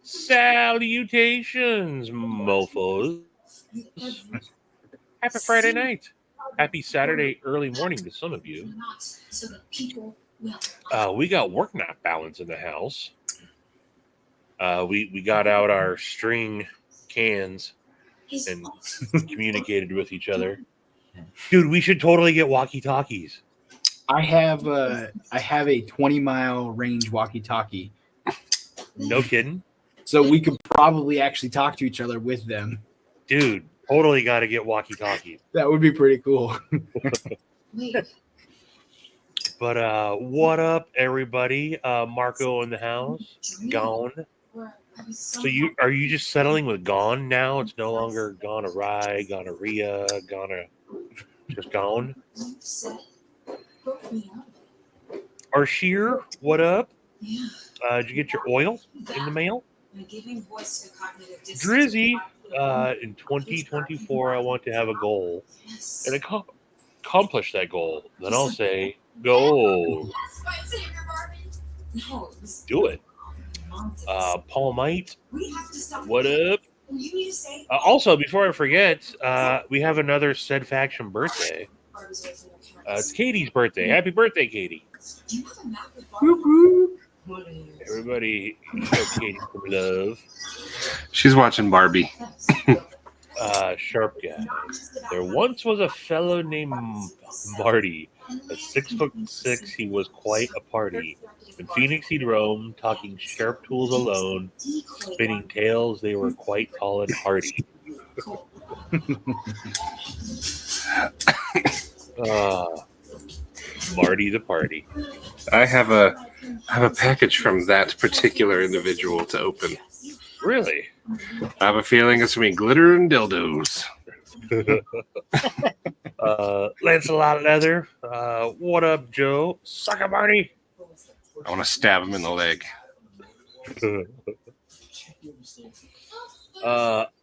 Salutations, mofos. Happy Friday night. Happy Saturday early morning to some of you. We got work not balance in the house. We got out our string cans and communicated with each other. Dude, we should totally get walkie-talkies. I have a 20-mile range walkie-talkie. No kidding. So we could probably actually talk to each other with them. Dude, totally got to get walkie-talkies. That would be pretty cool. But what up, everybody? Marco in the house. Gone. So are you just settling with gone now? It's no longer gonorrhea, gonorrhea, just gone. Arsheer, what up? Did you get your oil in the mail? Drizzy, in 2024, I want to have a goal and accomplish that goal. Then I'll say, go. Do it. Paul Might, what up? Also, before I forget, we have another SaidFaction birthday. It's Katie's birthday. Happy birthday, Katie. Everybody, show Katie some love. She's watching Barbie. Sharp guy. There once was a fellow named Marty. At 6'6", he was quite a party. In Phoenix he'd roam, talking sharp tools alone, spinning tales, they were quite tall and hardy. Marty the party. I have a package from that particular individual to open. Really? I have a feeling it's gonna be glitter and dildos. Lancelot Leather. What up, Joe? Sucker Marty. I want to stab him in the leg.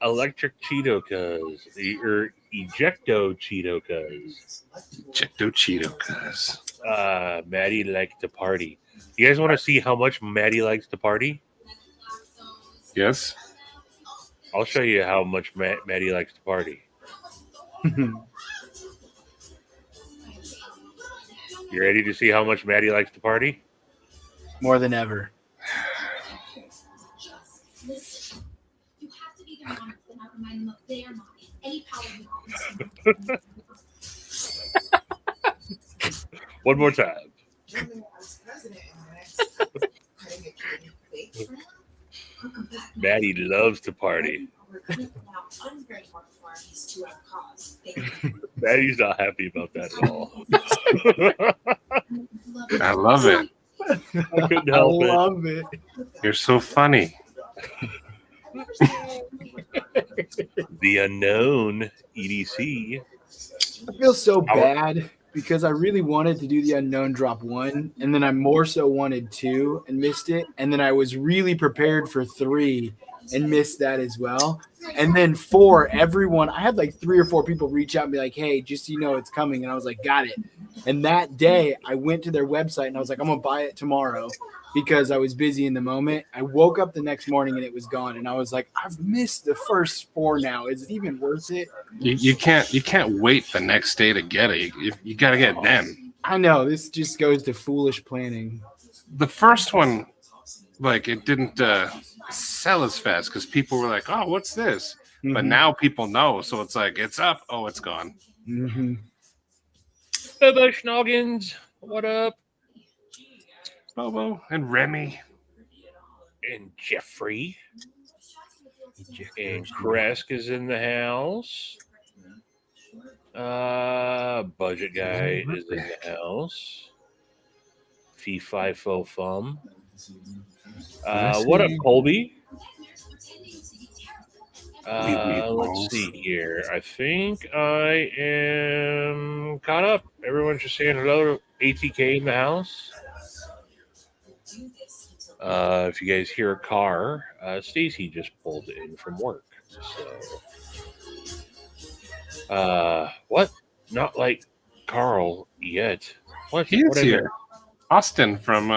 Electric Cheeto Cuz. Or Ejecto Cheeto Cuz. Ejecto Cheeto Cuz. Maddie likes to party. You guys want to see how much Maddie likes to party? Yes. I'll show you how much Maddie likes to party. You ready to see how much Maddie likes to party? More than ever. One more time. Maddie loves to party. Maddie's not happy about that at all. I love it. I couldn't help it. I love it. You're so funny. The unknown EDC. I feel so bad because I really wanted to do the unknown drop 1, and then I more so wanted 2 and missed it, and then I was really prepared for 3 and missed that as well. And then 4, everyone, I had like 3 or 4 people reach out and be like, hey, just so you know it's coming. And I was like, got it. And that day I went to their website and I was like, I'm going to buy it tomorrow because I was busy in the moment. I woke up the next morning and it was gone. And I was like, I've missed the first 4 now. Is it even worth it? You can't wait the next day to get it. You got to get it then. I know. This just goes to foolish planning. The first one, like, it didn't sell as fast because people were like, oh, what's this? Mm-hmm. But now people know. So it's like, it's up. Oh, it's gone. Mm-hmm. Bobo Schnoggins, what up? Bobo and Remy. And Jeffrey. And Kresk is in the house. Budget Guy is in the house. Fee Fi Fo Fum. What up, Colby? Let's see here. I think I am caught up. Everyone's just saying hello. ATK in the house. If you guys hear a car, Stacy just pulled in from work. So, what? Not like Carl yet. What? He is here. Austin from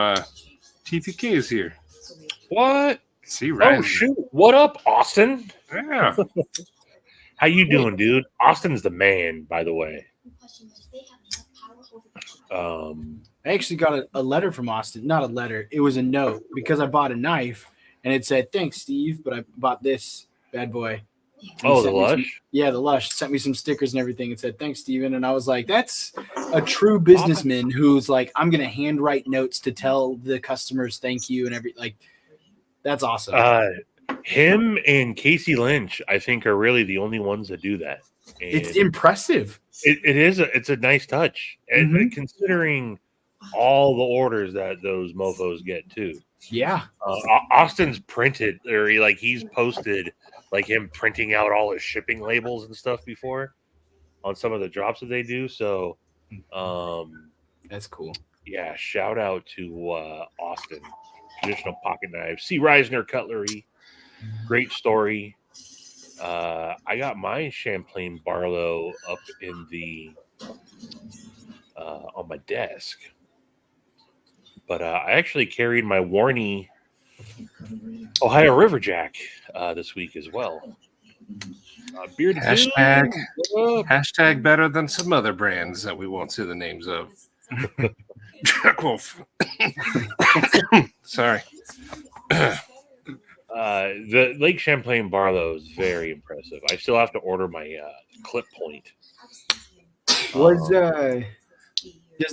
TPK is here. What? See, right? Oh shoot! What up, Austin? Yeah. How you doing, dude? Austin's the man, by the way. I actually got a letter from Austin. Not a letter. It was a note because I bought a knife and it said, "Thanks, Steve, but I bought this bad boy." And he the sent me some- Lush. yeah, the Lush sent me some stickers and everything. It said, "Thanks, Steven." And I was like, that's a true businessman who's like, I'm going to handwrite notes to tell the customers thank you and everything. Like, that's awesome. Him and Casey Lynch, I think, are really the only ones that do that. And It's impressive. it is. It's a nice touch, and considering all the orders that those mofo's get too. Yeah. Austin's printed, or he's posted like him printing out all his shipping labels and stuff before on some of the drops that they do. So, that's cool. Yeah, shout out to Austin. Traditional pocket knives. C. Reisner Cutlery. Great story. I got my Champlain Barlow up in the on my desk, but I actually carried my Warney Ohio River Jack this week as well. Bearded Hashtag better than some other brands that we won't say the names of. Jack Wolf. Sorry. The Lake Champlain Barlow is very impressive. I still have to order my clip point. Does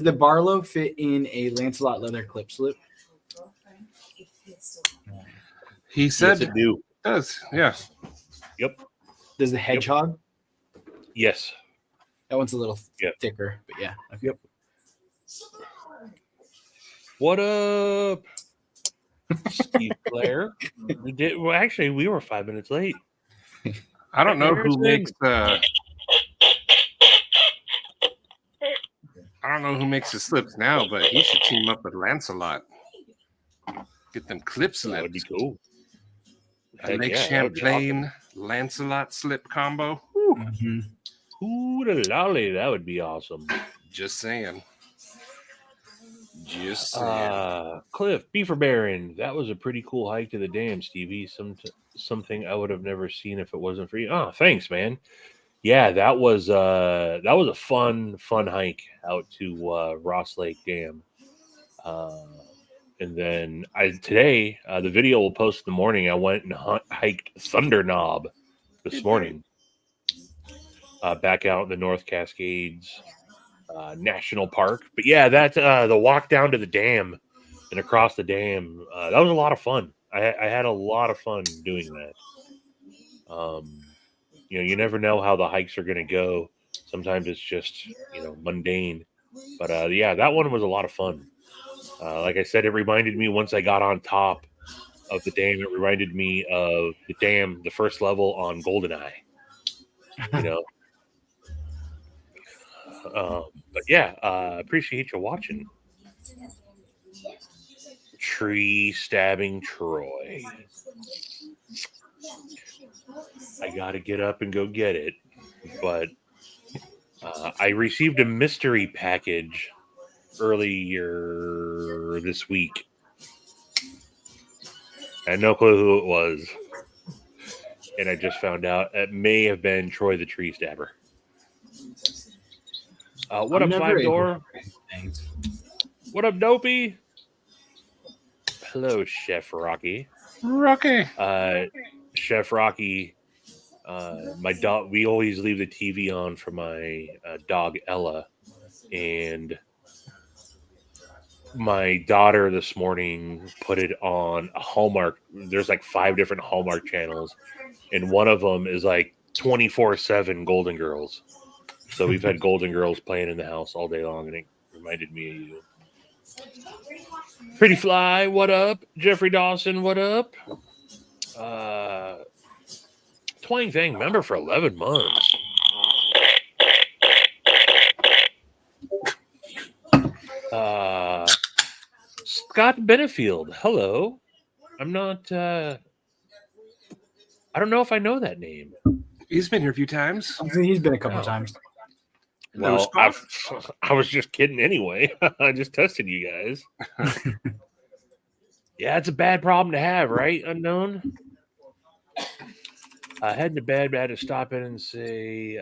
the Barlow fit in a Lancelot leather clip slip? He said yes, it do. Does. Yeah. Yep. Does the Hedgehog? Yes. That one's a little thicker, but yeah. Okay. Yep. What up, Steve Blair? Actually, we were 5 minutes late. I don't know who makes the. I don't know who makes the slips now, but he should team up with Lancelot. Get them clip slips. That would be cool. A Lake Champlain Lancelot slip combo. Ooh, lolly, that would be awesome. Just saying. Cliff, Beaver Baron. That was a pretty cool hike to the dam, Stevie. Something I would have never seen if it wasn't for you. Oh, thanks, man. Yeah, that was a fun hike out to Ross Lake Dam. And then today, the video will post in the morning. I went and hiked Thunder Knob this morning. Back out in the North Cascades National Park. But yeah, that's the walk down to the dam and across the dam. That was a lot of fun. I had a lot of fun doing that. You never know how the hikes are going to go. Sometimes it's just, mundane. But yeah, that one was a lot of fun. Like I said, it reminded me once I got on top of the dam, it reminded me of the dam, the first level on GoldenEye. But yeah, appreciate you watching. Tree stabbing Troy. I got to get up and go get it. But I received a mystery package earlier this week. I had no clue who it was. And I just found out it may have been Troy the Tree Stabber. What up, Five Door? What up, Dopey? Hello, Chef Rocky. Chef Rocky. My dog. We always leave the TV on for my dog Ella, and my daughter this morning put it on a Hallmark. There's like 5 different Hallmark channels, and one of them is like 24/7 Golden Girls. So we've had Golden Girls playing in the house all day long, and it reminded me of you. Pretty Fly, what up? Jeffrey Dawson, what up? Twang Thang member for 11 months. Scott Benefield, hello. I'm not. I don't know if I know that name. He's been here a few times. He's been a couple times. Well, I was just kidding anyway. I just tested you guys. Yeah, it's a bad problem to have, right? Unknown. Heading to bed, I had to stop in and say,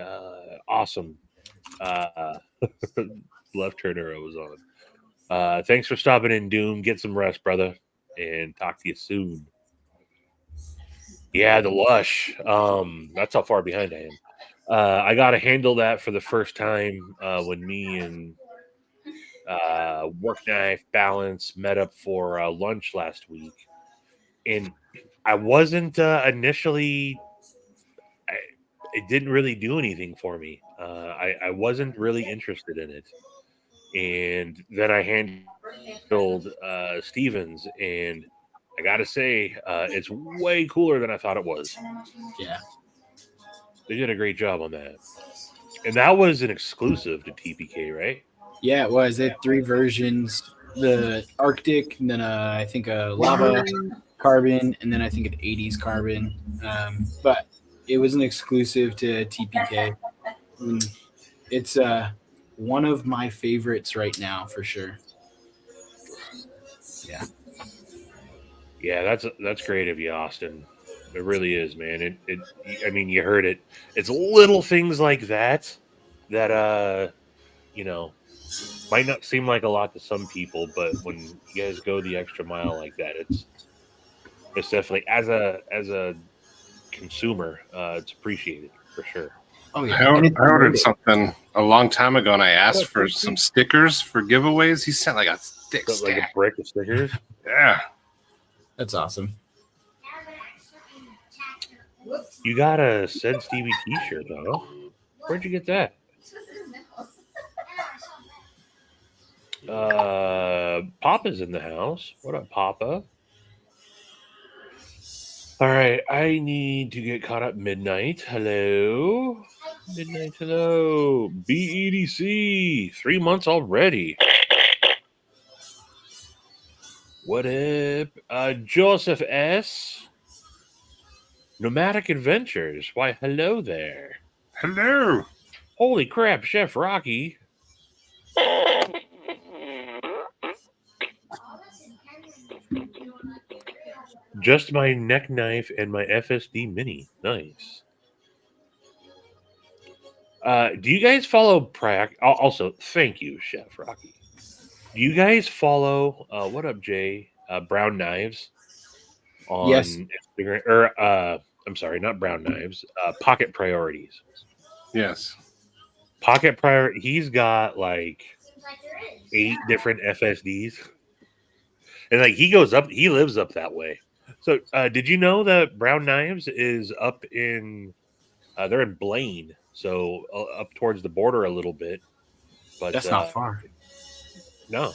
awesome. Left turner I was on. Thanks for stopping in, Doom. Get some rest, brother, and talk to you soon. Yeah, the Lush. That's how far behind I am. I got to handle that for the first time when me and Work Knife Balance met up for lunch last week, and I wasn't initially. It didn't really do anything for me. I wasn't really interested in it, and then I handled Stevens, and I got to say, it's way cooler than I thought it was. Yeah. They did a great job on that, and that was an exclusive to TPK, right? Yeah, it was. They had 3 versions: the Arctic, and then I think a lava carbon, and then I think an 80s carbon. But it was an exclusive to TPK. It's one of my favorites right now for sure. Yeah. Yeah, that's great of you, Austin. It really is, man. I mean, you heard it. It's little things like that that you know, might not seem like a lot to some people, but when you guys go the extra mile like that, it's definitely as a consumer, it's appreciated for sure. Oh yeah. I And it's ordered rated. something a long time ago, and I asked What, for Christy? some stickers for giveaways. He sent like a thick Something like a stack. brick of stickers. Yeah. That's awesome. You got a Said Stevie T-shirt, huh? Where'd you get that? Papa's in the house. What up, Papa? All right, I need to get caught up. Midnight. Hello. Midnight. Hello. BEDC. 3 months already. What up? Joseph S. Nomadic Adventures. Why, hello there. Hello. Holy crap, Chef Rocky. Just my neck knife and my FSD Mini. Nice. Do you guys follow Also, thank you, Chef Rocky. Do you guys follow what up, Jay? Brown Knives on Yes. Instagram, or I'm sorry, not Brown Knives. Pocket Priorities. Yes. Pocket Priority. He's got like 8 different FSDs, and like he lives up that way. So, did you know that Brown Knives is up in? They're in Blaine, so up towards the border a little bit. But That's not far. no.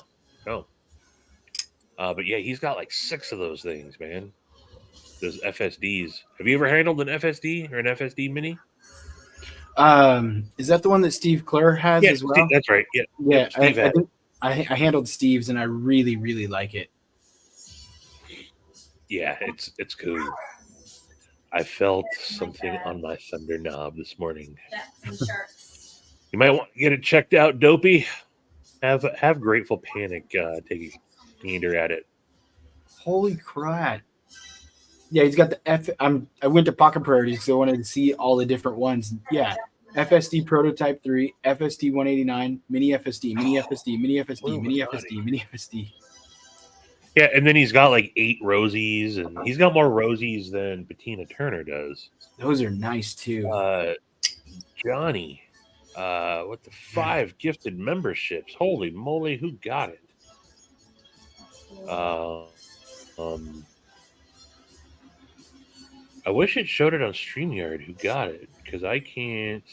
But yeah, he's got like 6 of those things, man. Those FSDs. Have you ever handled an FSD or an FSD Mini? Is that the one that Steve Clare has Yeah, as well? that's right. Yeah, Yeah, yep, Steve I had. think I handled Steve's, and I really, really like it. Yeah, it's cool. I felt something on my thunder knob this morning. You might want to get it checked out, Dopey. Have Grateful Panic take a gander at it. Holy crap! Yeah, he's got the F. I went to Pocket Priorities because I wanted to see all the different ones. Yeah, FSD Prototype 3, FSD 189, Mini FSD, Mini FSD, Mini FSD, Mini FSD, Mini FSD. Yeah, and then he's got like 8 Rosies, and he's got more Rosies than Bettina Turner does. Those are nice too. Johnny, with the 5 gifted memberships. Holy moly, who got it? I wish it showed it on StreamYard who got it, because I can't.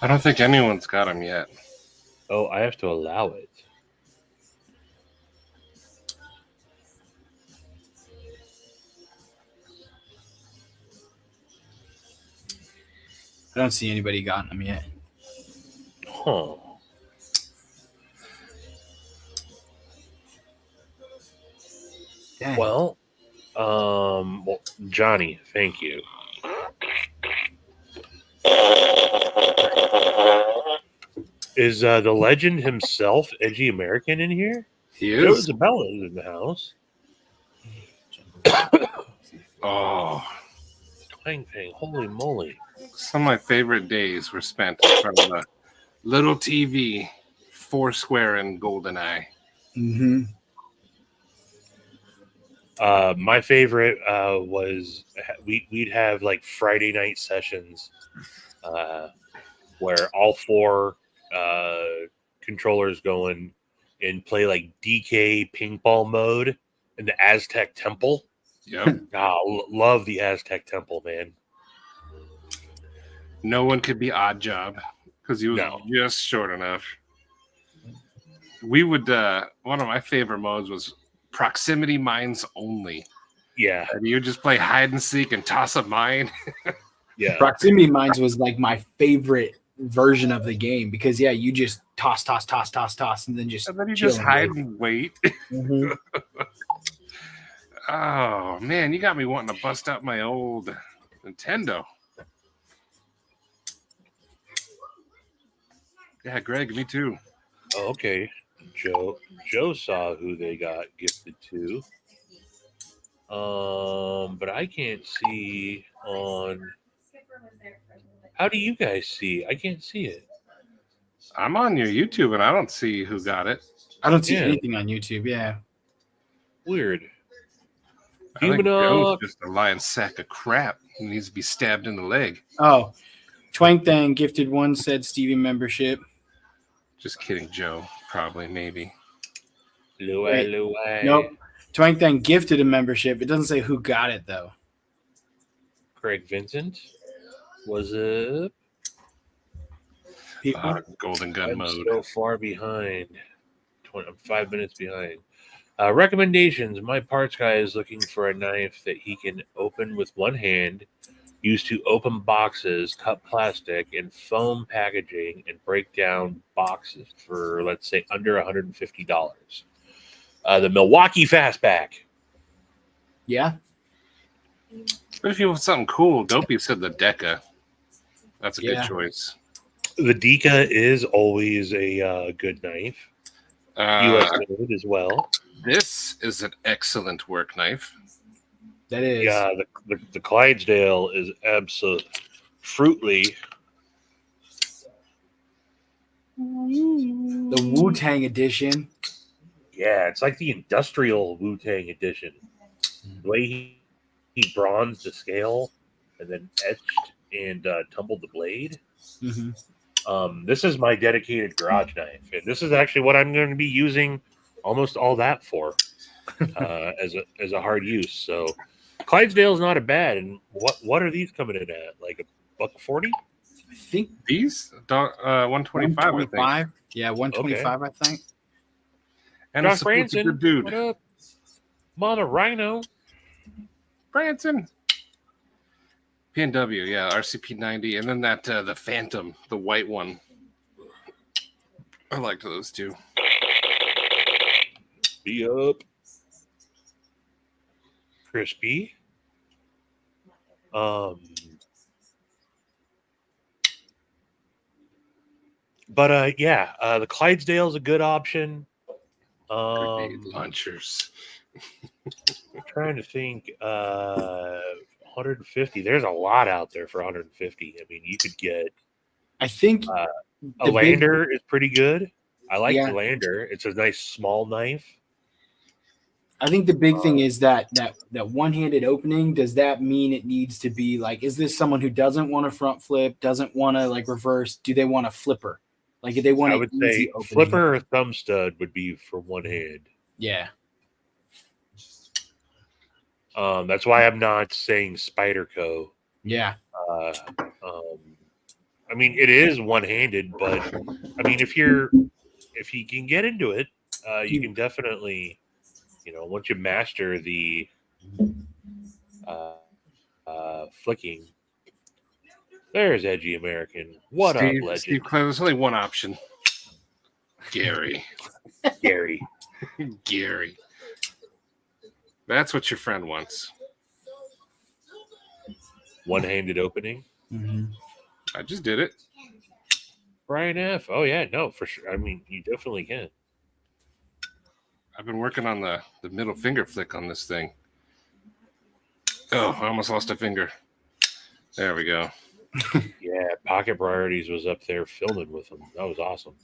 I don't think anyone's got them yet. Oh, I have to allow it. I don't see anybody gotten them yet. Huh. Dang. Well, Johnny, thank you. Is the legend himself, Edgy American, in here? He Joe is. Zabella's in the house. Oh, Twang Pang, holy moly. some of my favorite days were spent in front of a little TV, Foursquare and GoldenEye. Mm-hmm. My favorite was we'd have like Friday night sessions where all four controllers go in and play like DK ping pong mode in the Aztec Temple. Yep. Love the Aztec Temple, man. No one could be Odd Job because he was No. just short enough. We would one of my favorite modes was proximity mines only. Yeah, And you would just play hide and seek and toss a mine. yeah. Proximity mines was like my favorite version of the game because you just toss, and then just And then you chill just and hide wait. and wait. Mhm. Oh man, you got me wanting to bust out my old Nintendo. Yeah, Greg, me too. Oh, okay. Joe saw who they got gifted to. But I can't see on. How do you guys see? I can't see it. I'm on your YouTube and I don't see who got it. I don't see Yeah. anything on YouTube. Yeah. Weird. I think Human Joe's up. just a lying sack of crap. He needs to be stabbed in the leg. Oh, Twang Thang gifted one said Stevie membership. Just kidding, Joe. Probably, maybe. Wait. Luai. Nope. Twang Thang gifted a membership. It doesn't say who got it though. Craig Vincent was it? People. Golden gun I'm mode. so far behind. I'm 5 minutes behind. Recommendations. My parts guy is looking for a knife that he can open with one hand, use to open boxes, cut plastic, and foam packaging, and break down boxes for, let's say, under $150. The Milwaukee Fastback. Yeah. But if you want something cool, Dopey said the Deca. That's a good Yeah. choice. The Deka is always a good knife. U.S. made as well. This is an excellent work knife. That is. Yeah, the Clydesdale is absolutely The Wu-Tang edition. Yeah, it's like the industrial Wu-Tang edition. The way he bronzed the scale and then etched and tumbled the blade. Mm-hmm. This is my dedicated garage knife, and this is actually what I'm going to be using almost all that for as a hard use. So Clydesdale's not a bad. And what are these coming in at? Like $140? I think These 125. I think. 125. Yeah, 125. I think. And Josh it's supposed to be a Branson, good dude. what up? Mama Rhino. Branson. PNW, yeah, RCP 90, and then that the Phantom, the white one. I liked those two. BeUp. Crispy. But the Clydesdale is a good option. Grenade launchers. I'm trying to think. 150. There's a lot out there for 150. I mean, you could get. I think a Lander is pretty good. I like Yeah. the Lander. It's a nice small knife. I think the big thing is that one-handed opening. Does that mean it needs to be like? Is this someone who doesn't want a front flip, doesn't want to like reverse? Do they want a flipper? Like, if they want I an would easy say opening. flipper or thumb stud would be for one hand. Yeah. That's why I'm not saying Spyderco. Yeah. I mean, it is one-handed, but I mean, if you can get into it, you can definitely, once you master the flicking. There's Edgy American. What up, legend? Steve Clay, there's only one option. Gary. Gary. Gary. That's what your friend wants. One-handed opening. Mm-hmm. I just did it. Brian F. Oh yeah, no, for sure. I mean, you definitely can. I've been working on the middle finger flick on this thing. Oh, I almost lost a finger. There we go. Yeah, Pocket Priorities was up there filming with them. That was awesome.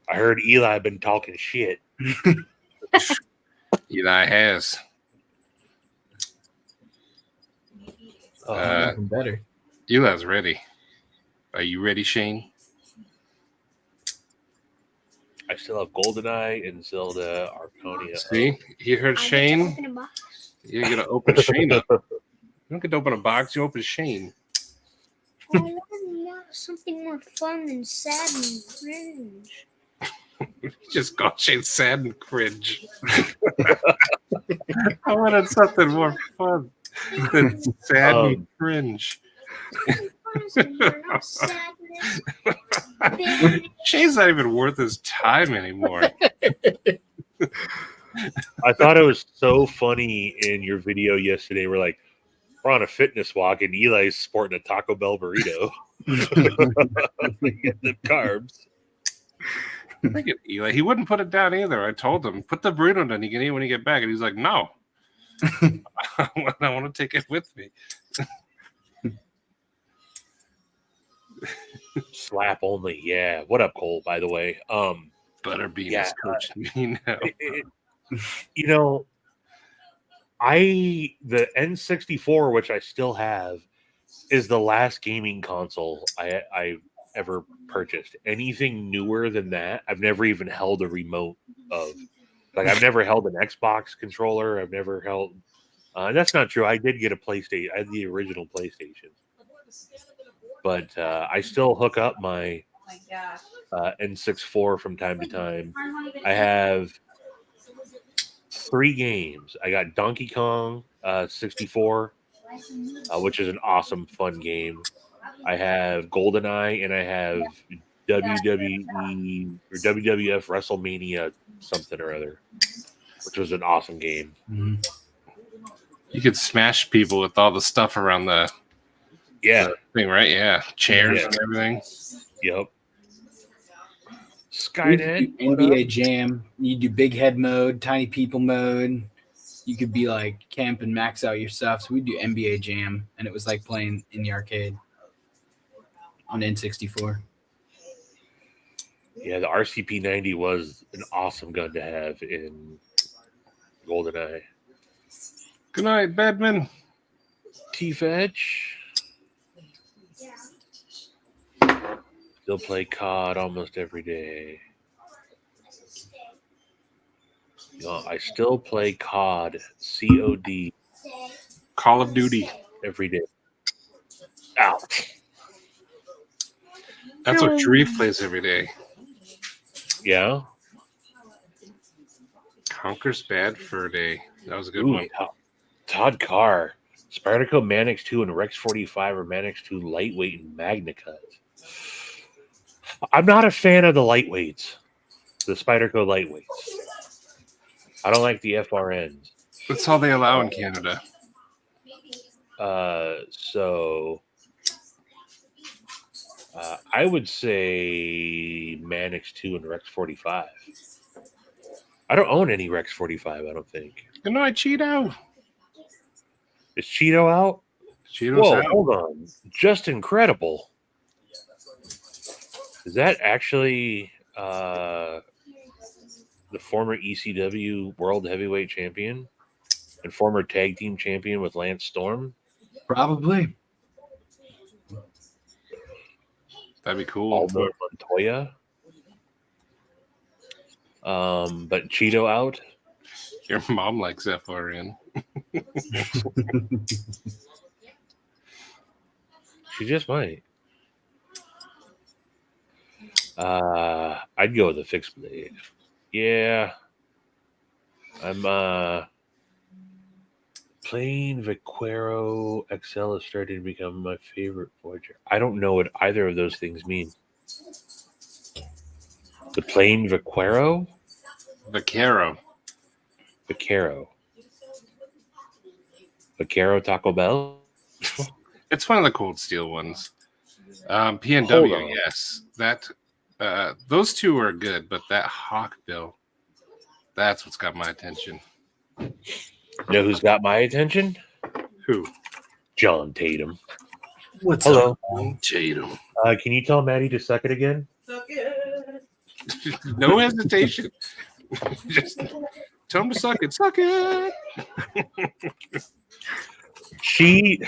I heard Eli been talking shit. Eli has. Nothing better. Eli's ready. Are you ready, Shane? I still have GoldenEye and Zelda Arconia. See, you heard Shane. You're gonna open Shane up. You don't get to open a box. You open Shane. I want something more fun than sad and cringe. You just called Shane sad and cringe. I wanted something more fun than sad and cringe. Not sadness. Shane's not even worth his time anymore. I thought it was so funny in your video yesterday. We're like, we're on a fitness walk, and Eli's sporting a Taco Bell burrito. Get the carbs. Look at Eli. He wouldn't put it down either. I told him, put the burrito down. You can eat when you get back. And he's like, no. I want to take it with me. Slap only. Yeah. What up, Cole, by the way? Butterbean yeah, is coaching me now. You know, the N64, which I still have, is the last gaming console I ever purchased. Anything newer than that, I've never even held a remote of. Like, I've never held an Xbox controller. I've never held. That's not true. I did get a PlayStation. I had the original PlayStation, but I still hook up my N64 from time to time. I have 3 games. I got Donkey Kong 64, which is an awesome, fun game. I have GoldenEye, and I have WWE or WWF WrestleMania something or other, which was an awesome game. Mm-hmm. You could smash people with all the stuff around the thing, right? Yeah, chairs and everything. Yep. Skynet, NBA Jam. You do big head mode, tiny people mode. You could be like camp and max out your stuff. So we do NBA Jam, and it was like playing in the arcade on N64. Yeah, the RCP-90 was an awesome gun to have in GoldenEye. Good night, Badman. T-Fetch. Still play COD almost every day. You know, I still play COD, COD, Call of Duty. every day. Ow. That's what Sharif plays every day. Yeah. Conker's Bad Fur Day. That was a good one. Todd Carr, Spyderco Manix 2 and Rex 45 or Manix 2 lightweight and Magna Cut. I'm not a fan of the lightweights, the Spyderco lightweights. I don't like the FRNs. That's all they allow in Canada. I would say Manix 2 and Rex 45. I don't own any Rex 45, I don't think. Good night, Cheeto. Is Cheeto out? Cheeto's Whoa, out. hold on. Just Incredible. Is that actually the former ECW World Heavyweight Champion and former Tag Team Champion with Lance Storm? Probably. That'd be cool. Aldo Montoya. But Cheeto out. Your mom likes FRN. She just might. I'd go with a fixed blade. Yeah. I'm playing Vaquero XL is starting to become my favorite forger. I don't know what either of those things mean. The plain Vaquero? Vaquero. Vaquero Taco Bell? It's one of the Cold Steel ones. Hold PNW, on. yes. That those two are good, but that Hawk bill, that's what's got my attention. Know who's got my attention? Who? John Tatum. What's Hello. up? Tatum. Can you tell Maddie to suck it again? No hesitation. Just tell him to suck it. Suck it. She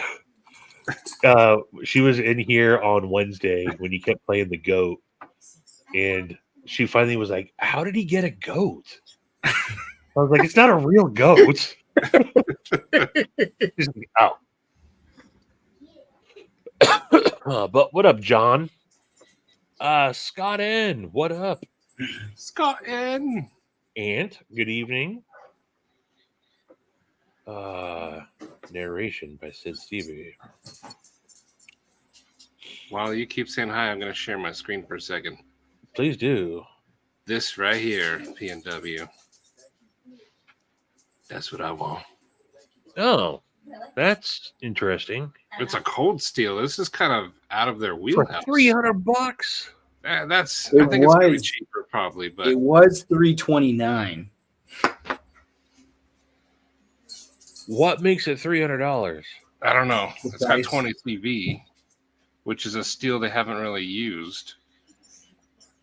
was in here on Wednesday when you kept playing the goat, and she finally was like, "How did he get a goat?" I was like, "It's not a real goat." She's like, "Oh." But what up, John? Scott N. What up? Scott N. Ant, good evening. Narration by Sid Stevie. While you keep saying hi, I'm going to share my screen for a second. Please do. This right here, PNW. That's what I want. Oh, that's interesting. It's a cold steel. This is kind of out of their For wheelhouse. $300. That's. It I think it's going to be was. cheaper, probably, but It was $329. What makes it $300? I don't know. The It's got price. 20 CV, which is a steel they haven't really used.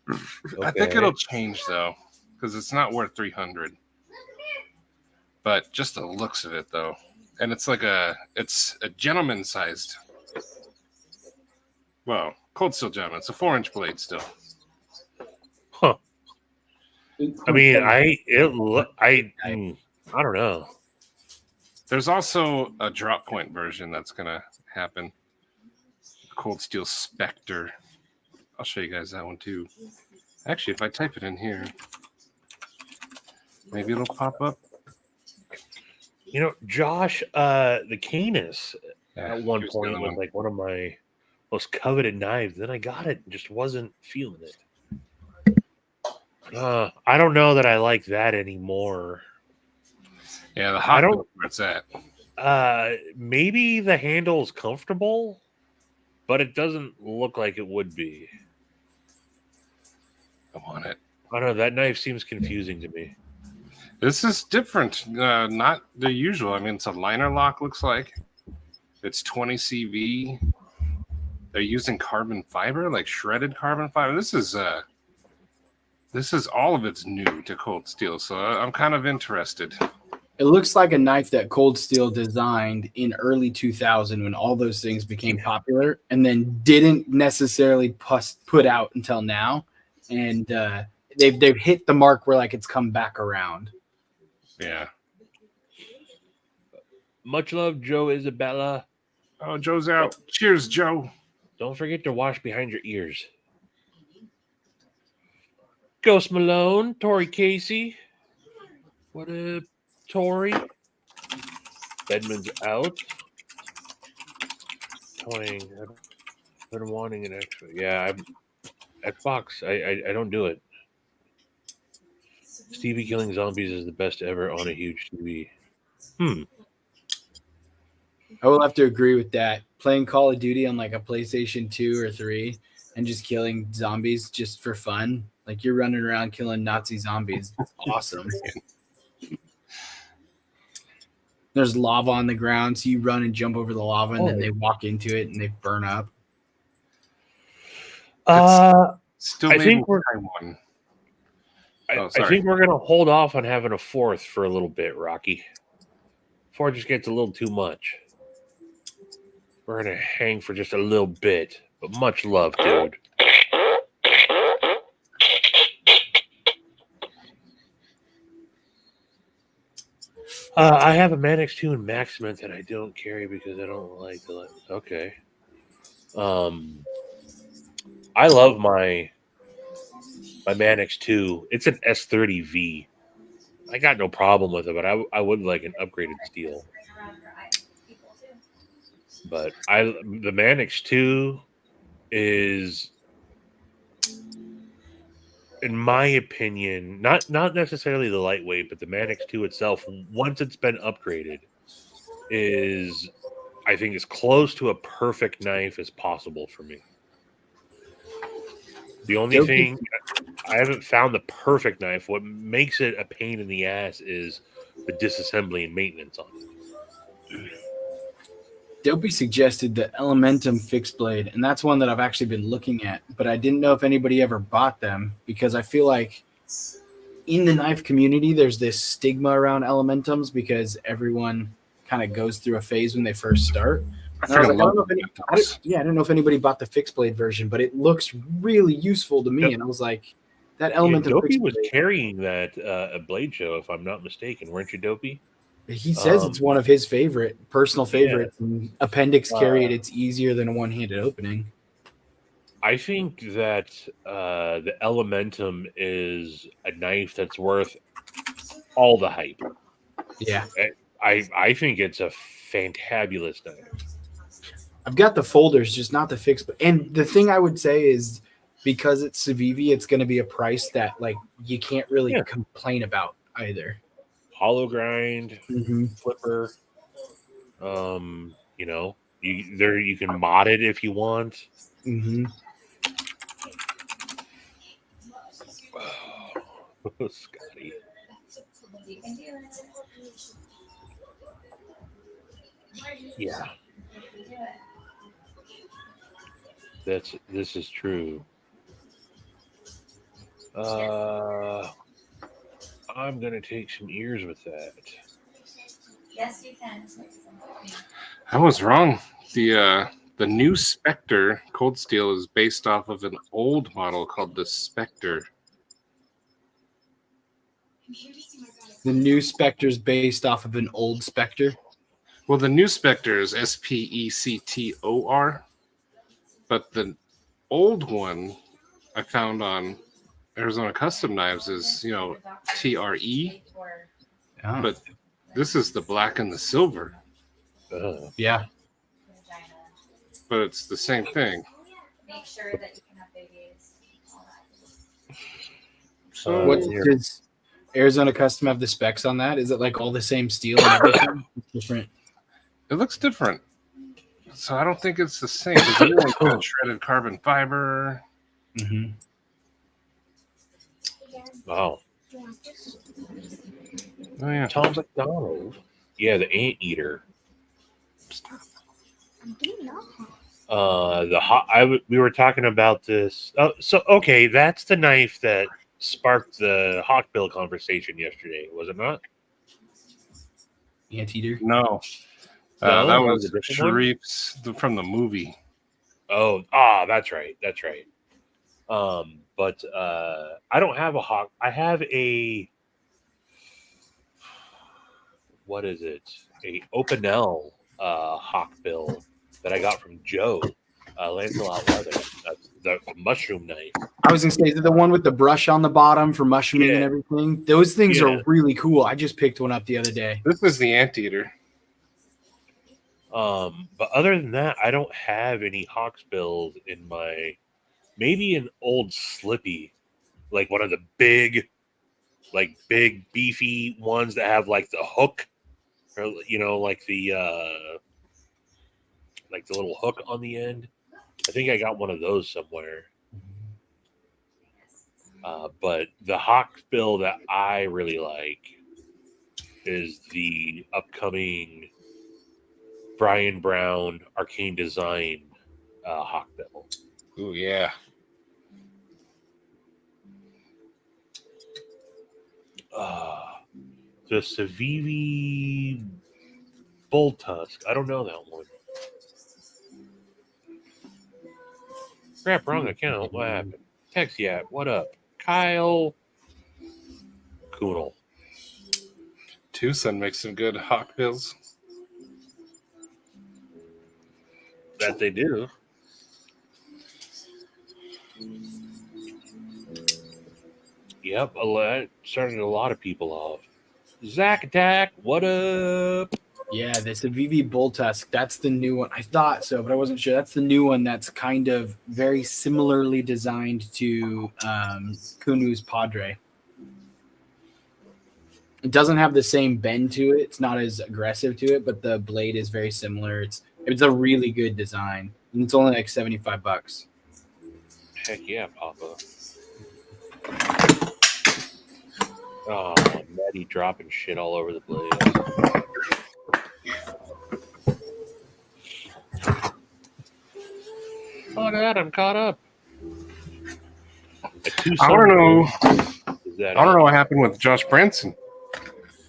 I think Okay. it'll change though, because it's not worth 300. But just the looks of it though, and it's a gentleman sized. Well, cold steel gentleman. It's a 4-inch blade still. Huh. I mean, I don't know. There's also a drop point version that's gonna happen. Cold steel Spectre. I'll show you guys that one too. Actually, if I type it in here, maybe it'll pop up. You know, Josh, the Canis Yeah, at one here's the point other was one. like one of my most coveted knives. Then I got it and just wasn't feeling it. I don't know that I like that anymore. Yeah, the I hot don't- where it's at. Maybe the handle's comfortable, but it doesn't look like it would be. I want it. I don't know. That knife seems confusing to me. This is different, not the usual. I mean, it's a liner lock, looks like. It's 20 CV. They're using carbon fiber, like shredded carbon fiber. This is all of it's new to cold steel, so I'm kind of interested. It looks like a knife that Cold Steel designed in early 2000 when all those things became popular, and then didn't necessarily put out until now. And they've hit the mark where like it's come back around. Yeah. Much love, Joe Isabella. Oh, Joe's out. Cheers, Joe. Don't forget to wash behind your ears. Ghost Malone, Tori Casey. What up, Tori? Edmund's out. Toying. I've been wanting an extra. Yeah, Xbox. I don't do it. Stevie killing zombies is the best ever on a huge TV. I will have to agree with that. Playing Call of Duty on like a PlayStation 2 or 3 and just killing zombies just for fun. Like you're running around killing Nazi zombies. It's awesome. There's lava on the ground, so you run and jump over the lava, and then they walk into it and they burn up. Still I made think in we're- Taiwan. I sorry. think we're gonna hold off on having a fourth for a little bit, Rocky. Before it just gets a little too much. We're gonna hang for just a little bit, but much love, dude. I have a Manix 2 in Maximum that I don't carry because I don't like the. Okay. I love my Manix 2. It's an S30V. I got no problem with it, but I would like an upgraded steel. But the Manix 2 is, in my opinion, not necessarily the lightweight, but the Manix 2 itself, once it's been upgraded, is, I think, as close to a perfect knife as possible for me. The only thing, I haven't found the perfect knife. What makes it a pain in the ass is the disassembly and maintenance on it. Dopey suggested the Elementum fixed blade, and that's one that I've actually been looking at, but I didn't know if anybody ever bought them because I feel like in the knife community, there's this stigma around Elementums because everyone kind of goes through a phase when they first start. And I was like, I don't know if anybody bought the fixed blade version, but it looks really useful to me. Yep. And I was like, that Yeah, Elementum Dopey fixed was blade, carrying that at Blade Show, if I'm not mistaken. Weren't you, Dopey? he says it's one of his personal favorites. Yeah. And appendix carry it, it's easier than a one-handed opening. I think that the Elementum is a knife that's worth all the hype. Yeah. I think it's a fantabulous knife. I've got the folders, just not the fixed. And the thing I would say is because it's Civivi, it's going to be a price that like you can't really complain about either. Hollow grind, flipper. You know, you can mod it if you want. Mm-hmm. Oh, Scotty. Yeah. This is true. I'm gonna take some ears with that. Yes, you can. I was wrong. The new Spectre Cold Steel is based off of an old model called the Spectre. The new Spectre's based off of an old Spectre. Well, the new Spectre is SPECTOR, but the old one I found on Arizona Custom Knives is, TRE. Oh. But this is the black and the silver. Yeah. But it's the same thing. Make sure that you can have babies. So What does Arizona Custom have the specs on that? Is it like all the same steel and everything? Different. it looks different. So I don't think it's the same. Because everyone's got shredded carbon fiber. Mm-hmm. Wow. Oh yeah. Tom McDonald. Yeah, the Anteater. I'm getting off. We were talking about this. Oh, so okay, that's the knife that sparked the Hawkbill conversation yesterday, was it not? Anteater. No. No, that that was was a different one? Sharif's from the movie. That's right. But I don't have a Hawk. I have a what is it? A Opinel Hawkbill that I got from Joe Lancelot Leather. That's the mushroom knife. I was gonna say, is it the one with the brush on the bottom for mushrooming and everything? Those things are really cool. I just picked one up the other day. This is the Anteater. But other than that, I don't have any Hawksbills in my. Maybe an old Slippy, like one of the big beefy ones that have like the hook, or like the little hook on the end. I think I got one of those somewhere. But the Hawksbill that I really like is the upcoming Brian Brown Arcane Design Hawkbill. Ooh, yeah. The Civivi Bull Tusk. I don't know that one. Crap, wrong account. What happened? Text Yap. What up? Kyle Kunal. Tucson makes some good Hawkbills. That they do. Yep, started a lot of people off. Zach Attack, what up? Yeah, that's a VV Bull Tusk. That's the new one. I thought so, but I wasn't sure. That's the new one that's kind of very similarly designed to Kunu's Padre. It doesn't have the same bend to it. It's not as aggressive to it, but the blade is very similar. It's a really good design, and it's only like $75. Heck yeah, Papa. Oh, Maddie dropping shit all over the place. Oh my god, I'm caught up. I don't know. Is that I don't know what happened with Josh Branson.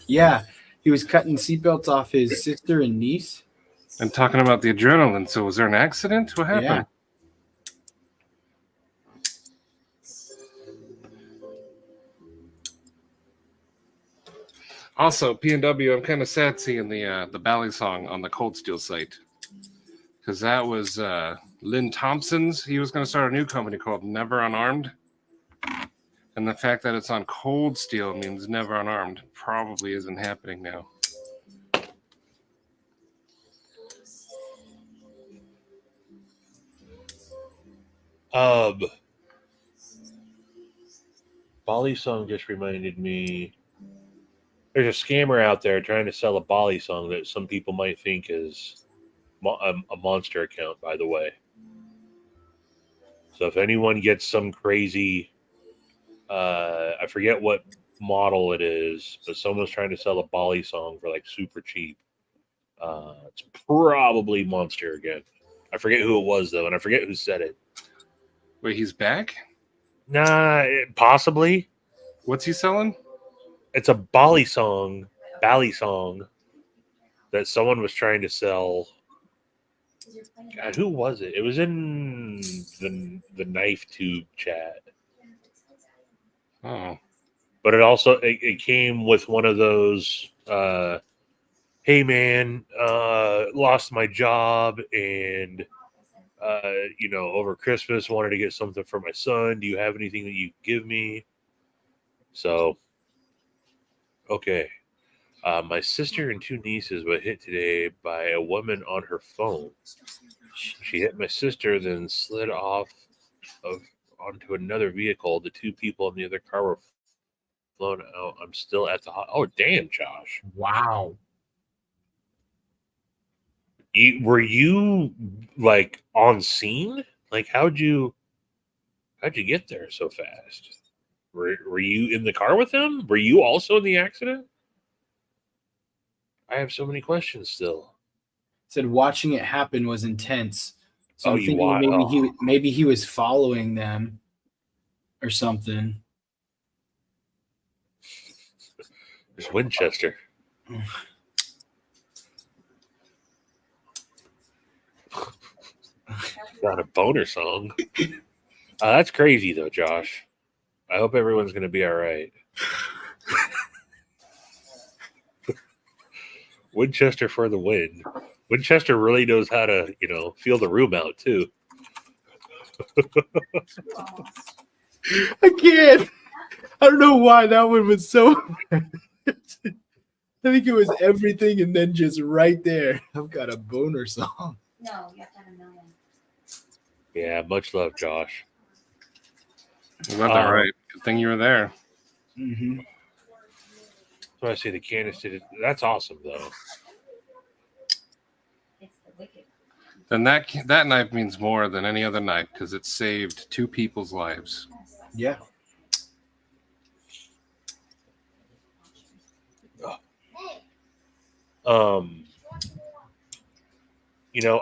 Yeah, he was cutting seatbelts off his sister and niece. And talking about the adrenaline. So was there an accident? What happened? Yeah. Also, P&W, I'm kind of sad seeing the Bally song on the Cold Steel site. Because that was Lynn Thompson's. He was going to start a new company called Never Unarmed. And the fact that it's on Cold Steel means Never Unarmed probably isn't happening now. Bali song just reminded me. There's a scammer out there trying to sell a Bali song that some people might think is a monster account, by the way. So if anyone gets some crazy, I forget what model it is, but someone's trying to sell a Bali song for like super cheap. It's probably Monster again. I forget who it was though, and I forget who said it. Wait, he's back? Nah, possibly. What's he selling? It's a Bali song that someone was trying to sell. God, who was it? It was in the knife tube chat. Oh. But it also it came with one of those hey man, lost my job and over Christmas wanted to get something for my son. Do you have anything that you give me? So okay. My sister and two nieces were hit today by a woman on her phone. She hit my sister, then slid off onto another vehicle. The two people in the other car were flown out. I'm still at the Oh, damn, Josh. Wow. Were you like on scene? Like, how'd you get there so fast? Were you in the car with them? Were you also in the accident? I have so many questions still. Said watching it happen was intense. So Oh, I'm thinking maybe he was following them or something. There's Winchester. Got a boner song. That's crazy though, Josh. I hope everyone's gonna be all right. Winchester for the win. Winchester really knows how to, feel the room out too. I can't. I don't know why that one was so. I think it was everything and then just right there. I've got a boner song. No, you have to have a million. Yeah, much love, Josh. You got that right. Good thing you were there. Mm-hmm. So I say the canister. That's awesome though. It's the wicked. Then that knife means more than any other knife because it saved two people's lives. Yeah.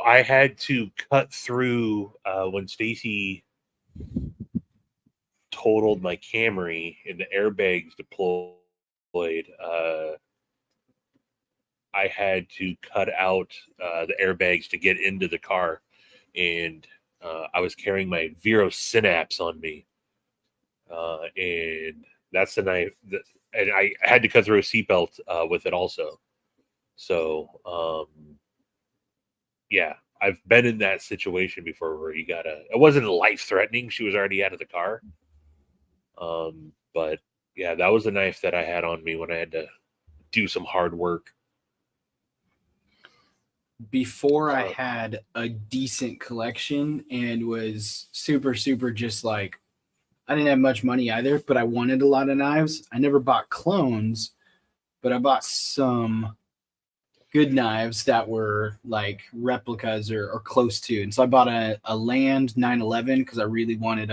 I had to cut through when Stacy totaled my Camry and the airbags deployed. I had to cut out the airbags to get into the car, and I was carrying my Vero Synapse on me, and that's the knife. And I had to cut through a seatbelt with it also. So, yeah, I've been in that situation before where it wasn't life threatening. She was already out of the car. But yeah, that was the knife that I had on me when I had to do some hard work. Before I had a decent collection and was super, super just like, I didn't have much money either, but I wanted a lot of knives. I never bought clones, but I bought some good knives that were like replicas or close to. And so I bought a Land 911 because I really wanted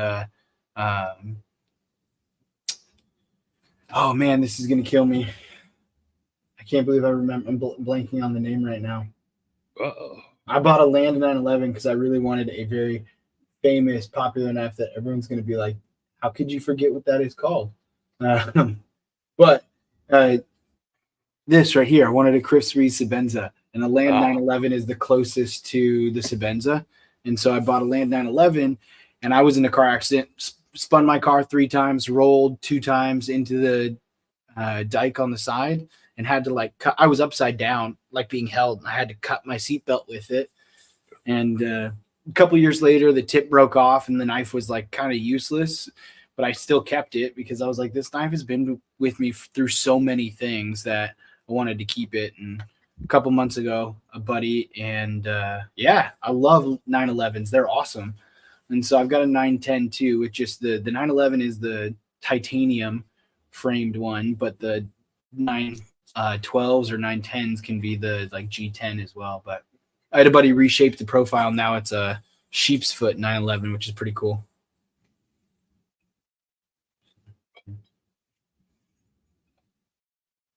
Oh man, this is gonna kill me. I can't believe I remember. I'm blanking on the name right now. Uh-oh. I bought a Land 911 because I really wanted a very famous, popular knife that everyone's gonna be like, "How could you forget what that is called?" But this right here, I wanted a Chris Reed Sebenza, and a Land 911 is the closest to the Sebenza, and so I bought a Land 911, and I was in a car accident, spun my car 3 times, rolled 2 times into the dike on the side, and had to like cut. I was upside down, like being held, and I had to cut my seatbelt with it. And a couple years later, the tip broke off, and the knife was like kind of useless. But I still kept it because I was like, this knife has been with me through so many things that I wanted to keep it. And a couple months ago, a buddy, and yeah, I love 911s. They're awesome. And so I've got a 910 too, which just the 911 is the titanium framed one, but the 912s or 910s can be the like G10 as well. But I had a buddy reshape the profile. Now it's a sheep's foot 911, which is pretty cool.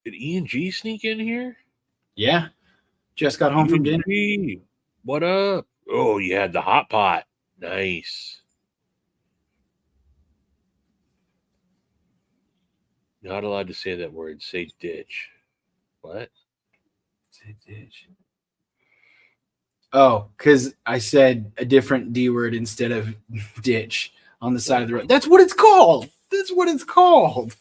Did E&G sneak in here? Yeah. Just got home from dinner. E&G, what up? Oh, you had the hot pot. Nice. Not allowed to say that word. Say ditch. What? Say ditch. Oh, because I said a different D word instead of ditch on the side of the road. That's what it's called. That's what it's called.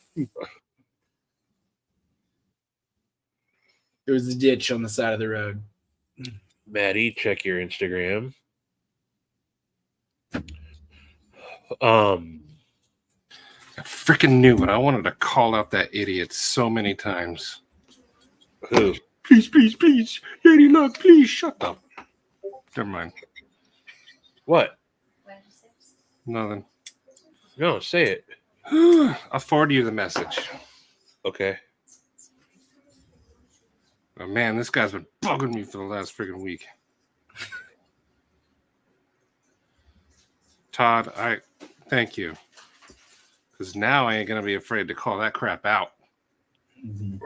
There was a ditch on the side of the road. Maddie, check your Instagram. I freaking knew it. I wanted to call out that idiot so many times. Who? Please, Lady Luck, please shut up. Never mind. What? Nothing. No, say it. I'll forward you the message. Okay. Oh, man, this guy's been bugging me for the last freaking week. Todd, I thank you. Because now I ain't going to be afraid to call that crap out. Mm-hmm.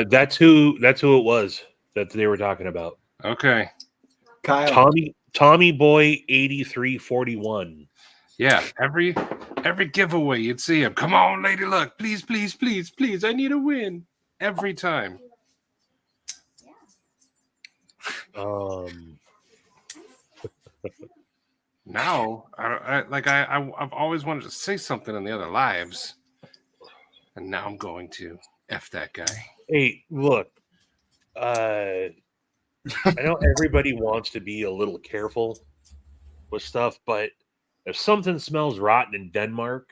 That's who it was that they were talking about. Okay. Kyle. Tommy Boy 8341. Yeah, every giveaway you'd see him. Come on, Lady Luck, please, I need a win. Every time. Now, I've always wanted to say something in the other lives, and now I'm going to F that guy. Hey, look, I know everybody wants to be a little careful with stuff, but if something smells rotten in Denmark,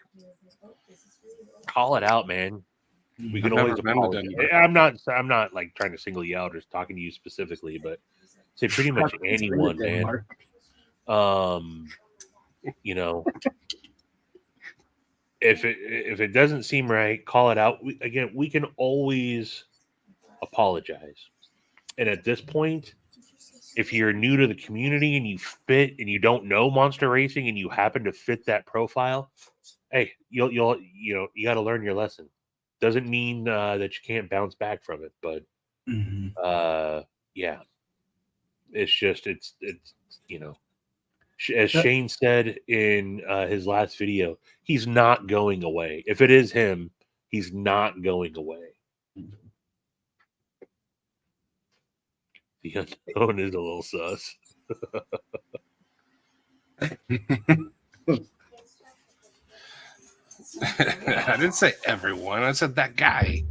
call it out, man. We can always apologize. I'm not like trying to single you out or talking to you specifically, but say pretty much anyone, man. You know, if it doesn't seem right, call it out. We can always apologize. And at this point, if you're new to the community and you fit and you don't know monster racing and you happen to fit that profile, hey, you got to learn your lesson. Doesn't mean that you can't bounce back from it, but yeah, it's just it's as Shane said in his last video, he's not going away. If it is him, he's not going away. The unknown is a little sus. I didn't say everyone. I said that guy.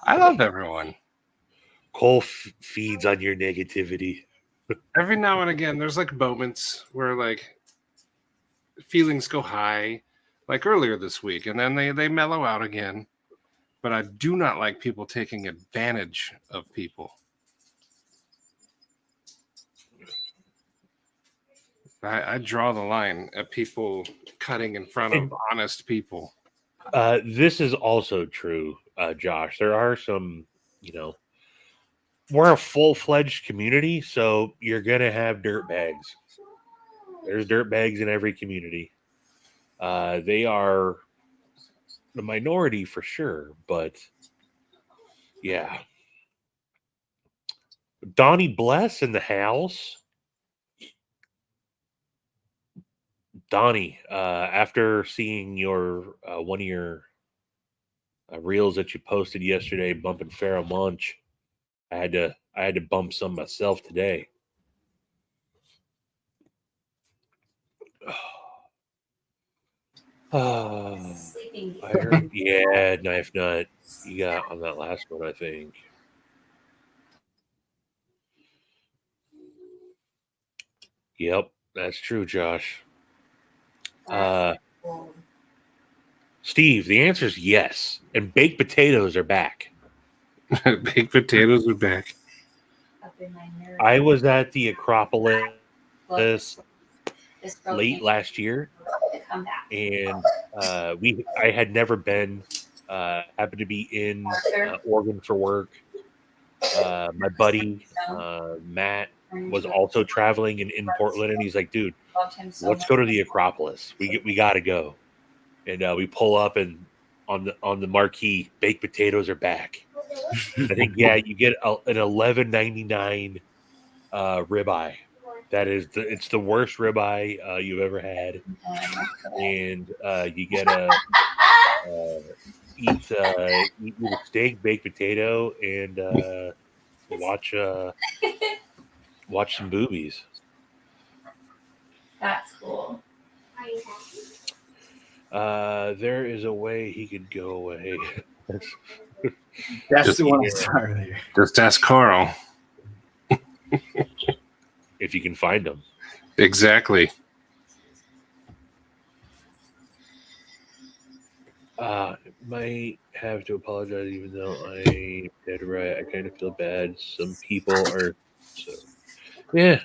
I love everyone. Cole feeds on your negativity. Every now and again, there's like moments where like feelings go high, like earlier this week, and then they mellow out again. But I do not like people taking advantage of people. I draw the line at people cutting in front of honest people. This is also true, Josh. There are some we're a full-fledged community, so you're gonna have dirt bags. There's dirt bags in every community. They are the minority for sure, but yeah. Donnie Bless in the house. Donnie, after seeing your one of your reels that you posted yesterday, bumping Pharaoh Munch, I had to bump some myself today. Sleeping. I heard, yeah, Knife Nut. You got on that last one, I think. Yep, that's true, Josh. Steve, the answer is yes. And baked potatoes are back. Baked potatoes are back. Up in my nerve. I was at the Acropolis This late last year, and I had never been. Happened to be in Oregon for work. My buddy Matt was also traveling in Portland, and he's like, "Dude, let's go to the Acropolis. We got to go." And we pull up, and on the marquee, baked potatoes are back. I think you get an $11.99 ribeye. That is it's the worst ribeye you've ever had, and you get eat with a steak, baked potato, and watch some boobies. That's cool. There is a way he could go away. That's the one I saw earlier. Just ask Carl. If you can find him. Exactly. Might have to apologize, even though I did right. I kind of feel bad. Some people are so. Yeah.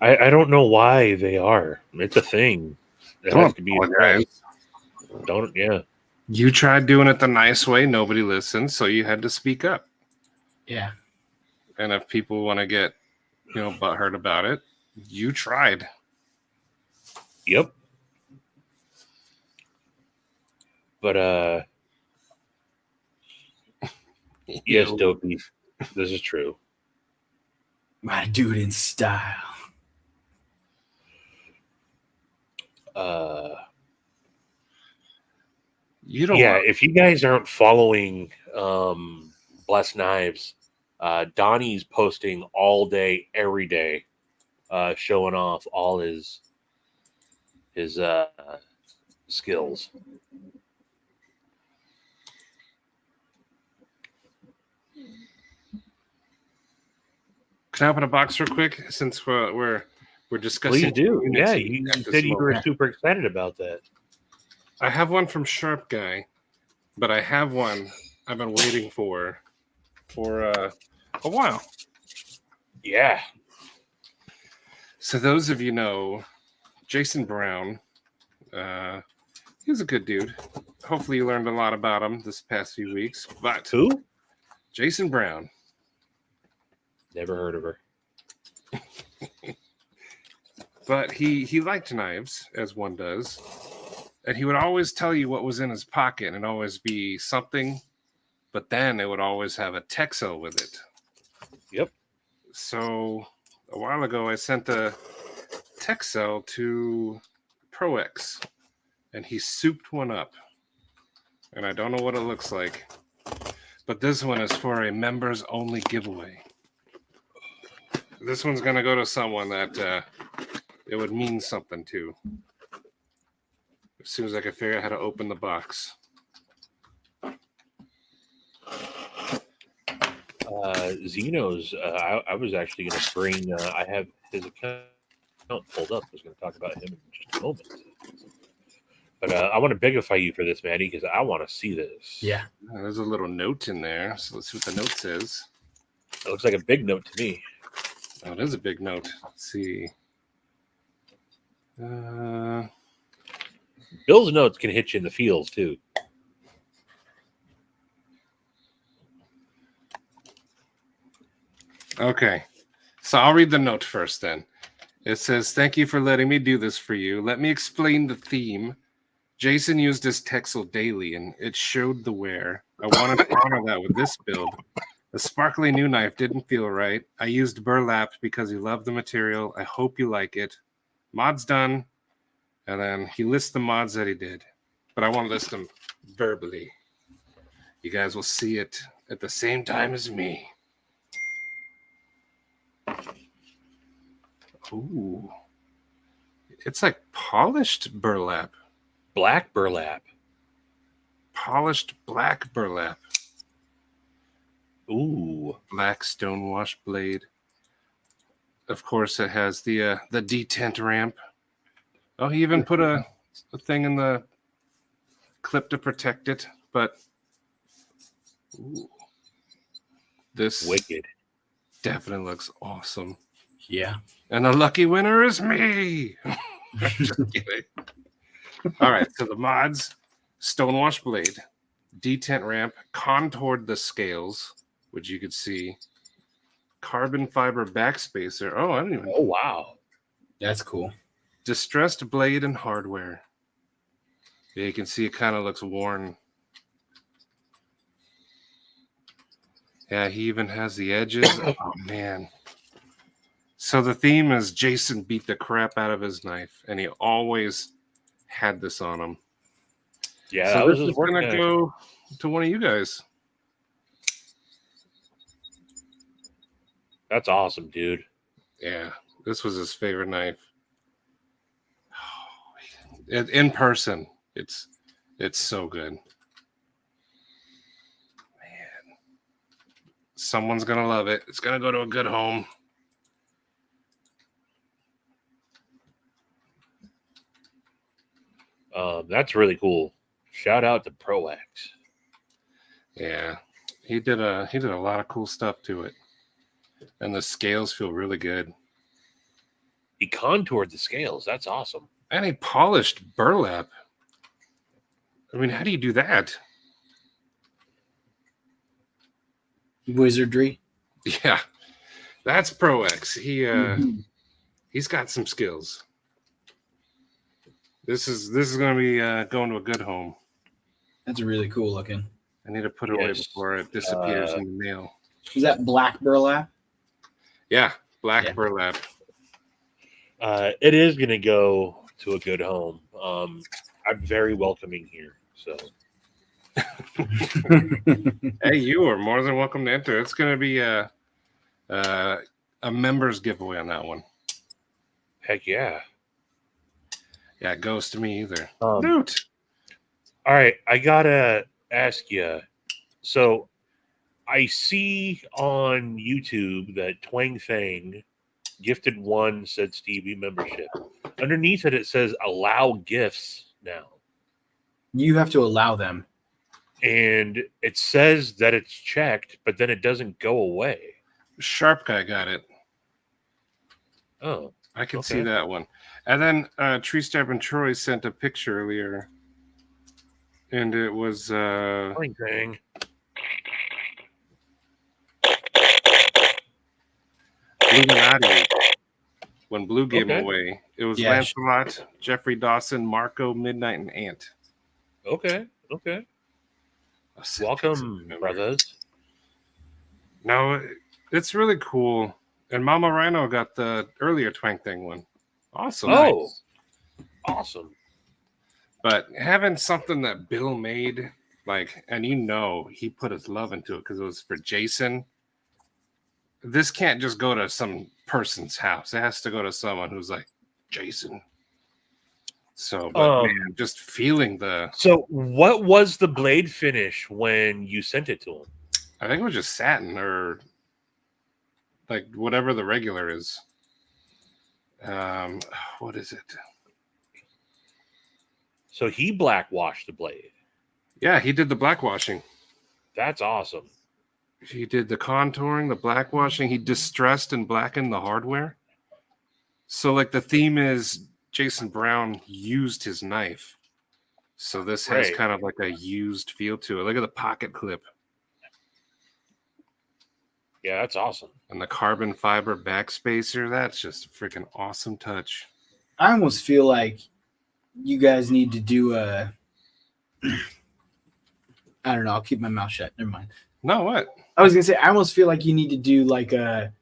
I don't know why they are. It's a thing. It has to be apologize. Don't. Yeah. You tried doing it the nice way. Nobody listened, so you had to speak up. Yeah. And if people want to get, butthurt about it, you tried. Yep. But yes, Dopey, this is true. I do it in style. You don't. Yeah, if you guys aren't following Blessed Knives, Donnie's posting all day, every day, showing off all his skills. Can I open a box real quick since we're discussing? Please do. Yeah, Unity you at this said you were moment? super excited about that. I have one from Sharp Guy, but I have one I've been waiting for a while. Yeah. So those of you know, Jason Brown, he's a good dude. Hopefully you learned a lot about him this past few weeks. But Who? Jason Brown. Never heard of her. But he liked knives, as one does. And he would always tell you what was in his pocket, and it'd always be something, but then it would always have a Texel with it. Yep. So a while ago, I sent a Texel to ProX, and he souped one up. And I don't know what it looks like, but this one is for a members-only giveaway. This one's going to go to someone that it would mean something to. As soon as I can figure out how to open the box. Zeno's, I was actually going to bring, I have his account pulled up. I was going to talk about him in just a moment. But I want to bigify you for this, Manny, because I want to see this. Yeah. There's a little note in there. So let's see what the note says. It looks like a big note to me. Oh, it is a big note. Let's see. Bill's notes can hit you in the feels, too. Okay. So I'll read the note first then. It says, "Thank you for letting me do this for you. Let me explain the theme. Jason used his Texel daily, and it showed the wear. I wanted to honor that with this build. The sparkly new knife didn't feel right. I used burlap because he loved the material. I hope you like it. Mod's done." And then he lists the mods that he did. But I won't list them verbally. You guys will see it at the same time as me. Ooh. It's like polished burlap. Black burlap. Polished black burlap. Ooh. Black stonewash blade. Of course, it has the detent ramp. Oh, he even put a thing in the clip to protect it. But ooh, this Wicked. definitely looks awesome. Yeah. And the lucky winner is me. Just kidding. All right, so the mods: stonewash blade, detent ramp, contoured the scales, which you could see, carbon fiber backspacer. Oh, I didn't even. Oh wow. That's cool. Distressed blade and hardware. Yeah, you can see it kind of looks worn. Yeah, he even has the edges. Oh man. So the theme is Jason beat the crap out of his knife, and he always had this on him. Yeah, So that was this his is work gonna knife. go to one of you guys. That's awesome, dude. Yeah, this was his favorite knife. In person, it's so good. Man, someone's gonna love it. It's gonna go to a good home. That's really cool. Shout out to ProX. Yeah, he did a lot of cool stuff to it, and the scales feel really good. He contoured the scales. That's awesome. And he polished burlap. I mean, how do you do that? Wizardry. Yeah, that's ProX. He's got some skills. This is going to be going to a good home. That's really cool looking. I need to put it away Yes. before it disappears in the mail. Is that black burlap? Yeah, black Yeah. burlap. It is going to go to a good home. I'm very welcoming here. So Hey, you are more than welcome to enter. It's going to be a members giveaway on that one. heck yeah. Yeah, it goes to me either. Um, Newt. All right, I gotta ask you. So I see on YouTube that Twang Fang gifted one said Stevie membership. Underneath it, it says allow gifts now. You have to allow them. And it says that it's checked, but then it doesn't go away. Sharp guy got it. Oh, I can Okay. see that one. And then Tree Stab and Troy sent a picture earlier. And it was Twang Fang. Illuminati. When Blue gave him Okay. away, it was Yeah. Lancelot, Jeffrey Dawson, Marco, Midnight, and Ant. Okay. A sick Welcome, pixel member. brothers. No, it's really cool. And Mama Rhino got the earlier Twang Thing one. Awesome. Oh, awesome. But having something that Bill made, like, and he put his love into it because it was for Jason. This can't just go to some person's house. It has to go to someone who's like Jason. So, but man, just feeling So, what was the blade finish when you sent it to him? I think it was just satin or like whatever the regular is. What is it? So he blackwashed the blade. Yeah, he did the blackwashing. That's awesome. He did the contouring, the blackwashing. He distressed and blackened the hardware. So, like, the theme is Jason Brown used his knife. So this has Right. kind of like a used feel to it. Look at the pocket clip. Yeah, that's awesome. And the carbon fiber backspacer, that's just a freaking awesome touch. I almost feel like you guys need to do a. I don't know. I'll keep my mouth shut. Never mind. No, what? I was gonna say I almost feel like you need to do like a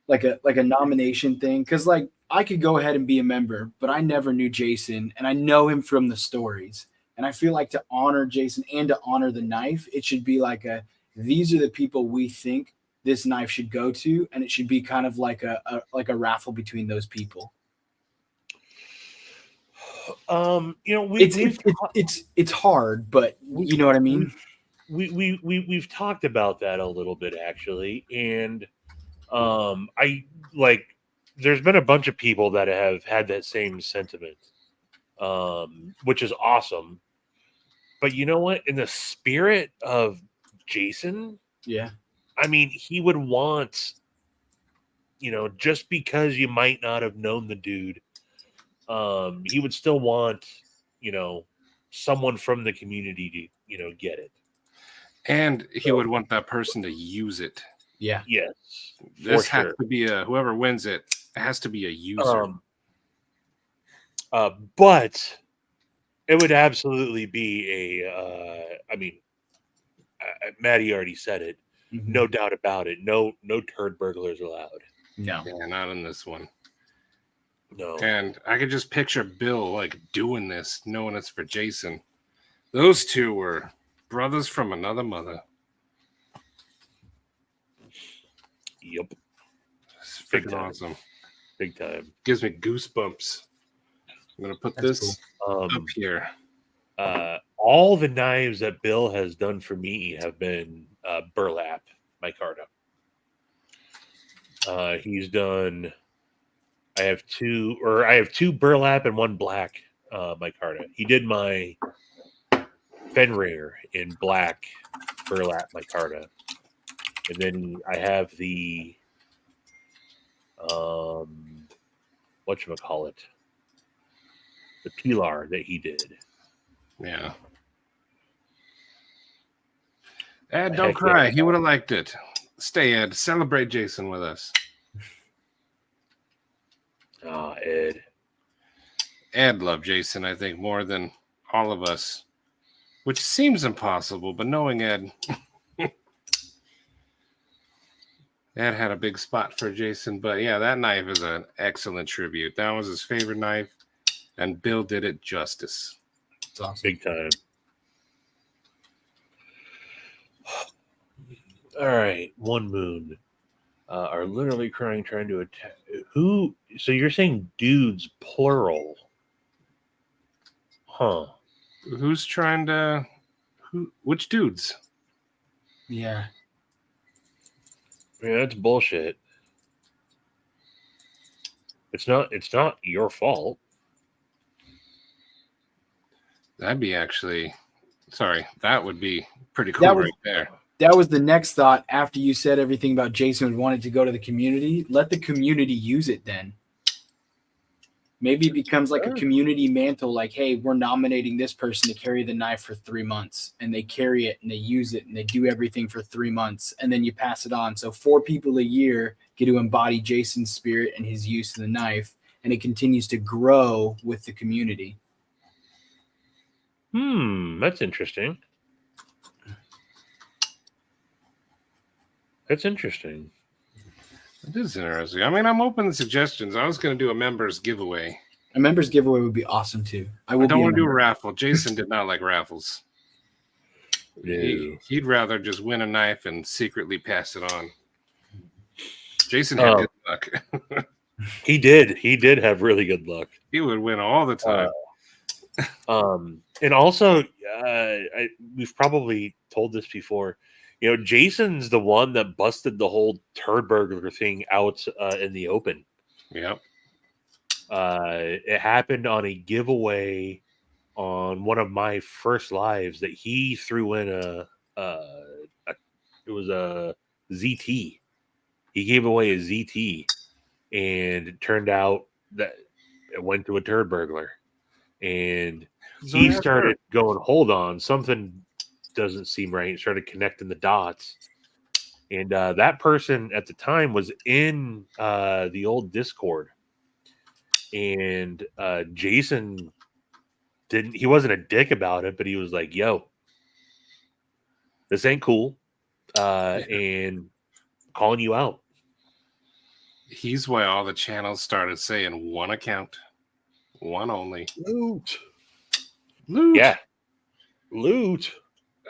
nomination thing because like I could go ahead and be a member, but I never knew Jason and I know him from the stories. And I feel like to honor Jason and to honor the knife, it should be like these are the people we think this knife should go to, and it should be kind of like a raffle between those people. It's hard, but you know what I mean. We've talked about that a little bit actually, and I like. There's been a bunch of people that have had that same sentiment, which is awesome. But you know what? In the spirit of Jason, Yeah, I mean, he would want, just because you might not have known the dude, he would still want, someone from the community to, get it. And he would want that person to use it. yeah. Yes. This has to be whoever wins it has to be a user. But it would absolutely be Maddie already said it. Mm-hmm. No doubt about it. No turd burglars allowed. No. Yeah, not in this one. No. And I could just picture Bill like doing this, knowing it's for Jason. Those two were brothers from another mother. Yep. It's Big freaking time. awesome. Big time. Gives me goosebumps. I'm gonna put That's this cool. up here. All the knives that Bill has done for me have been burlap micarta. He's done. I have two burlap and one black micarta. He did my Fenrir in black burlap micarta, and then I have the whatchamacallit, the Pilar that he did. Yeah. Ed, don't cry. He would have liked it. Stay, Ed. Celebrate Jason with us. Oh, Ed. Ed loved Jason, I think, more than all of us, which seems impossible, but knowing Ed, Ed had a big spot for Jason. But yeah, that knife is an excellent tribute. That was his favorite knife, and Bill did it justice. It's awesome. Big time. All right, One Moon are literally crying, trying to attack. Who? So you're saying dudes plural? Huh? Who's trying to? Which dudes? Yeah. Yeah, that's bullshit. It's not your fault. That'd be actually. Sorry, that would be pretty cool right there. That was the next thought after you said everything about Jason would want it to go to the community. Let the community use it then. Maybe it becomes like a community mantle, like, hey, we're nominating this person to carry the knife for 3 months, and they carry it and they use it and they do everything for 3 months, and then you pass it on. So 4 people a year get to embody Jason's spirit and his use of the knife, and it continues to grow with the community. That's interesting. That's interesting. It is interesting. I mean, I'm open to suggestions. I was going to do a members giveaway. A members giveaway would be awesome too. I don't want to do a raffle. Jason did not like raffles. No. He'd rather just win a knife and secretly pass it on. Jason had good luck. He did have really good luck. He would win all the time. And also, we've probably told this before. Jason's the one that busted the whole turd burglar thing out in the open. Yep. It happened on a giveaway on one of my first lives that he threw in it was a ZT. He gave away a ZT, and it turned out that it went to a turd burglar. And he started going, hold on, something doesn't seem right. He started connecting the dots. And that person at the time was in the old Discord. And Jason he wasn't a dick about it, but he was like, yo, this ain't cool. And calling you out. He's why all the channels started saying one account, one only. Loot. Loot. Yeah. Loot.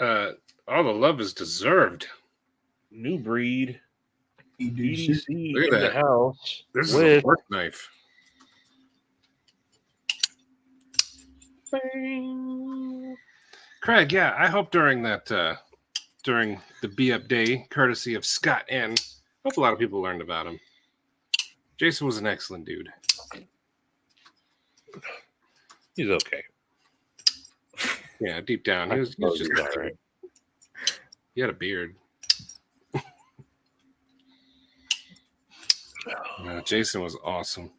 All the love is deserved. New breed. EDC. EDC Look at in the that. house. This is with a work knife. Craig, yeah, I hope during that during the BeUp Day, courtesy of Scott N, I hope a lot of people learned about him. Jason was an excellent dude. He's okay. Yeah, deep down, he was just all right. He had a beard. Jason was awesome.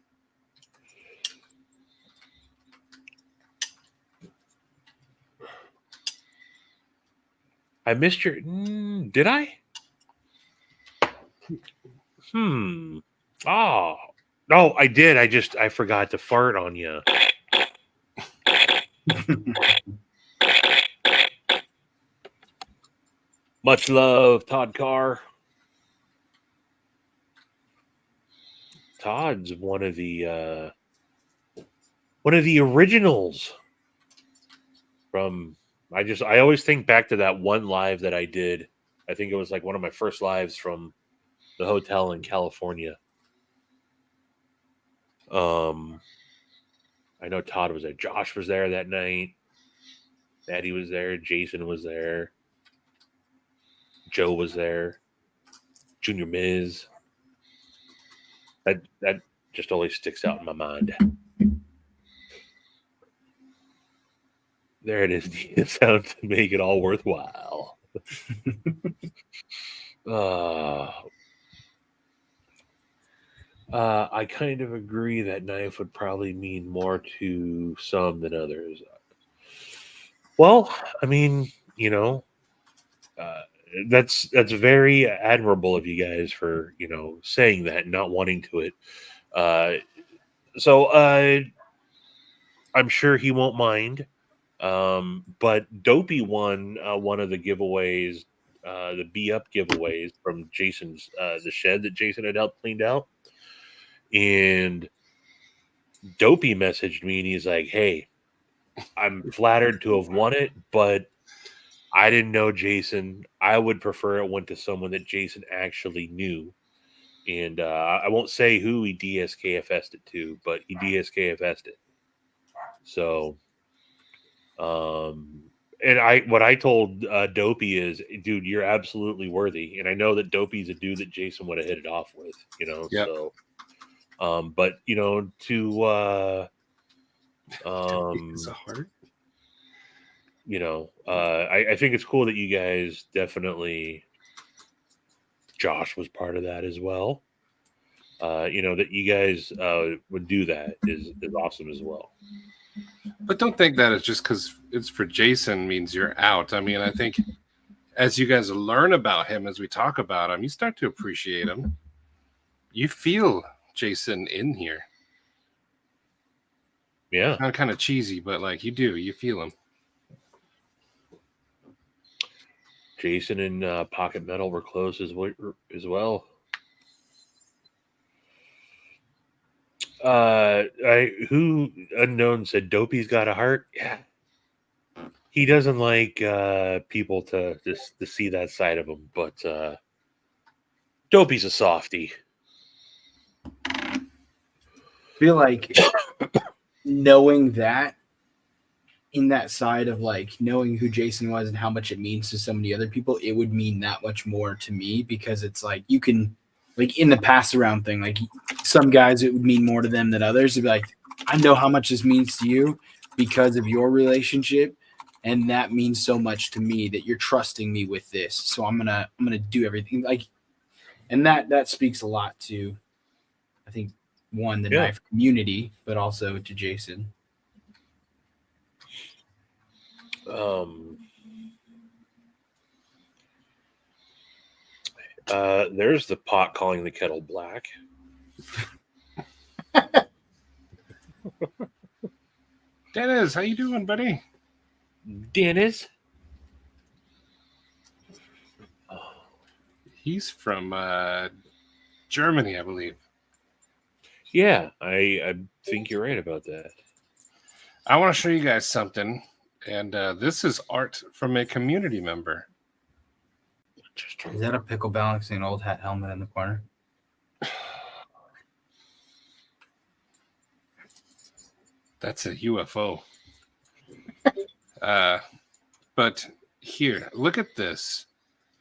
I missed your. Did I? Oh. No, I did. I forgot to fart on you. Much love, Todd Carr. Todd's one of the originals from. I always think back to that one live that I did. I think it was like one of my first lives from the hotel in California. I know Todd was there. Josh was there that night. Maddie was there. Jason was there. Joe was there. Junior Miz. That just always sticks out in my mind. There it is. The sound to make it all worthwhile. I kind of agree that knife would probably mean more to some than others. Well, I mean, that's very admirable of you guys for saying that and not wanting to it. So I'm sure he won't mind. But Dopey won one of the giveaways, the BeUp giveaways from Jason's the shed that Jason had helped cleaned out. And Dopey messaged me and he's like, "Hey, I'm flattered to have won it, but I didn't know Jason. I would prefer it went to someone that Jason actually knew." And I won't say who he DSKFS'd it to, but he DSKFS'd it. So, and what I told Dopey is, dude, you're absolutely worthy. And I know that Dopey's a dude that Jason would have hit it off with, Yep. So, but to It's a heart. I think it's cool that you guys definitely. Josh was part of that as well. That you guys would do that is awesome as well. But don't think that it's just because it's for Jason means you're out. I mean, I think as you guys learn about him, as we talk about him, you start to appreciate him. You feel Jason in here. Yeah. Kind of cheesy, but like you do. You feel him. Jason and Pocket Metal were close as well. Who unknown said Dopey's got a heart? Yeah. He doesn't like people to see that side of him, but Dopey's a softie. I feel like knowing that in that side of like knowing who Jason was and how much it means to so many other people, it would mean that much more to me because it's like you can like in the pass around thing, like some guys it would mean more to them than others. It'd be like, I know how much this means to you because of your relationship, and that means so much to me that you're trusting me with this. So I'm gonna do everything like, and that speaks a lot to, I think, one, the knife community, but also to Jason. There's the pot calling the kettle black. Dennis, how you doing, buddy? Dennis. He's from Germany, I believe. Yeah, I think you're right about that. I want to show you guys something, and this is art from a community member. Is that a pickle balancing an old hat helmet in the corner? That's a UFO. But here, look at this.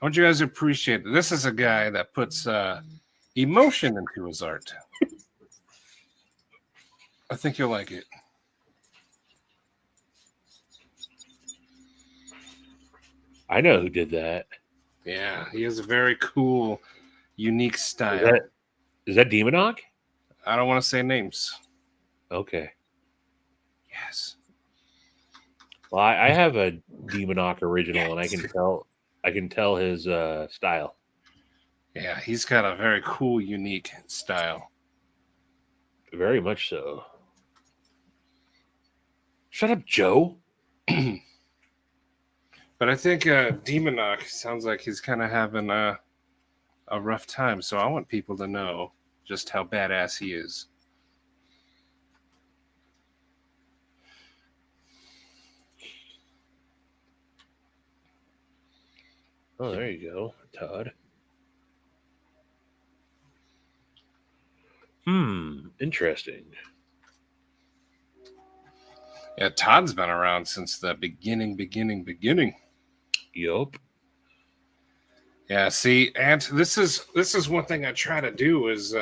I want you guys to appreciate it. This is a guy that puts emotion into his art. I think you'll like it. I know who did that. Yeah, he has a very cool, unique style. Is that Demonock? I don't want to say names. Okay. Yes. Well, I have a Demonock original, and I can tell his style. Yeah, he's got a very cool, unique style. Very much so. Shut up, Joe. But I think Demonock sounds like he's kind of having a rough time. So I want people to know just how badass he is. Oh, there you go, Todd. Interesting. Yeah, Todd's been around since the beginning. Yup. Yeah, see, and this is one thing I try to do is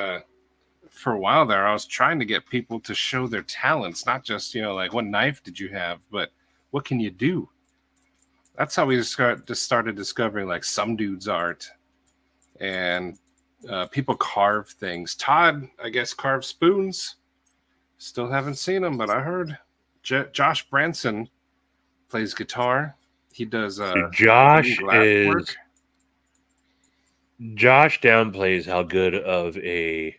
for a while there, I was trying to get people to show their talents, not just, like what knife did you have, but what can you do? That's how we started discovering like some dude's art, and people carve things. Todd, I guess, carves spoons. Still haven't seen him, but I heard Josh Branson plays guitar. He does Josh work. Josh downplays how good of a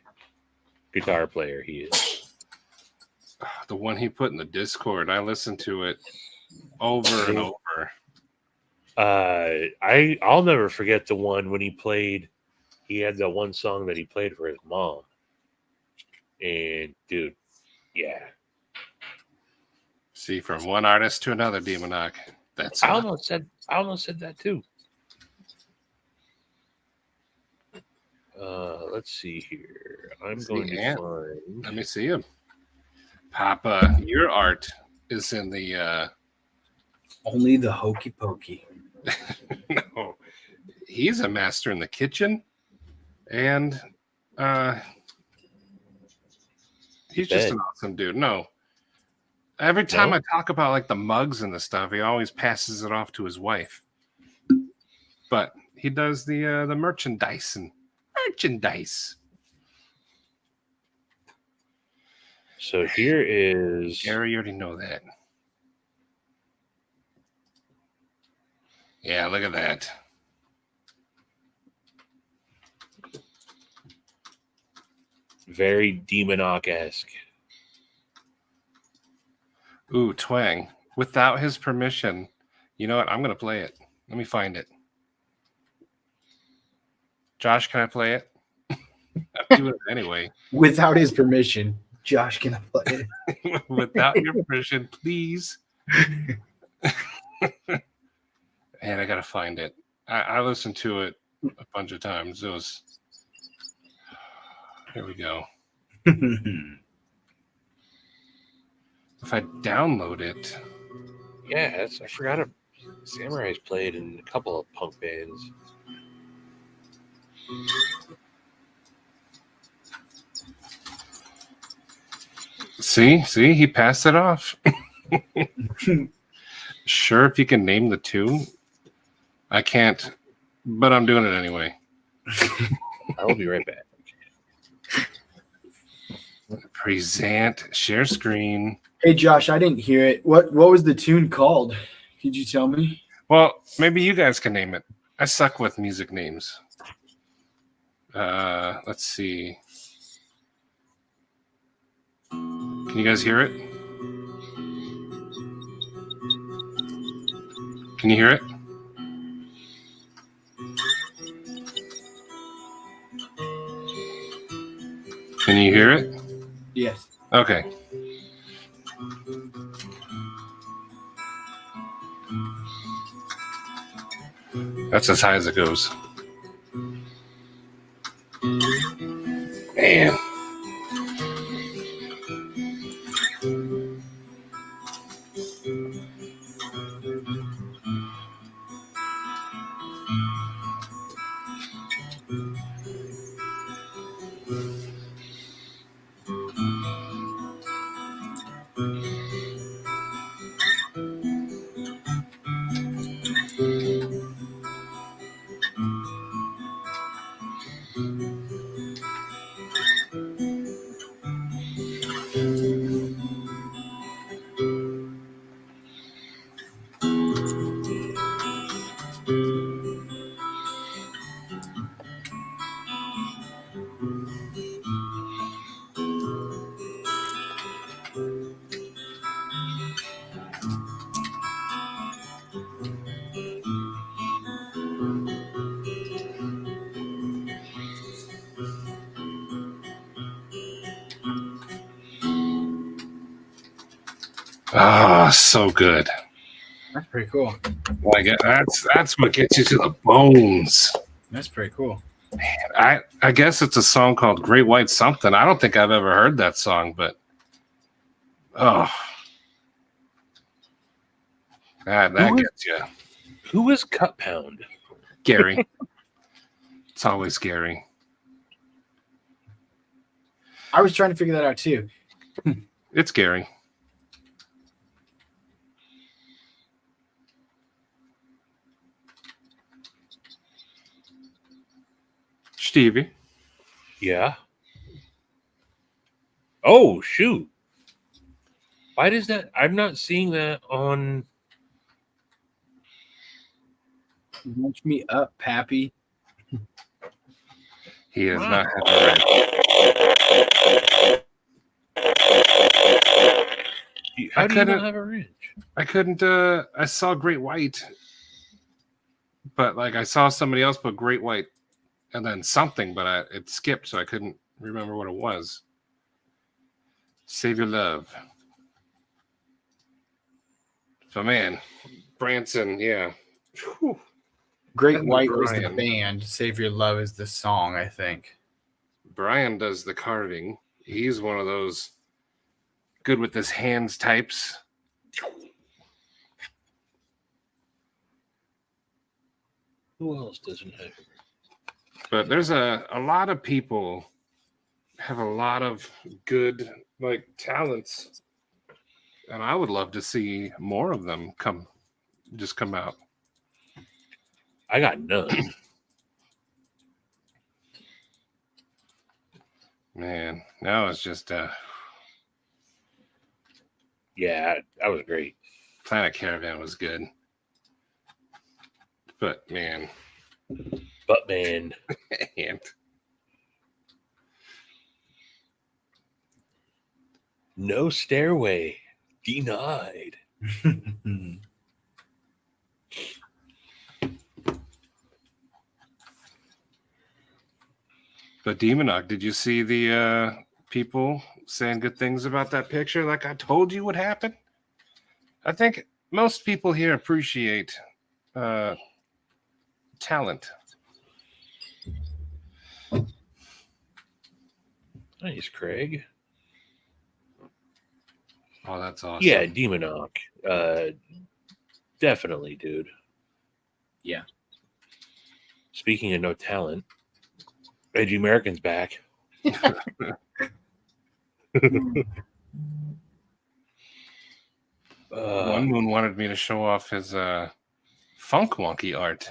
guitar player he is. The one he put in the Discord, I listened to it over and over. I'll never forget the one when he played. He had the one song that he played for his mom, and dude, yeah. See, from one artist to another, Demonock. I almost said that too. Let's see here. I'm going to find. Let me see him. Papa, your art is in the. Only the hokey pokey. No, he's a master in the kitchen, and he's just an awesome dude. No, every time I talk about like the mugs and the stuff, he always passes it off to his wife. But he does the merchandise. So here is Gary. You already know that. Yeah, look at that. Very Demonock-esque. Ooh, twang. Without his permission. You know what? I'm going to play it. Let me find it. Josh, can I play it? I'm doing it anyway. Without his permission, Josh, can I play it? Without your permission, please. Man, I got to find it. I listened to it a bunch of times. It was... Here we go. If I download it... Yeah, I forgot Samurai's played in a couple of punk bands. See, he passed it off. Sure, if you can name the tune. I can't, but I'm doing it anyway. I will be right back. Present, share screen. Hey, Josh, I didn't hear it. What was the tune called? Could you tell me? Well, maybe you guys can name it. I suck with music names. Let's see. Can you guys hear it? Can you hear it? Can you hear it? Yes. Okay. That's as high as it goes. Man. Ah, so good. That's pretty cool. Like that's what gets you to the bones. That's pretty cool. I guess it's a song called Great White Something. I don't think I've ever heard that song, but that gets you. Who is Cut Pound? Gary. It's always Gary. I was trying to figure that out too. It's Gary. Stevie. Yeah. Oh, shoot. Why does that? I'm not seeing that on. Launch me up, Pappy. He is Wow. not having How do you not have a wrench? I couldn't. I saw Great White, but like I saw somebody else put Great White and then something, but it skipped, so I couldn't remember what it was. Save Your Love. So man, Branson, yeah. Whew. Great And White was the Brian. band. Save Your Love is the song, I think. Brian does the carving. He's one of those good with his hands types. Who else doesn't have? But there's a lot of people have a lot of good like talents, and I would love to see more of them come out. I got none. Man, now it's just Yeah, that was great. Planet Caravan was good, but man, And and no stairway denied. but Demonoc, did you see the people saying good things about that picture? Like I told you would happen. I think most people here appreciate talent. Nice, Craig. Oh, that's awesome. Yeah, Demonoc. Definitely, dude. Yeah. Speaking of no talent, Edgy American's back. One Moon wanted me to show off his Funk Wonky art.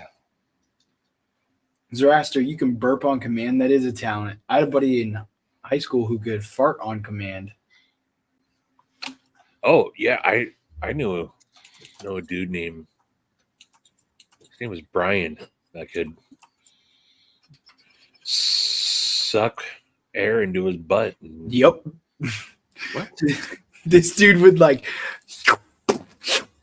Zoroaster, you can burp on command. That is a talent. I had a buddy in high school who could fart on command. Oh yeah, I know a dude named, his name was Brian, that could suck air into his butt. Yep. What? This dude would like.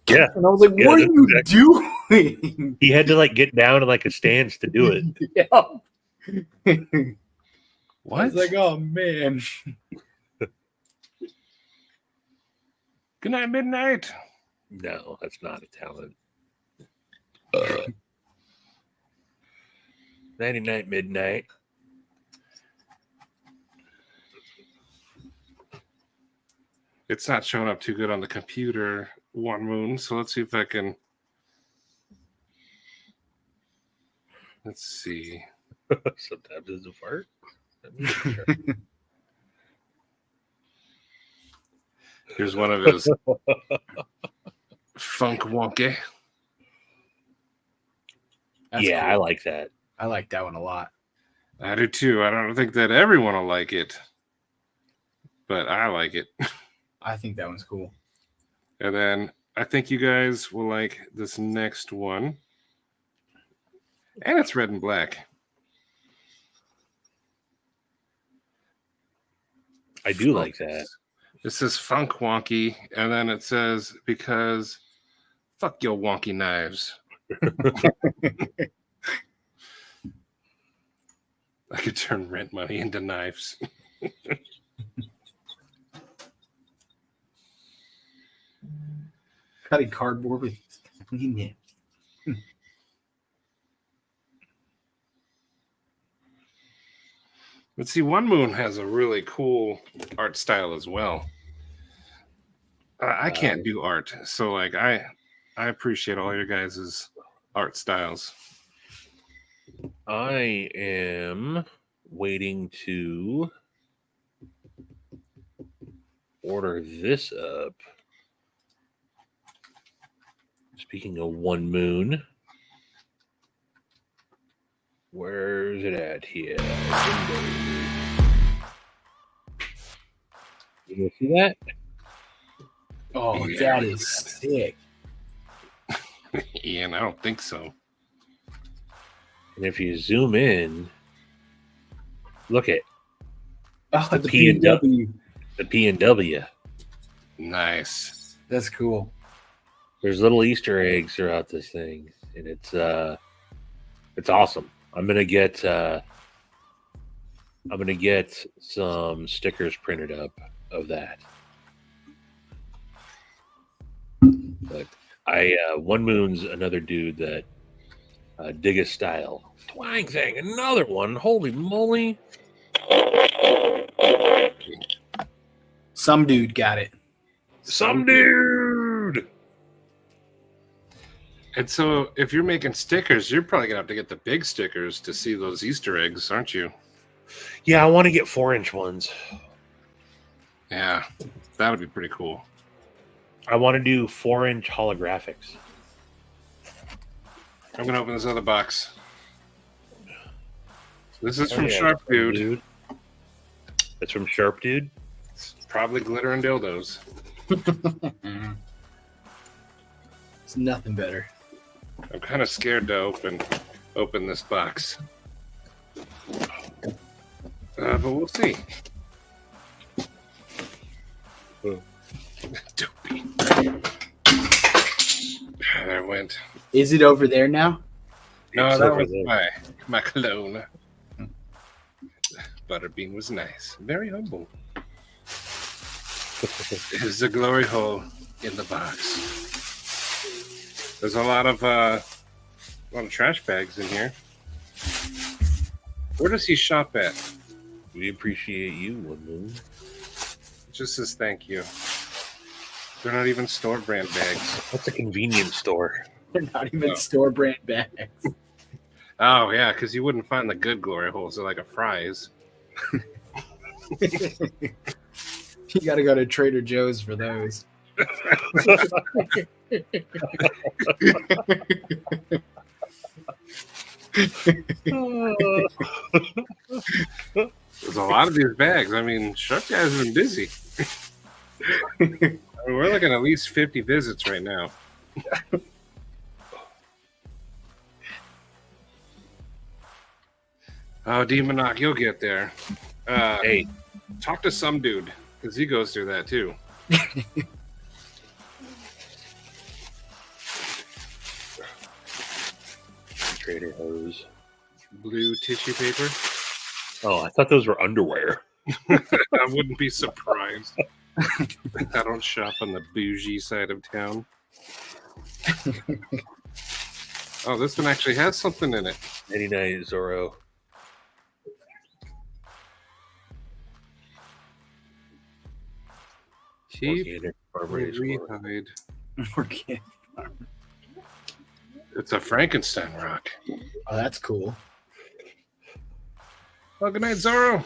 Yeah. And I was like, Yeah, what are that's you doing? He had to like get down in like a stance to do it. Yeah. I What? was like, oh man. Good night, midnight. No, that's not a talent. Nighty night, midnight. It's not showing up too good on the computer, One Moon. So let's see if I can. Let's see. Sometimes it's a fart. Here's one of his funk wonky. That's Yeah, cool. I like that. I like that one a lot. I do too. I don't think that everyone will like it, but I like it. I think that one's cool. And then I think you guys will like this next one. And it's red and black. I do like that. This is funk wonky, and then it says because fuck your wonky knives. I could turn rent money into knives. Cutting cardboard with nips. Let's see, One Moon has a really cool art style as well. I can't do art, so like I appreciate all your guys' art styles. I am waiting to order this up. Speaking of One Moon, where's it at here? You see that? Oh, Yeah, that is sick. Ian, I don't think so. And if you zoom in, look at Oh, the the P and PW. the P and W. Nice. That's cool. There's little Easter eggs throughout this thing, and it's awesome. I'm gonna get some stickers printed up of that. But One Moon's another dude that dig his style. Twang thing, another one. Holy moly! Some dude got it. Some dude. And so if you're making stickers, you're probably gonna have to get the big stickers to see those Easter eggs, aren't you? Yeah, I want to get 4-inch ones. Yeah, that would be pretty cool. I want to do 4-inch holographics. I'm gonna open this other box. This is from Oh, yeah, Sharp Dude. It's from Sharp Dude. It's probably glitter and dildos. It's nothing better. I'm kind of scared to open this box, but we'll see. Oh. Dopey. There it went. Is it over there now? No, It's that over was there. my cologne. Butterbean was nice, very humble. Here's the glory hole in the box. There's a lot of trash bags in here. Where does he shop at? We appreciate you, One Moon. It just says thank you. They're not even store brand bags. That's a convenience store. They're not even No. store brand bags. Oh yeah, because you wouldn't find the good glory holes. They're like a fries. You got to go to Trader Joe's for those. There's a lot of these bags. I mean, Sharp Guy's been busy. I mean, we're looking at least 50 visits right now. Oh, Demonoc, you'll get there. Hey, Talk to some dude, because he goes through that too. Trader hose. Blue tissue paper. Oh, I thought those were underwear. I wouldn't be surprised. I don't shop on the bougie side of town. Oh, this one actually has something in it. 99 Zorro. Keep Organic farmer raised floor. rehide. Okay. It's a Frankenstein rock. Oh, that's cool. Oh, good night, Zorro.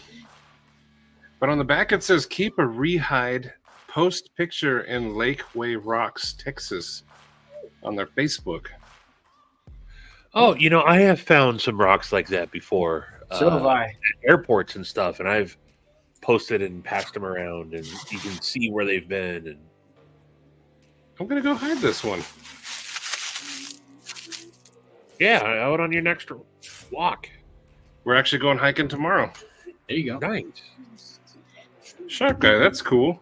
But on the back it says keep a rehide. Post picture in Lakeway Rocks, Texas, on their Facebook. Oh, you know, I have found some rocks like that before. So have I. At airports and stuff, and I've posted and passed them around, and you can see where they've been. And I'm gonna go hide this one. yeah, out on your next walk. We're actually going hiking tomorrow. There you go. Nice. Sharp guy, that's cool.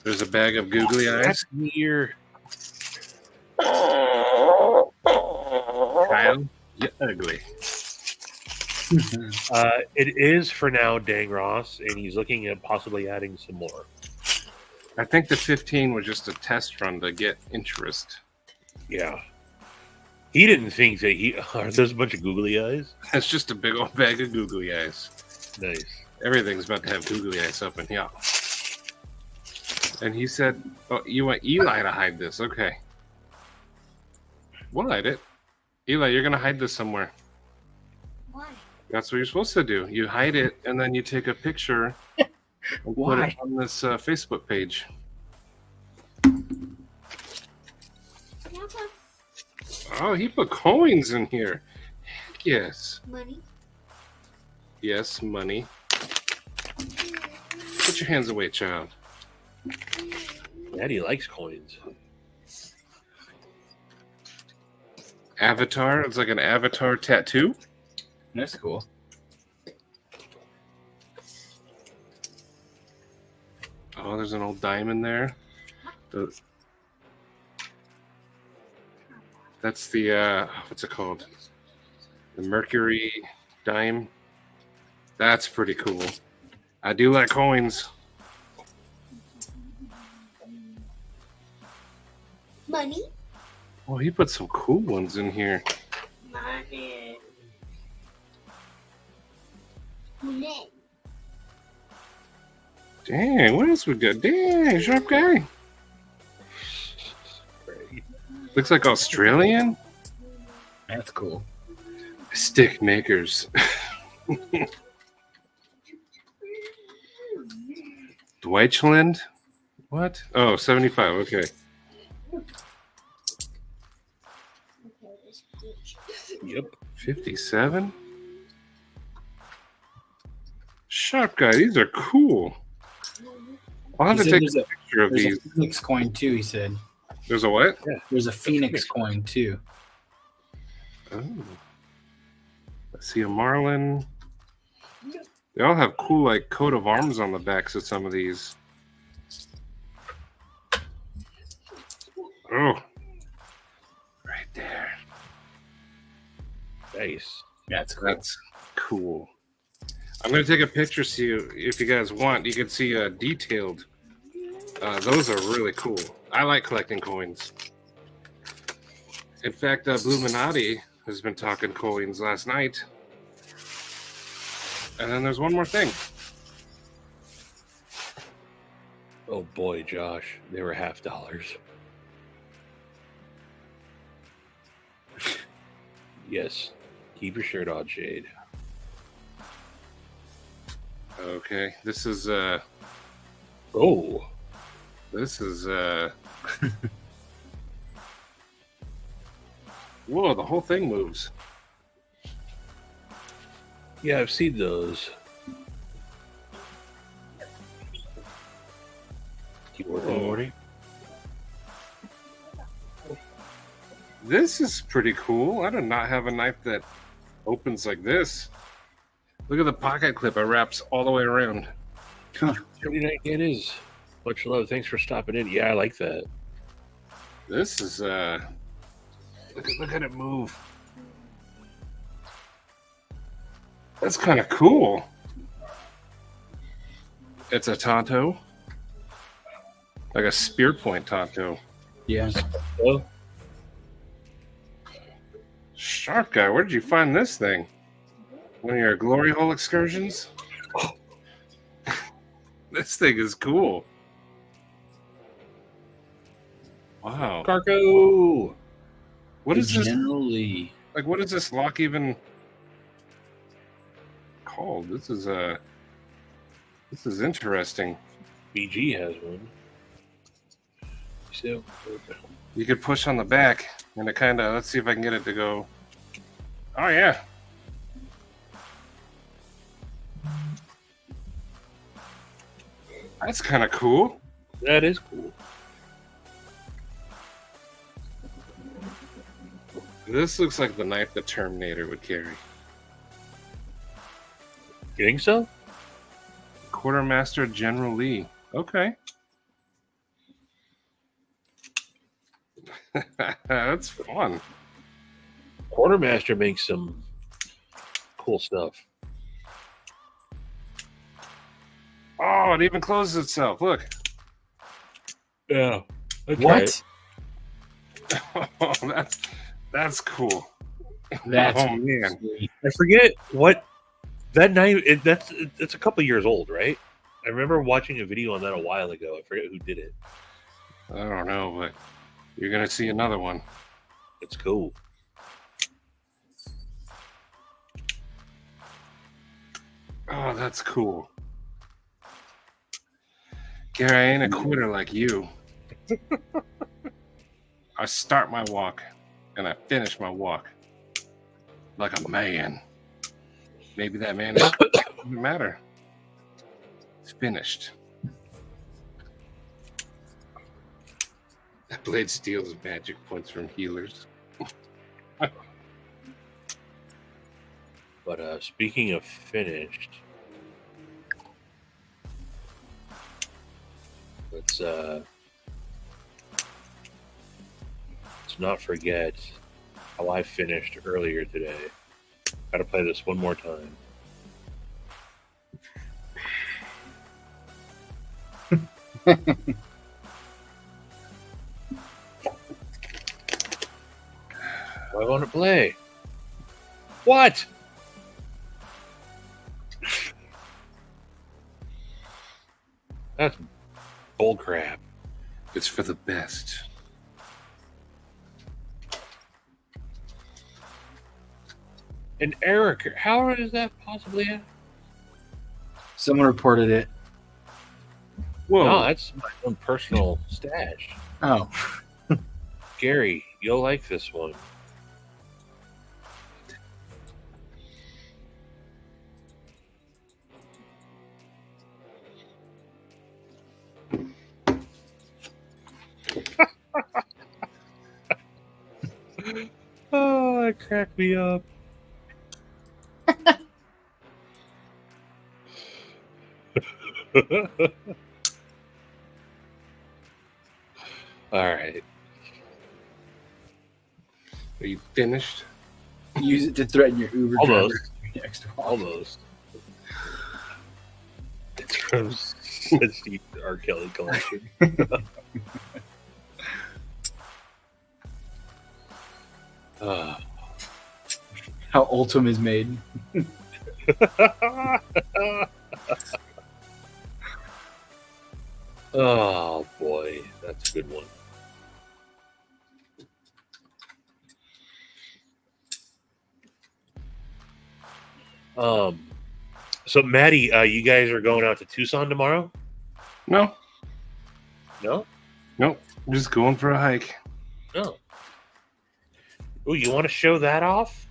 There's a bag of googly eyes. That's near. Kyle, you ugly. It is for now, Dang Ross, and he's looking at possibly adding some more. I think the 15 was just a test run to get interest. Yeah. He didn't think that he. Are those a bunch of googly eyes? That's just a big old bag of googly eyes. Nice. Everything's about to have googly eyes up in here. And he said, oh, you want Eli to hide this. Okay. We'll hide it. Eli, you're going to hide this somewhere. Why? That's what you're supposed to do. You hide it, and then you take a picture and put Why? it on this Facebook page. Oh, he put coins in here. Heck yes. Money. Yes, money. Put your hands away, child. Daddy likes coins. Avatar. It's like an avatar tattoo. That's cool. Oh, there's an old diamond there. That's the, what's it called? The Mercury dime. That's pretty cool. I do like coins. Money. Oh, he put some cool ones in here. Money. Money. Dang, what else we got? Dang, sharp guy. Looks like Australian. That's cool. Stick makers. Deutschland? What? Oh, 75. Okay. Yep. 57? Sharp guy, these are cool. I'll have He to said take a picture of There's these. a Phoenix coin too, he said. There's a what? There's a Phoenix coin too. Oh. I see a marlin. They all have cool, like, coat of arms on the backs of some of these. Oh. Right there. Nice. That's cool. That's cool. I'm going to take a picture so you, if you guys want, you can see detailed. Those are really cool. I like collecting coins. In fact, Bluminati has been talking coins last night. And then there's one more thing. Oh boy, Josh, they were $50. Yes. Keep your shirt on, Shade. Okay, this is Oh. this is whoa, the whole thing moves. Yeah, I've seen those. Keep working, Morty. This is pretty cool. I do not have a knife that opens like this. Look at the pocket clip. It wraps all the way around. $39 it is. Much love. Thanks for stopping in. Yeah, I like that. This is look at it move. That's kind of cool. It's a Tonto. Like a spear point Tonto. Yeah. Oh, Sharp guy, where did you find this thing? One of your glory hole excursions? This thing is cool. Wow. Cargo. What is this? Generally. Like, what is this lock even called? This is interesting. BG has one. So, You could push on the back, and it kind of. Let's see if I can get it to go. Oh yeah. That's kind of cool. that is cool. This looks like the knife the Terminator would carry. You think so? Quartermaster General Lee. Okay. That's fun. Quartermaster makes some cool stuff. Oh, it even closes itself. Look. Yeah. What? Oh, that's cool. That's Oh man. I forget what that knife. It's a couple years old, right? I remember watching a video on that a while ago. I forget who did it. I don't know, but you're gonna see another one. It's cool. Oh, that's cool. Gary, I ain't a quitter like you. I start my walk and I finish my walk like a man. Maybe that man doesn't matter. It's finished. That blade steals magic points from healers. But speaking of finished, let's not forget how I finished earlier today. Gotta play this one more time. I want to play. What? That's bullcrap. It's for the best. An error. How does that possibly happen? Someone reported it. Whoa. No, that's my own personal stash. Oh. Gary, you'll like this one. Oh, that cracked me up. All right. Are you finished? Use it to threaten your Uber Almost. driver next walk. Almost. It's from Steve R. Kelly collection. How Ultim is made. Oh boy, that's a good one. So Maddie, you guys are going out to Tucson tomorrow? No. No? Nope. I'm just going for a hike. No. Oh, you want to show that off?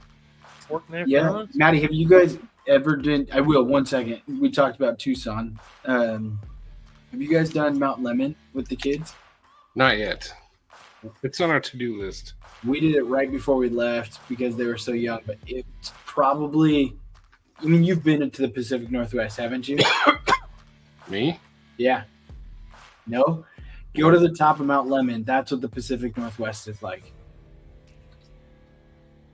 Working there for Yeah. months? Maddie, have you guys ever done? I will. 1 second. We talked about Tucson. Have you guys done Mount Lemon with the kids? Not yet. It's on our to-do list. We did it right before we left because they were so young. But it's probably, I mean, you've been into the Pacific Northwest, haven't you? Me? Yeah. No? Go to the top of Mount Lemmon. That's what the Pacific Northwest is like.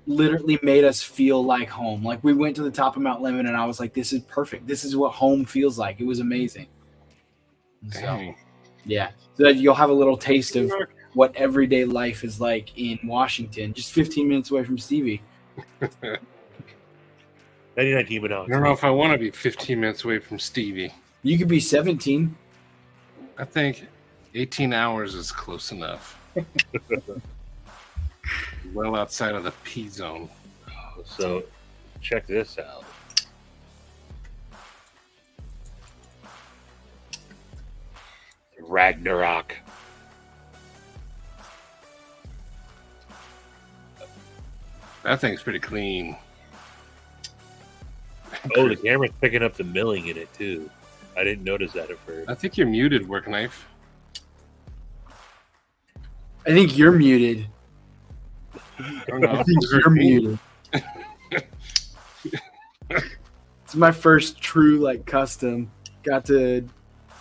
Literally made us feel like home. Like we went to the top of Mount Lemmon and I was like, this is perfect. This is what home feels like. It was amazing. And so, Dang. yeah. So that you'll have a little taste of what everyday life is like in Washington, just 15 minutes away from Stevie. 99 Demon I don't know if I want to be 15 minutes away from Stevie. You could be 17. I think 18 hours is close enough. Well outside of the P zone. So, check this out. Ragnarok. That thing's pretty clean. Oh, the camera's picking up the milling in it too. I didn't notice that at first. I think you're muted, Work Knife. I think you're muted. I don't know. I think you're muted. It's my first true like custom. Got to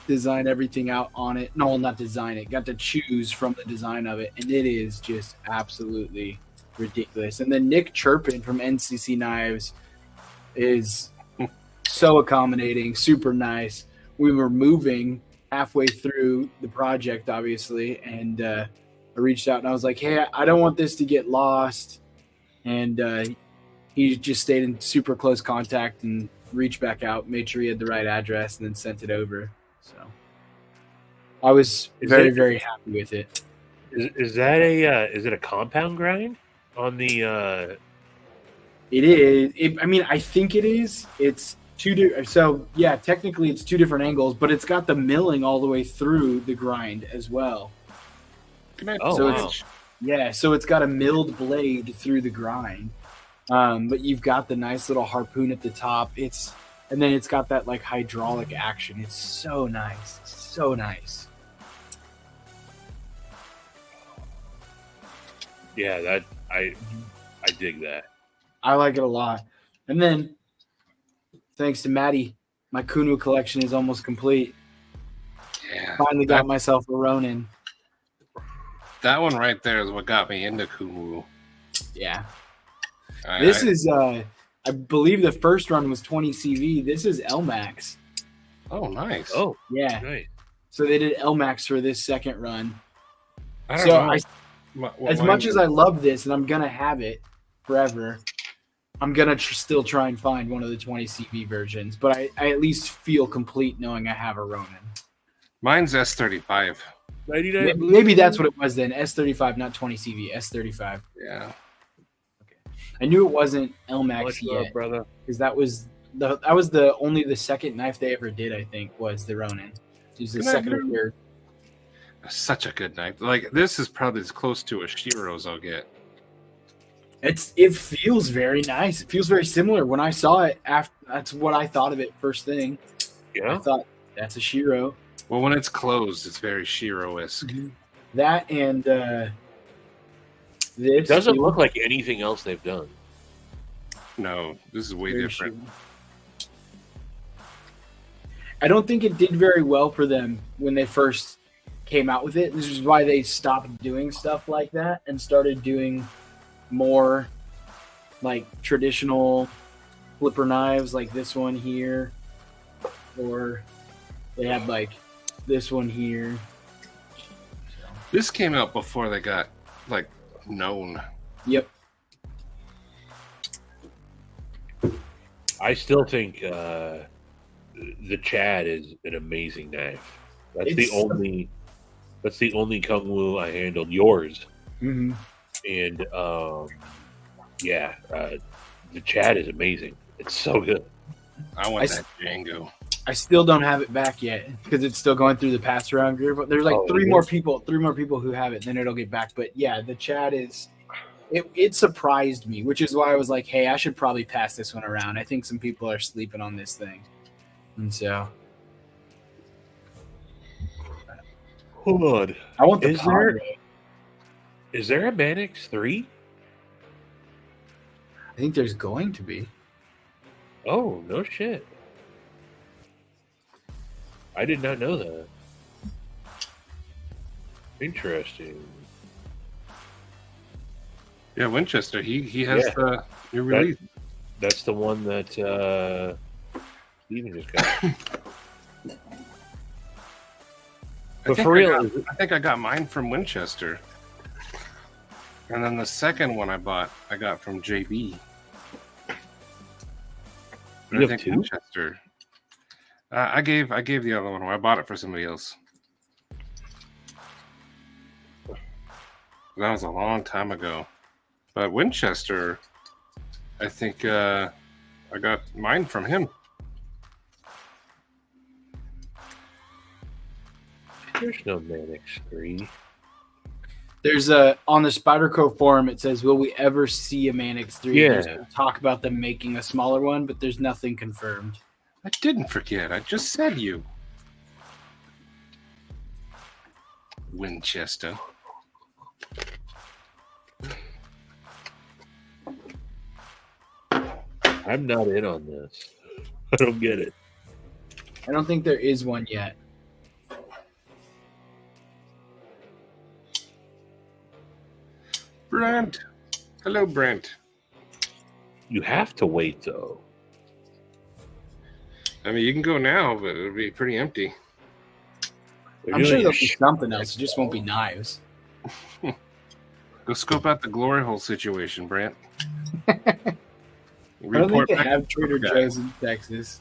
design everything out on it. No, not design it. Got to choose from the design of it, and it is just absolutely ridiculous. And then Nick Chirpin from NCC Knives is so accommodating, super nice. We were moving halfway through the project, obviously, and I reached out and I was like, hey, I don't want this to get lost. And he just stayed in super close contact and reached back out, made sure he had the right address, and then sent it over. So I was very happy with it. Is that is it a compound grind on the? It is. I mean, I think it is. It's so yeah, technically it's two different angles, but it's got the milling all the way through the grind as well. Oh, so wow. So it's got a milled blade through the grind. But you've got the nice little harpoon at the top. And then it's got that like hydraulic action. It's so nice. So nice. Yeah, that I dig that. I like it a lot. And then thanks to Maddie, my Kunu collection is almost complete. Yeah. Finally got myself a Ronin. That one right there is what got me into Kumu. Yeah. This is I believe the first run was 20 CV. This is LMAX. Oh, nice. Oh, Yeah. nice. So they did LMAX for this second run. I don't So know. as much as I love this and I'm going to have it forever, I'm going to still try and find one of the 20 CV versions. But I at least feel complete knowing I have a Ronin. Mine's S35. 99. Maybe that's what it was then. S35, not 20 CV. S35. Yeah. I knew it wasn't Much LMAX love, yet brother. because that was the only the second knife they ever did. I think was the Ronin. It was the second or third. Such a good knife. Like, this is probably as close to a Shiro's I'll get. It feels very nice. It feels very similar. When I saw it, that's what I thought of it first thing. I Yeah. thought that's a Shiro. Well, when it's closed, it's very Shiro-esque. That and this It doesn't too. look like anything else they've done. No, this is way Very different. Shiro. I don't think it did very well for them when they first came out with it. This is why they stopped doing stuff like that and started doing more like traditional flipper knives like this one here, or they had like this one here. This came out before they got, like, known. Yep. I still think the Chad is an amazing knife. That's the only Kung Wu I handled. Yours. Mm-hmm. And the Chad is amazing. It's so good. I want that Django. I still don't have it back yet because it's still going through the pass around group. But there's like Oh, three it more is? people who have it, then it'll get back. But yeah, the Chad is it surprised me, which is why I was like, hey, I should probably pass this one around. I think some people are sleeping on this thing. And so Hold on. I want the Is there- Padre. Is there a Mannix 3? I think there's going to be. Oh, no shit. I did not know that. Interesting. Yeah, Winchester. He has Yeah. the new release. That's the one that Steven just got. But for real, I think I got mine from Winchester. And then the second one I got from JB. You have two? Winchester. I gave the other one. I bought it for somebody else. That was a long time ago. But Winchester, I think I got mine from him. there's no Mannix 3. There's on the Spyderco forum, it says, will we ever see a Mannix 3? Yeah. There's talk about them making a smaller one, but there's nothing confirmed. I didn't forget. I just said you. Winchester. I'm not in on this. I don't get it. I don't think there is one yet. Brent. Hello, Brent. You have to wait, though. I mean, you can go now, but it'll be pretty empty. They're I'm sure doing there'll be something else. It just won't be knives. Go scope out the glory hole situation, Brent. I don't think they back have to Trader the guy. Joe's in Texas.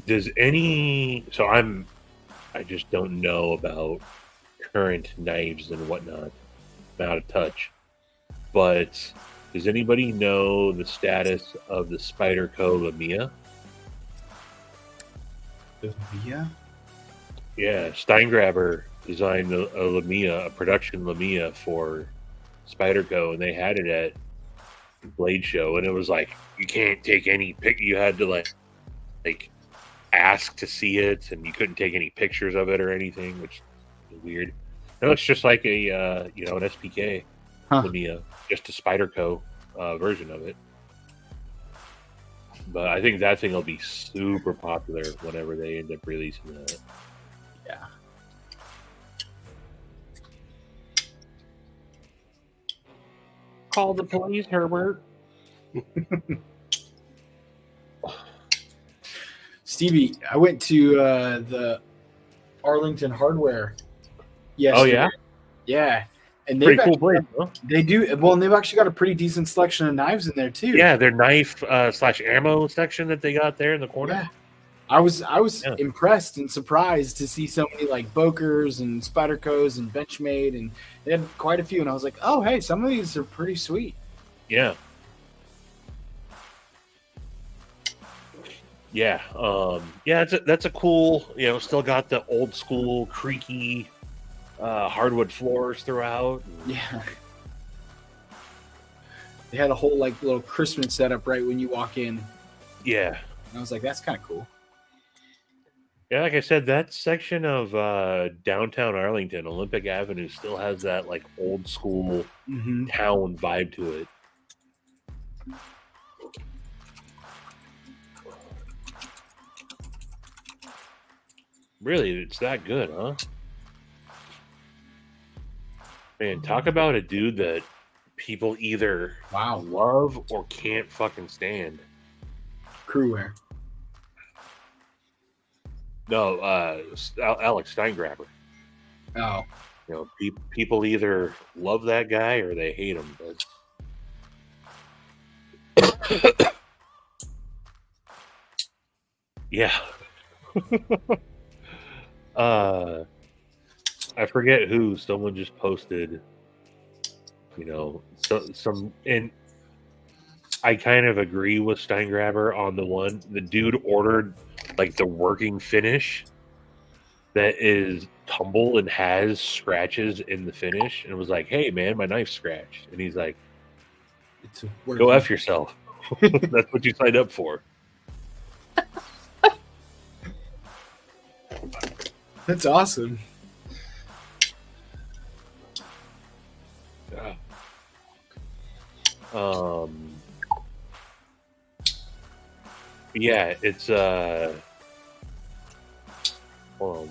Does any... So I just don't know about current knives and whatnot. I'm out of touch. But does anybody know the status of the Spyderco Lamia? Yeah. Yeah, Steingraber designed a Lamia, a production Lamia for Spyderco, and they had it at Blade Show, and it was like you can't take any pic. You had to like ask to see it, and you couldn't take any pictures of it or anything, which is weird. No, it's just like a an SPK Lamia, just a Spyderco version of it. But I think that thing will be super popular whenever they end up releasing that. Yeah. Call the police, Herbert. Stevie, I went to the Arlington Hardware yesterday. Oh, yeah? Yeah. And Pretty cool blade, huh? They do. Well, and they've actually got a pretty decent selection of knives in there, too. Yeah, their knife / ammo section that they got there in the corner. Yeah. I was impressed and surprised to see so many like Bokers and Spydercos and Benchmade, and they had quite a few. And I was like, oh, hey, some of these are pretty sweet. Yeah. Yeah. That's a cool, still got the old school creaky hardwood floors throughout. Yeah. They had a whole like little Christmas setup right when you walk in. Yeah. And I was like, that's kind of cool. Yeah, like I said, that section of downtown Arlington, Olympic Avenue, still has that like old school town vibe to it. Really, it's that good, huh? Man, talk about a dude that people either love or can't fucking stand. Crewwear. No, Alex Steingraber. Oh. People either love that guy or they hate him. But yeah. I forget who. Someone just posted, and I kind of agree with Steingraber on the dude ordered like the working finish that is tumble and has scratches in the finish, and was like, hey man, my knife's scratched. And he's like, go F yourself. That's what you signed up for. That's awesome. Yeah, it's hold on.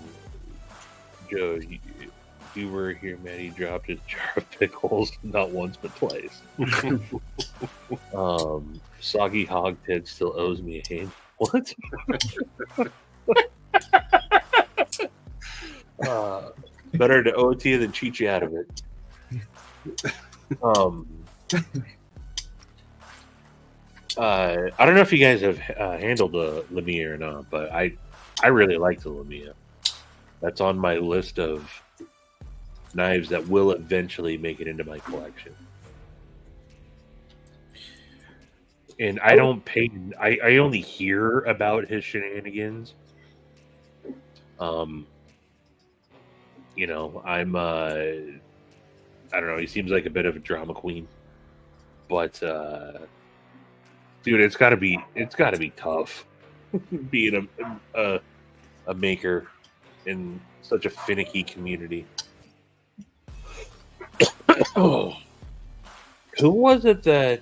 Joe, you were here, man. He dropped his jar of pickles not once but twice. Soggy Hoghead still owes me a hand. What? Better to OT than cheat you out of it. I don't know if you guys have handled the Lamia or not, but I really like the Lamia. That's on my list of knives that will eventually make it into my collection. And I don't pay. I only hear about his shenanigans. You know, I'm I don't know. He seems like a bit of a drama queen, but dude, it's got to be tough being a maker in such a finicky community. Oh, who was it that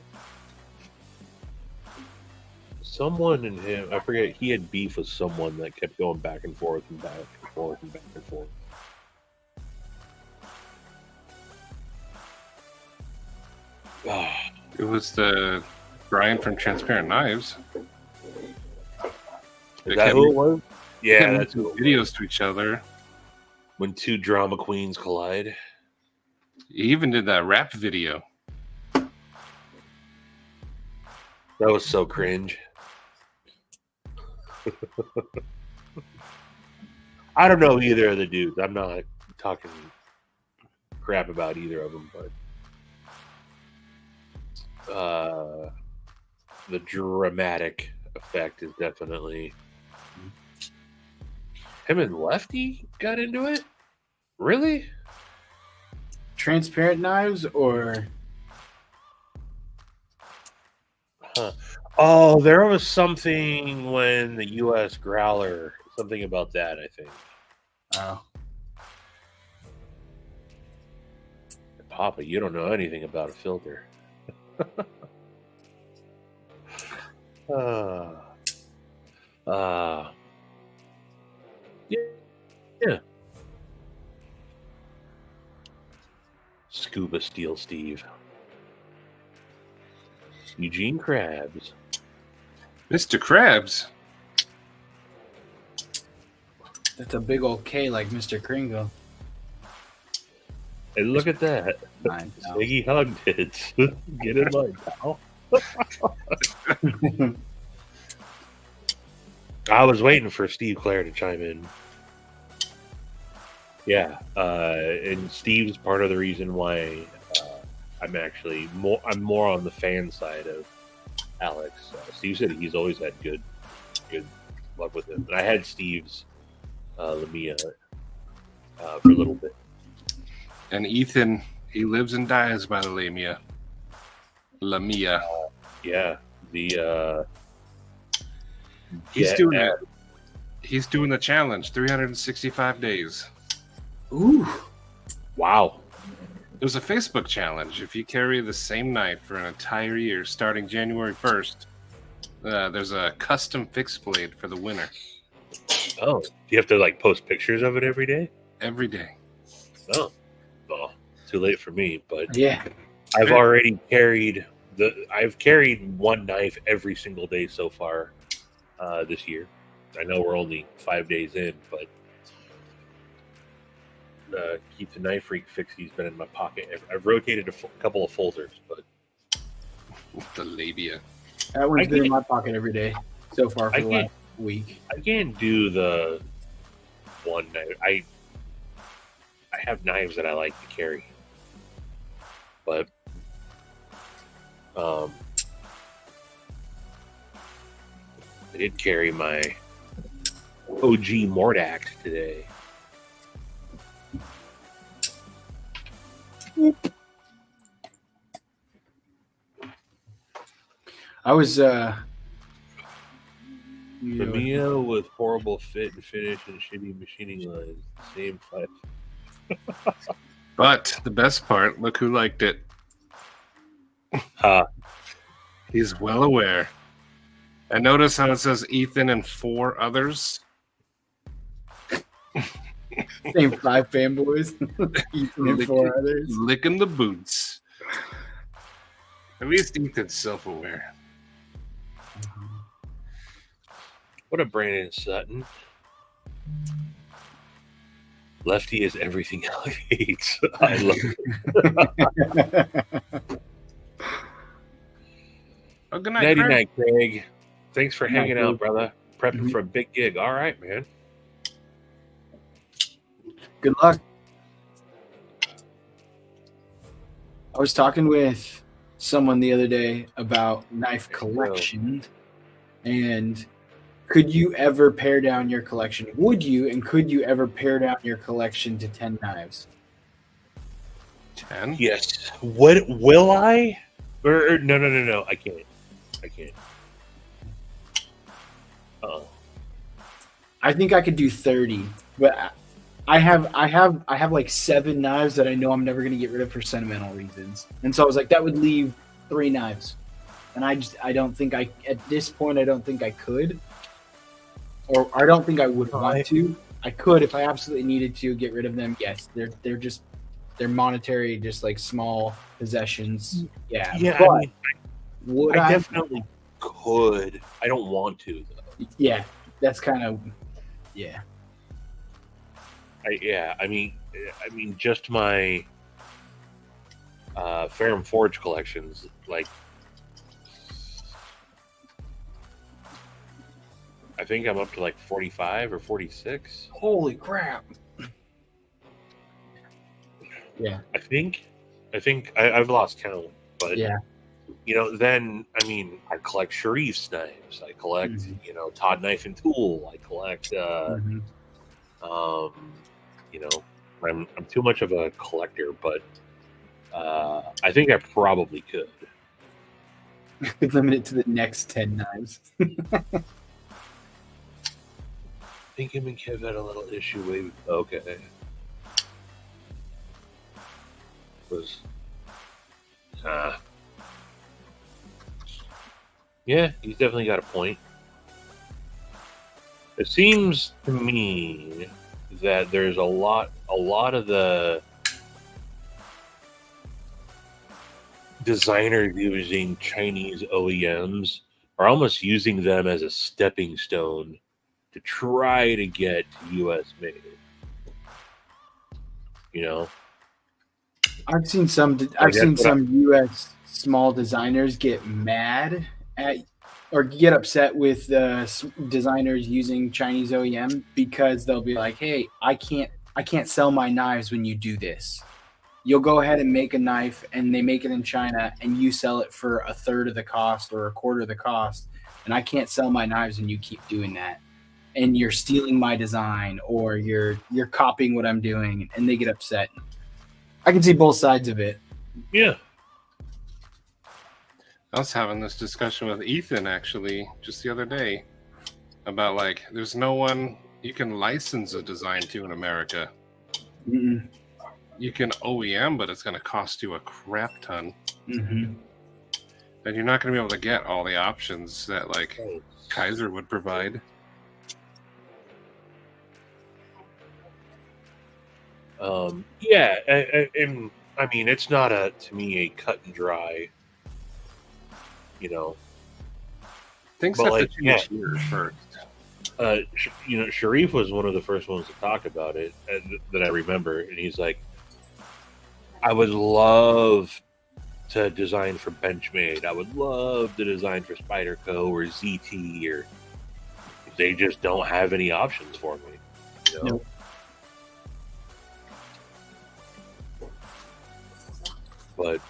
someone and him? I forget. He had beef with someone that kept going back and forth and back and forth and back and forth. It was the Brian from Transparent Knives. Is that who it was? Yeah, Kept that's who it videos was. to each other. When two drama queens collide. He even did that rap video. That was so cringe. I don't know either of the dudes. I'm not talking crap about either of them, but the dramatic effect is definitely. Him and Lefty got into it? Really? Transparent knives or Huh. Oh, there was something when the U.S. Growler, something about that, I think. oh. Papa, you don't know anything about a filter. Yeah. Scuba Steel Steve. Eugene Krabs. Mr. Krabs. That's a big old K like Mr. Kringle. Hey, look at that. I know. Siggy hugged it. Get in line, pal. I was waiting for Steve Clare to chime in. Yeah, and Steve's part of the reason why I'm actually more on the fan side of Alex. Steve said he's always had good luck with him, and I had Steve's Lamia for a little bit. And Ethan, he lives and dies by the Lamia. Lamia. Yeah, the He's doing it. He's doing the challenge, 365 days. Ooh. Wow. It was a Facebook challenge. If you carry the same knife for an entire year, starting January 1st, there's a custom fixed blade for the winner. Oh, do you have to like post pictures of it every day? Every day. Oh, well, too late for me. But Yeah. I've already carried I've carried one knife every single day so far this year. I know we're only 5 days in, but Keep the Knife Freak Fixie's been in my pocket. I've rotated a couple of folders, but The labia. That one's been in my pocket every day so far for the can't- last week. I can't do the one knife. I have knives that I like to carry, but I did carry my OG Mordax today. I was Mamiya with horrible fit and finish and shitty machining lines. Same five. But the best part, look who liked it. He's well aware. And notice how it says Ethan and 4 others. Same 5 fanboys. Ethan and 4 others. Licking the boots. At least Ethan's self-aware. What a Brandon Sutton. Lefty is everything Alec hates. I love it. Oh, good night, Nighty Craig. night, Craig. Thanks for Good night, hanging out, Craig. brother. Prepping Mhm. for a big gig. All right, man. Good luck. I was talking with someone the other day about knife collection, and could you ever pare down your collection? Would you, and could you ever pare down your collection to 10 knives? 10? Yes. What will I? Or no. I can't. I think I could do 30, but I have like 7 knives that I know I'm never going to get rid of for sentimental reasons. And so I was like, that would leave 3 knives. And I don't think at this point, I don't think I could, or I don't think I would want to. I could, if I absolutely needed to get rid of them. Yes. They're monetary, just like small possessions. Yeah. Yeah, But I mean, would I I? definitely could. I don't want to, though. Yeah. That's kind of, yeah. I mean, just my Ferrum Forge collections, like, I think I'm up to like 45 or 46. Holy crap. Yeah. I think I've lost count, but Yeah. Then I mean, I collect Sharif's knives. I collect, Mhm. Todd Knife and Tool. I collect, Mhm. I'm too much of a collector, but I think I probably could. Could limit it to the next 10 knives. I think him and Kev had a little issue with. Okay. Was. Yeah, he's definitely got a point. It seems to me that there's a lot of the designers using Chinese OEMs are almost using them as a stepping stone to try to get US made. I've seen some US small designers get mad at or get upset with designers using Chinese OEM because they'll be like, "Hey, I can't sell my knives when you do this. You'll go ahead and make a knife and they make it in China and you sell it for a third of the cost or a quarter of the cost, and I can't sell my knives when you keep doing that. And you're stealing my design or you're copying what I'm doing," and they get upset. I can see both sides of it. Yeah. I was having this discussion with Ethan actually just the other day about like there's no one you can license a design to in America. Mm-mm. You can OEM, but it's going to cost you a crap ton. Mm-hmm. And you're not going to be able to get all the options that like Kaiser would provide. Yeah, and I mean, it's not to me a cut and dry, Things But, have like, to change here first. Sharif was one of the first ones to talk about it that I remember, and he's like, I would love to design for Benchmade. I would love to design for Spyderco or ZT, or they just don't have any options for me. Nope. But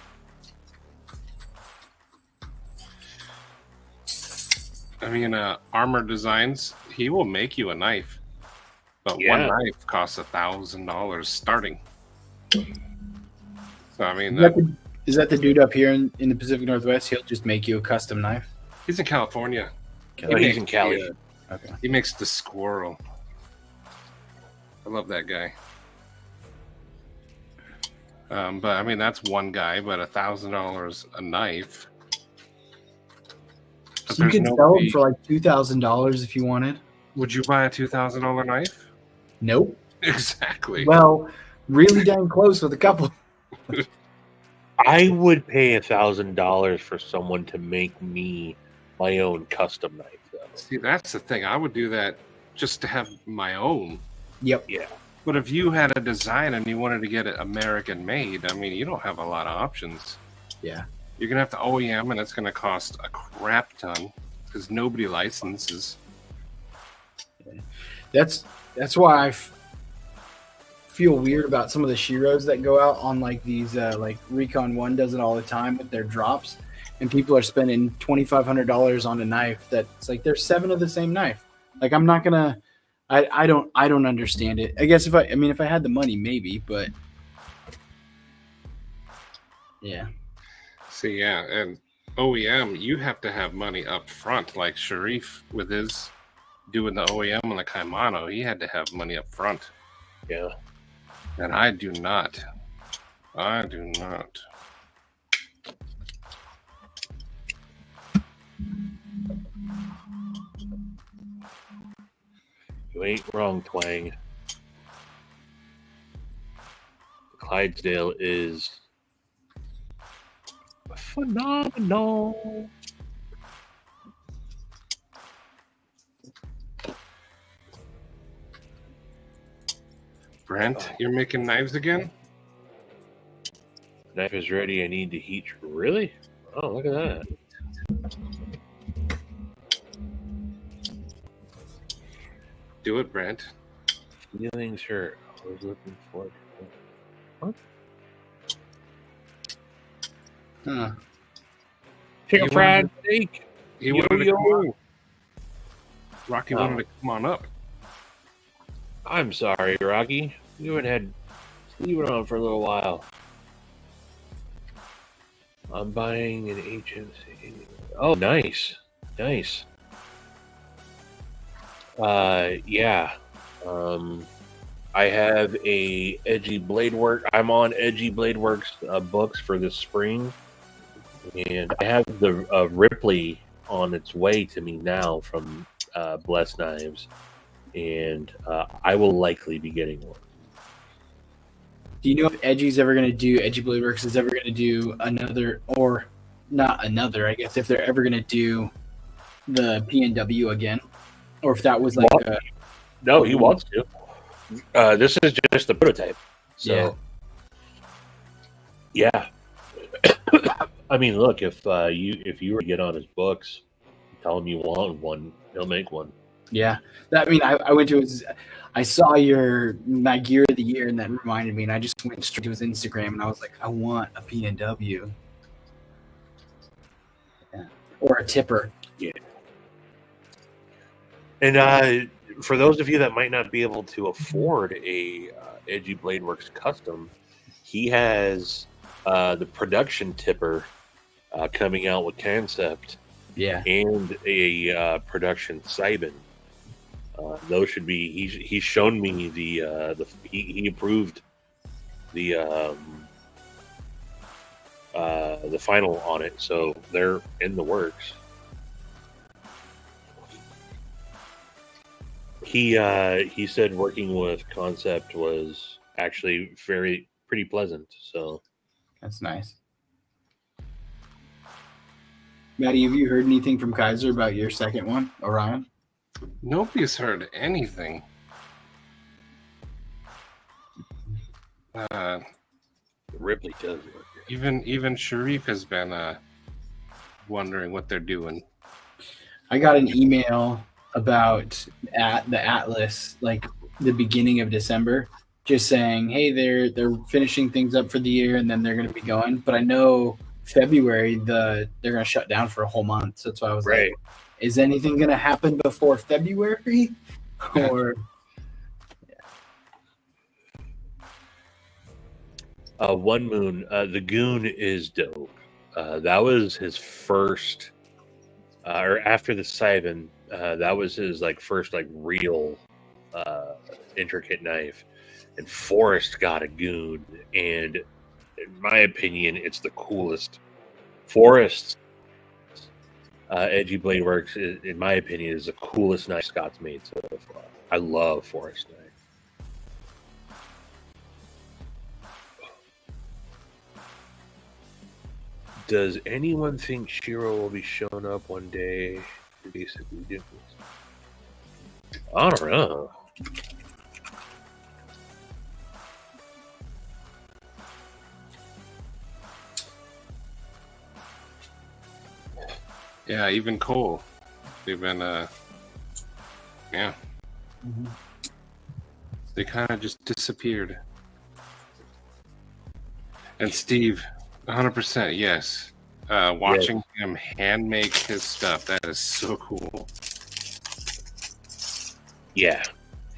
I mean, Armor Designs, he will make you a knife, but Yeah. one knife costs $1,000 starting. So I mean, Is that the dude up here in the Pacific Northwest? He'll just make you a custom knife. he's in California. he's in Cali. Okay. He makes the squirrel. I love that guy. But I mean, that's one guy, but $1,000 a knife. But So you there's can sell them nobody. for like $2,000 if you wanted. Would you buy a $2,000 knife? Nope. Exactly. Well, really dang close with a couple. I would pay $1,000 for someone to make me my own custom knife, though. See, that's the thing. I would do that just to have my own. Yep. Yeah. But if you had a design and you wanted to get it American made, I mean, you don't have a lot of options. Yeah. You're going to have to OEM, and it's going to cost a crap ton because nobody licenses. That's why I feel weird about some of the Shiros that go out on like these like Recon 1 does it all the time with their drops, and people are spending $2,500 on a knife that's like there's 7 of the same knife. Like I'm not gonna I don't understand it. I guess if I had the money maybe, but yeah. See, yeah, and OEM, you have to have money up front. Like Sharif with his doing the OEM on the Kaimano, he had to have money up front. Yeah. And I do not. I do not. You ain't wrong, Twang. Clydesdale is phenomenal. Brent, you're making knives again? Knife is ready. I need to heat. Really? Oh, look at that. Do it, Brent. Feeling shirt. I was looking for. What? Huh. Chicken You fried steak. He wanted to come on. Yo. Rocky Oh. wanted to come on up. I'm sorry, Rocky. You had leave it on for a little while. I'm buying an HMC. Oh, nice. Nice. Yeah. I have a Edgy Blade Work. I'm on Edgy Blade Works books for this spring. And I have the Ripley on its way to me now from Blessed Knives. And I will likely be getting one. Do you know if Edgy Blade Works is ever going to do another, or not another, I guess, if they're ever going to do the PNW again? Or if that was like No, he wants to. This is just the prototype. So, yeah. I mean, look, if you were to get on his books, tell him you want one, he'll make one. Yeah. I went to I saw my gear of the year, and that reminded me, and I just went straight to his Instagram, and I was like, I want a PNW. Yeah. Or a tipper. Yeah. And for those of you that might not be able to afford a Edgy Blade Works custom, he has the production tipper coming out with concept, Yeah. and a production Sybin. Those should be. He's shown me he approved the final on it, so they're in the works. He said working with Concept was actually pretty pleasant. So That's nice. Maddie, have you heard anything from Kaiser about your second one, Orion? Nobody's heard anything. Ripley does work. Even Sharif has been wondering what they're doing. I got an email about the Atlas, like the beginning of December, just saying, hey, they're finishing things up for the year, and then they're going to be going. But I know February they're going to shut down for a whole month. So that's why I was Right. like, is anything going to happen before February? Or One Moon, the Goon is dope. That was his first, or after the Sybin, that was his first real intricate knife. And Forrest got a Goon, and in my opinion, it's the coolest. Forest Edgy Blade Works, in my opinion, is the coolest knife Scott's made so far. I love Forest knife. Does anyone think Shiro will be showing up one day? Basically, different. I don't know. Yeah, even Cole. They've been, yeah. Mhm. They kind of just disappeared. And Steve, 100%, yes. Watching him hand make his stuff, that is so cool. Yeah.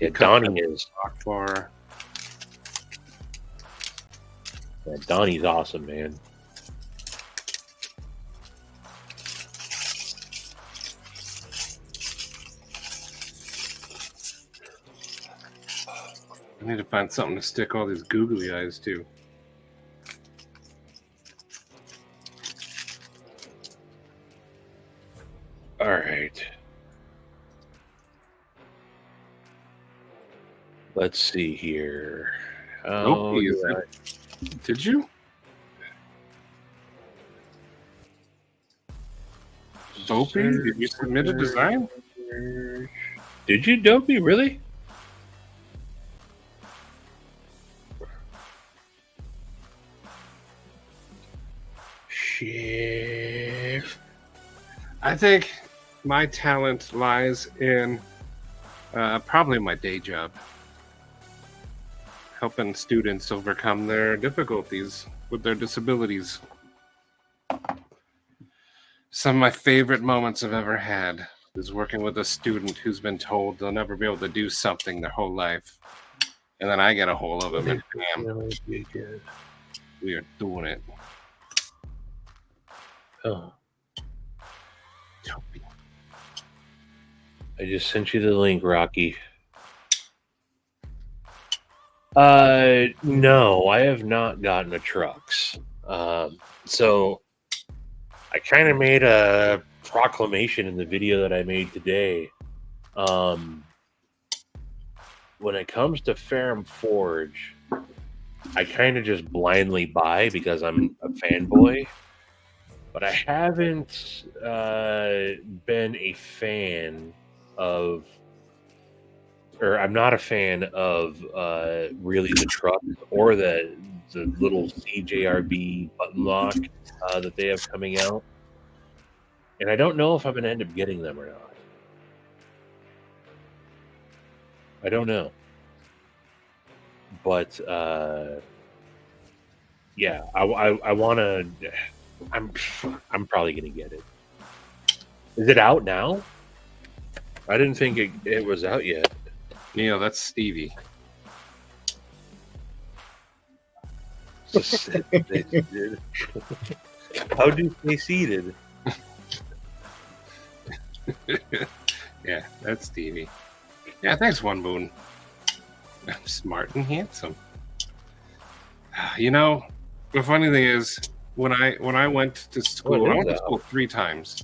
Yeah, cut Donnie that is. Rock bar. Yeah, Donnie's awesome, man. I need to find something to stick all these googly eyes to. All right. Let's see here. Dopey, is yeah. it? Did you? Dopey? Did you submit a design? Did you, Dopey? Really? Shit. I think my talent lies in probably my day job, helping students overcome their difficulties with their disabilities. Some of my favorite moments I've ever had is working with a student who's been told they'll never be able to do something their whole life. And then I get a hold of them and bam, we are doing it. Oh. I just sent you the link, Rocky. No, I have not gotten a trucks. So I kind of made a proclamation in the video that I made today. When it comes to Ferrum Forge, I kind of just blindly buy because I'm a fanboy. But I haven't been a fan of, or I'm not a fan of really the truck or the little CJRB button lock that they have coming out. And I don't know if I'm going to end up getting them or not. I don't know. But yeah, I want to. I'm probably gonna get it. Is it out now? I didn't think it was out yet. Neil, that's Stevie. How do you stay seated? Yeah, that's Stevie. Yeah, thanks, One Moon. I'm smart and handsome. You know, the funny thing is, when I went to school, I went to school 3 times.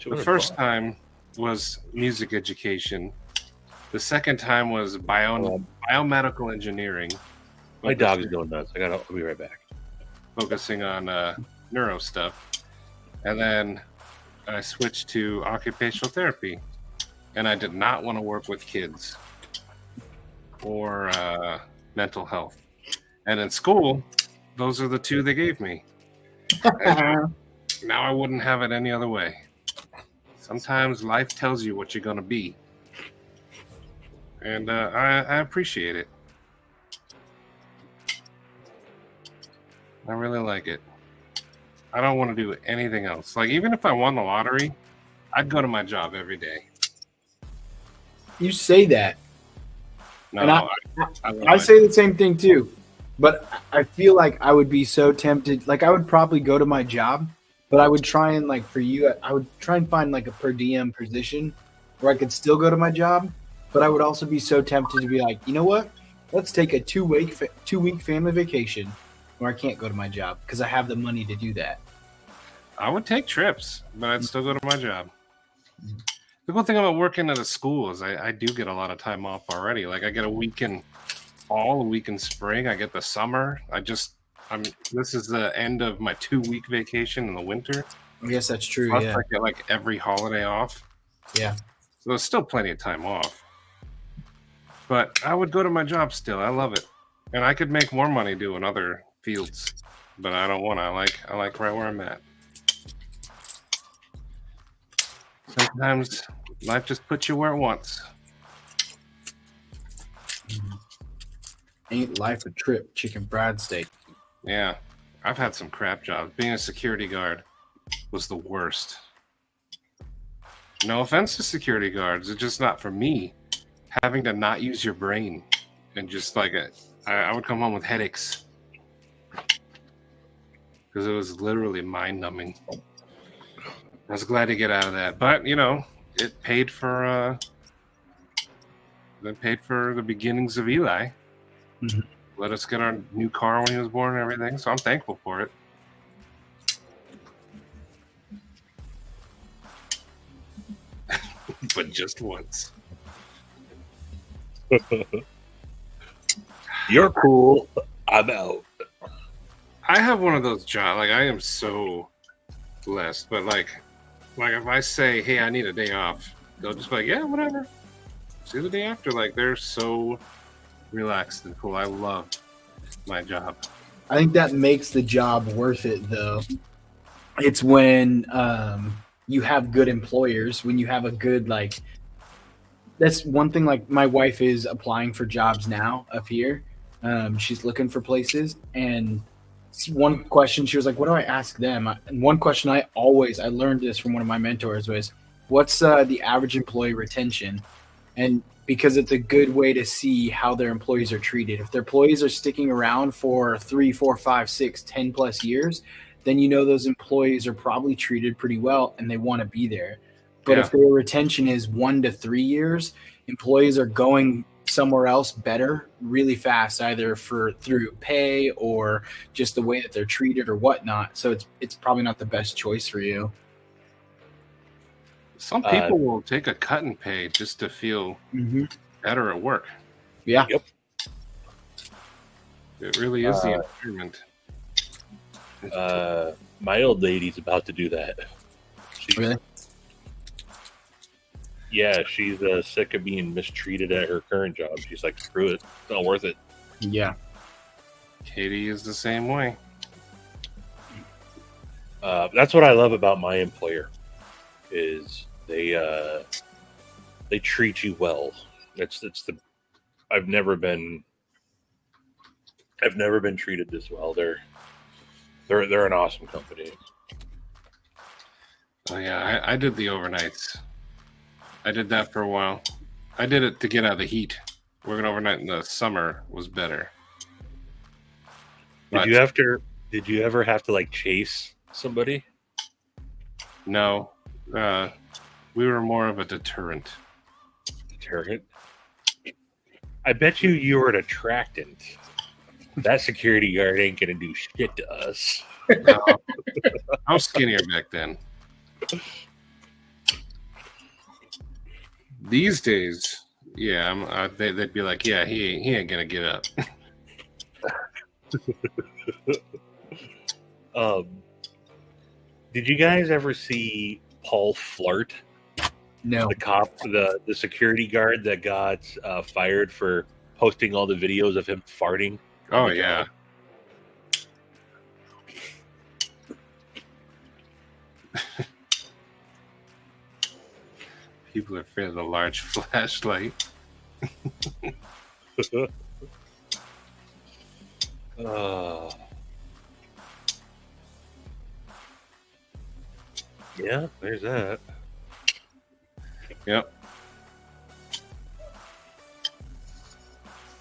The first time was music education. The second time was biomedical engineering. My dog's going nuts. I'll be right back. Focusing on neuro stuff. And then I switched to occupational therapy. And I did not want to work with kids or mental health. And in school, those are the 2 they gave me. Now I wouldn't have it any other way. Sometimes life tells you what you're going to be. And I appreciate it. I really like it. I don't want to do anything else. Like, even if I won the lottery, I'd go to my job every day. You say that. No, And I say the same thing too. But I feel like I would be so tempted. Like, I would probably go to my job, but I would try and, like, for you, I would try and find like a per diem position where I could still go to my job. But I would also be so tempted to be like, you know what? Let's take a 2-week family vacation where I can't go to my job because I have the money to do that. I would take trips, but I'd still go to my job. The cool thing about working at a school is I do get a lot of time off already. Like I get a week in fall, a week in spring. I get the summer. This is the end of my 2-week vacation in the winter. I guess that's true. Plus, Yeah. I get like every holiday off. Yeah. So there's still plenty of time off. But I would go to my job still. I love it. And I could make more money doing other fields. But I don't want to. I like right where I'm at. Sometimes life just puts you where it wants. Ain't life a trip, chicken fried steak. Yeah. I've had some crap jobs. Being a security guard was the worst. No offense to security guards. It's just not for me. Having to not use your brain. And just like I would come home with headaches. Because it was literally mind-numbing. I was glad to get out of that. But, you know, it paid for the beginnings of Eli. Mm-hmm. Let us get our new car when he was born and everything. So I'm thankful for it. But just once. You're cool. I'm out. I have one of those jobs. Like, I am so blessed. But, like if I say, hey, I need a day off, they'll just be like, yeah, whatever. See the day after. Like, they're so relaxed and cool. I love my job. I think that makes the job worth it, though. It's when you have good employers, when you have a good, like, that's one thing. Like, my wife is applying for jobs now up here. She's looking for places, and one question she was like, what do I ask them? And one question I learned this from one of my mentors was, what's the average employee retention? And because it's a good way to see how their employees are treated. If their employees are sticking around for 3, 4, 5, 6, 10 plus years, then you know those employees are probably treated pretty well and they want to be there. But if their retention is 1 to 3 years, employees are going somewhere else better really fast, either through pay or just the way that they're treated or whatnot. So it's probably not the best choice for you. Some people will take a cut in pay just to feel better at work. Yeah. Yep. It really is the environment. My old lady's about to do that. Really? Yeah, she's sick of being mistreated at her current job. She's like, screw it. It's not worth it. Yeah. Katie is the same way. That's what I love about my employer is they treat you well. I've never been treated this well. They're an awesome company. Oh yeah, I did the overnights. I did that for a while. I did it to get out of the heat. Working overnight in the summer was better. Did you ever have to like chase somebody? No. We were more of a deterrent. Deterrent? I bet you were an attractant. That security guard ain't gonna do shit to us. No. I was skinnier back then. These days, yeah, they'd be like, yeah, he ain't gonna get up. Did you guys ever see Paul Flart? No. The cop, the security guard that got fired for posting all the videos of him farting. Oh yeah. People are afraid of the large flashlight. Yeah, there's that. Yep.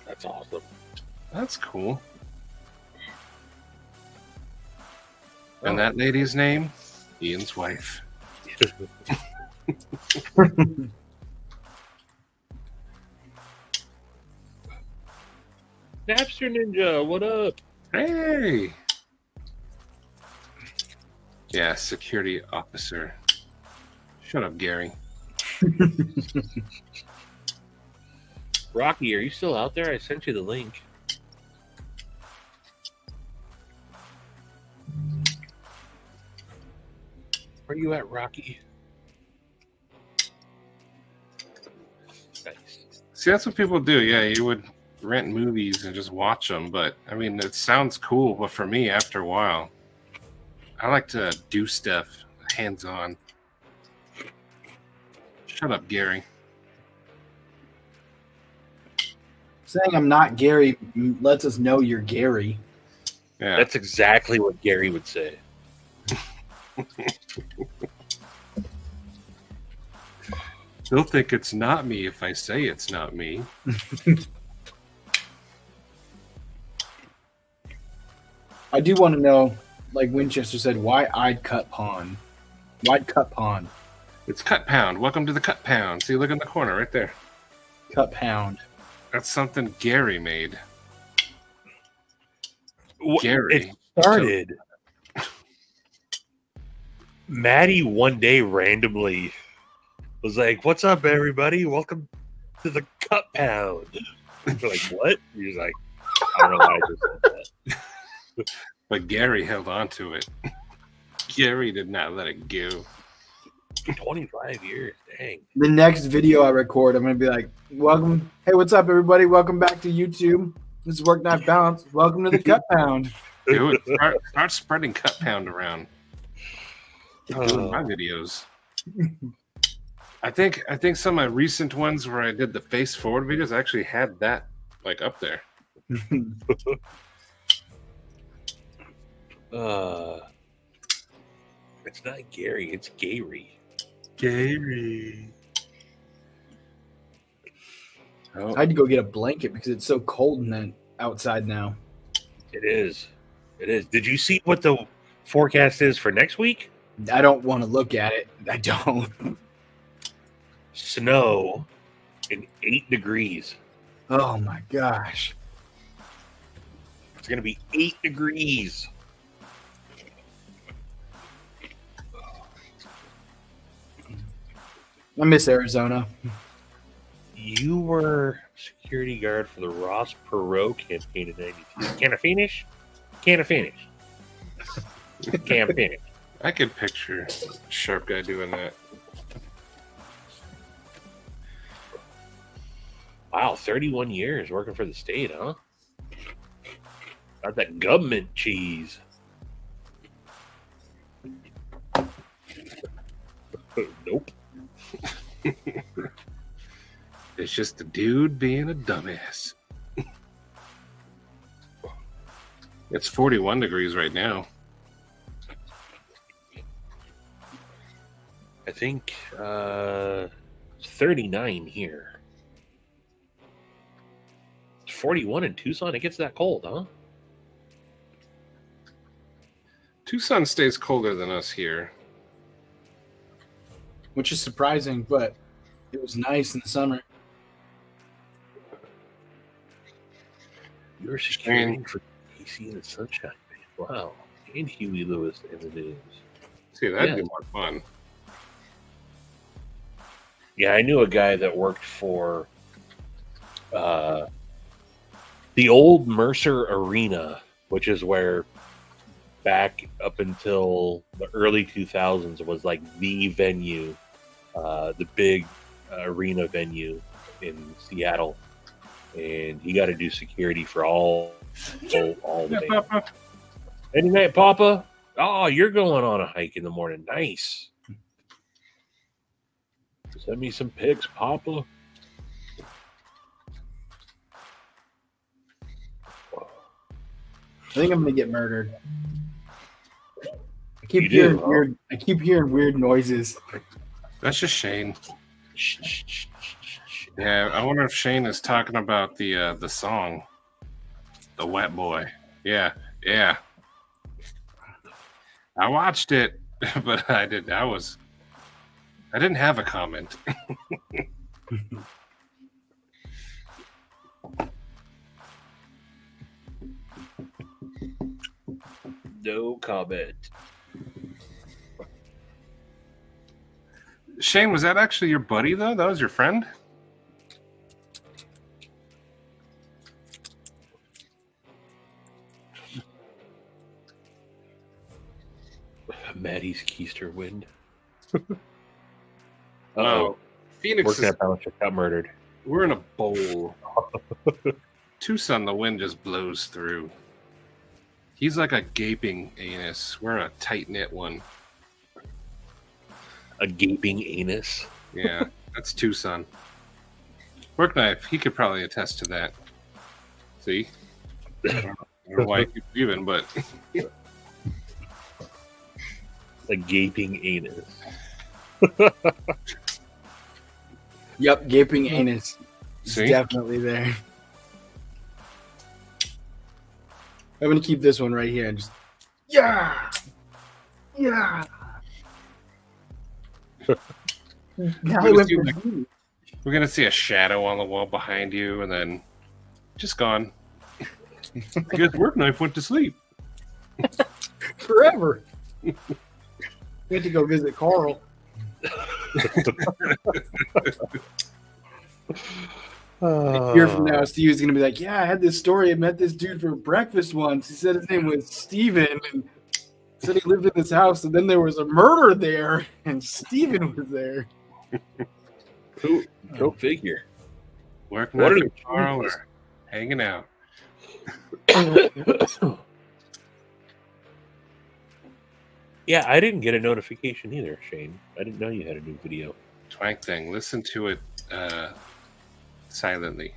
That's awesome. That's cool. And that lady's name? Ian's wife. Napster Ninja, what up? Hey. Yeah, security officer. Shut up, Gary. Rocky, are you still out there? I sent you the link. Where you at, Rocky? Nice. See, that's what people do. Yeah, you would rent movies and just watch them. But, I mean, it sounds cool. But for me, after a while, I like to do stuff hands-on. Shut up, Gary. Saying I'm not Gary lets us know you're Gary. Yeah. That's exactly what Gary would say. They'll think it's not me if I say it's not me. I do want to know, like Winchester said, why I'd cut pawn. Why'd cut pawn? It's Cut Pound. Welcome to the Cut Pound. See, look in the corner right there. Cut pound. That's something Gary made. What- Gary. It started. Maddie one day randomly was like, "What's up, everybody? Welcome to the Cut Pound." We're like, "What?" He's like, "I don't know why I just said that." But Gary held on to it. Gary did not let it go. 25 years, dang. The next video I record, I'm going to be like, welcome. Hey, what's up, everybody? Welcome back to YouTube. This is Work Not Balance. Welcome to the Cut Pound. Do it. Start spreading Cut Pound around. Keep doing my videos. I think some of my recent ones where I did the face forward videos I actually had that like up there. It's not Gary, it's Gary. Gary. Oh, I had to go get a blanket because it's so cold in the outside now. It is. It is. Did you see what the forecast is for next week? I don't want to look at it. I don't. Snow in 8 degrees. Oh my gosh. It's going to be 8 degrees. I miss Arizona. You were security guard for the Ross Perot campaign in 92. Can I finish? Can I finish? Can't finish. I could picture a sharp guy doing that. Wow, 31 years working for the state, huh? Got that government cheese. Nope. It's just a dude being a dumbass. It's 41 degrees right now. I think 39 here. It's 41 in Tucson. It gets that cold, huh? Tucson stays colder than us here. Which is surprising, but it was nice in the summer. You're securing for AC in the Sunshine Band. Wow. And Huey Lewis in the news. See, that'd be Yeah. more fun. Yeah, I knew a guy that worked for the old Mercer Arena, which is where back up until the early 2000s was like the venue, the big arena venue in Seattle. And he got to do security for all the Yeah, days. Papa. Any night, Papa? Oh, you're going on a hike in the morning. Nice. Send me some pics, Papa. I think I'm gonna get murdered. I keep You do, hearing huh? weird. I keep hearing weird noises. That's just Shane. Shh, shh, shh, shh, shh. Yeah, I wonder if Shane is talking about the song, "The Wet Boy." Yeah, yeah. I watched it, but I didn't have a comment. No comment. Shane, was that actually your buddy though? That was your friend? Maddie's Keister wind. Oh, Phoenix Working is, at Belichick got murdered. we're in a bowl. Tucson, the wind just blows through. He's like a gaping anus. We're a tight-knit one. A gaping anus. Yeah, that's Tucson. Work knife, he could probably attest to that. See? I don't know why he keeps leaving, but A gaping anus. Yep, gaping anus. It's See? definitely there. I'm gonna keep this one right here and just yeah. Now I went for Z. we're gonna see a shadow on the wall behind you, and then just gone. I guess work knife went to sleep. Forever. We had to go visit Carl. A year from now, Steve's gonna be like, "Yeah, I had this story. I met this dude for breakfast once. He said his name was Steven and said he lived in this house, and then there was a murder there, and Steven was there." Go figure. Work What knife are and Carl are hanging out. Yeah, I didn't get a notification either, Shane. I didn't know you had a new video. Twank thing. Listen to it silently.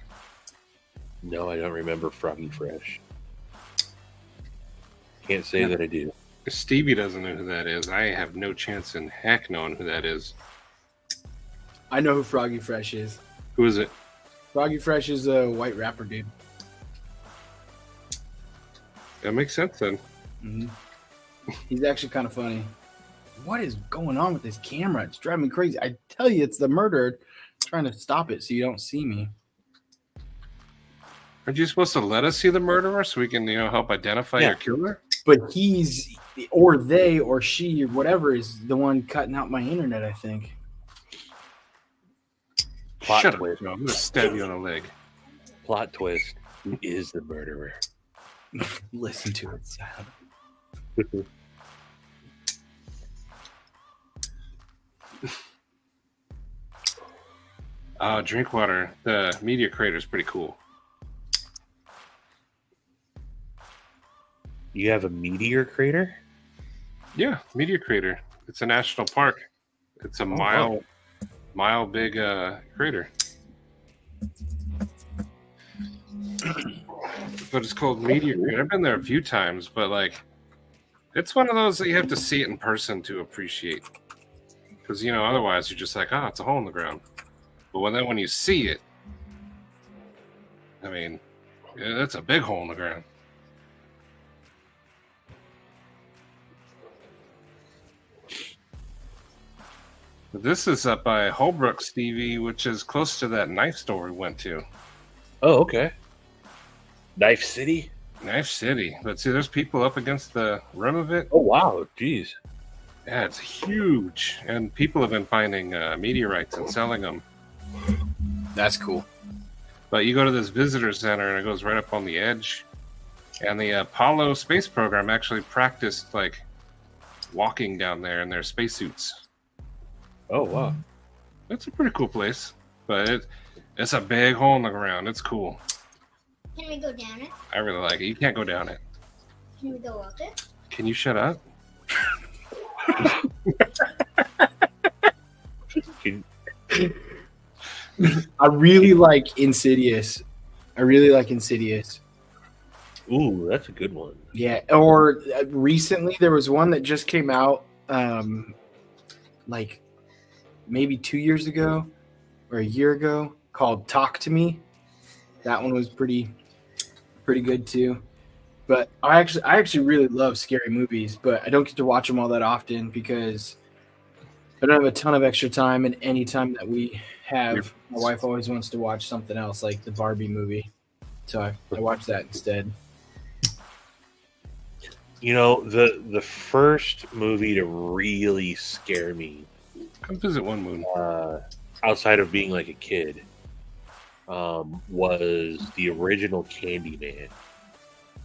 No, I don't remember Froggy Fresh. Can't say that I do. If Stevie doesn't know who that is, I have no chance in heck knowing who that is. I know who Froggy Fresh is. Who is it? Froggy Fresh is a white rapper dude. That makes sense then. Mm-hmm. He's actually kind of funny. What is going on with this camera? It's driving me crazy. I tell you, it's the murderer trying to stop it so you don't see me. Aren't you supposed to let us see the murderer so we can, help identify your killer? But he's, or they, or she, or whatever, is the one cutting out my internet, I think. Plot Shut up, twist. Joe. I'm going to stab you on the leg. Plot twist. Who is the murderer? Listen to it sound. Drinkwater. The media creator is pretty cool. You have a meteor crater? Yeah, media crater. It's a national park. It's a mile big crater. But it's called media crater. I've been there a few times, but it's one of those that you have to see it in person to appreciate. Because otherwise you're just like, it's a hole in the ground. But when you see it, I mean, that's a big hole in the ground. This is up by Holbrook, Stevie, which is close to that knife store we went to. Oh, okay. Knife City? Knife City. But see, there's people up against the rim of it. Oh, wow. Jeez. Yeah, it's huge. And people have been finding meteorites and selling them. That's cool. But you go to this visitor center and it goes right up on the edge. And the Apollo space program actually practiced walking down there in their spacesuits. Oh, wow. It's a pretty cool place. But it's a big hole in the ground. It's cool. Can we go down it? I really like it. You can't go down it. Can we go up it? Can you shut up? I really like Insidious. Ooh, that's a good one. Yeah, or recently there was one that just came out maybe 2 years ago or a year ago called Talk to Me. That one was pretty good too. But I actually really love scary movies, but I don't get to watch them all that often because I don't have a ton of extra time, and any time that we have, my wife always wants to watch something else, like the Barbie movie. So I watch that instead. You know, the first movie to really scare me, Come visit one moon. outside of being like a kid, was the original Candyman.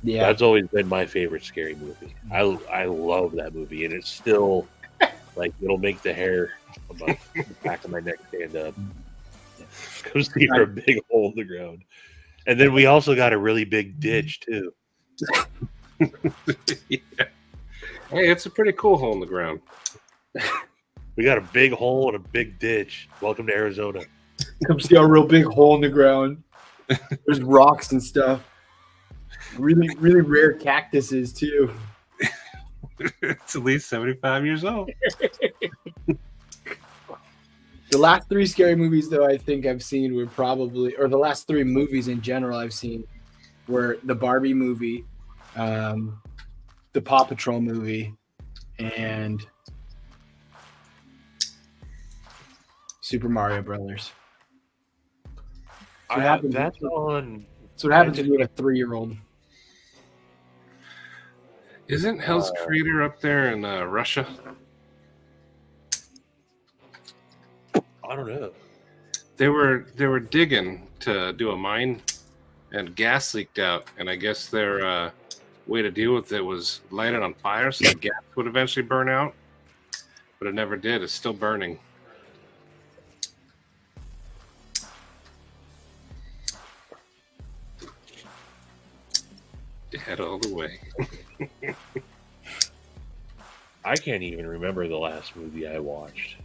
Yeah. That's always been my favorite scary movie. I love that movie, and it's still like it'll make the hair on the back of my neck stand up. Go see a big hole in the ground, and then we also got a really big ditch too. Yeah. Hey, it's a pretty cool hole in the ground. We got a big hole and a big ditch. Welcome to Arizona. Come see our real big hole in the ground. There's rocks and stuff. Really, really rare cactuses too. It's at least 75 years old. The last 3 scary movies, though, I think I've seen were probably, or the last 3 movies in general I've seen were the Barbie movie, the Paw Patrol movie, and Super Mario Brothers. That's on. So what happens when you have a 3-year-old? Isn't Hell's Crater up there in Russia? I don't know. They were digging to do a mine, and gas leaked out. And I guess their way to deal with it was light it on fire, so the gas would eventually burn out. But it never did. It's still burning. Dead all the way. I can't even remember the last movie I watched.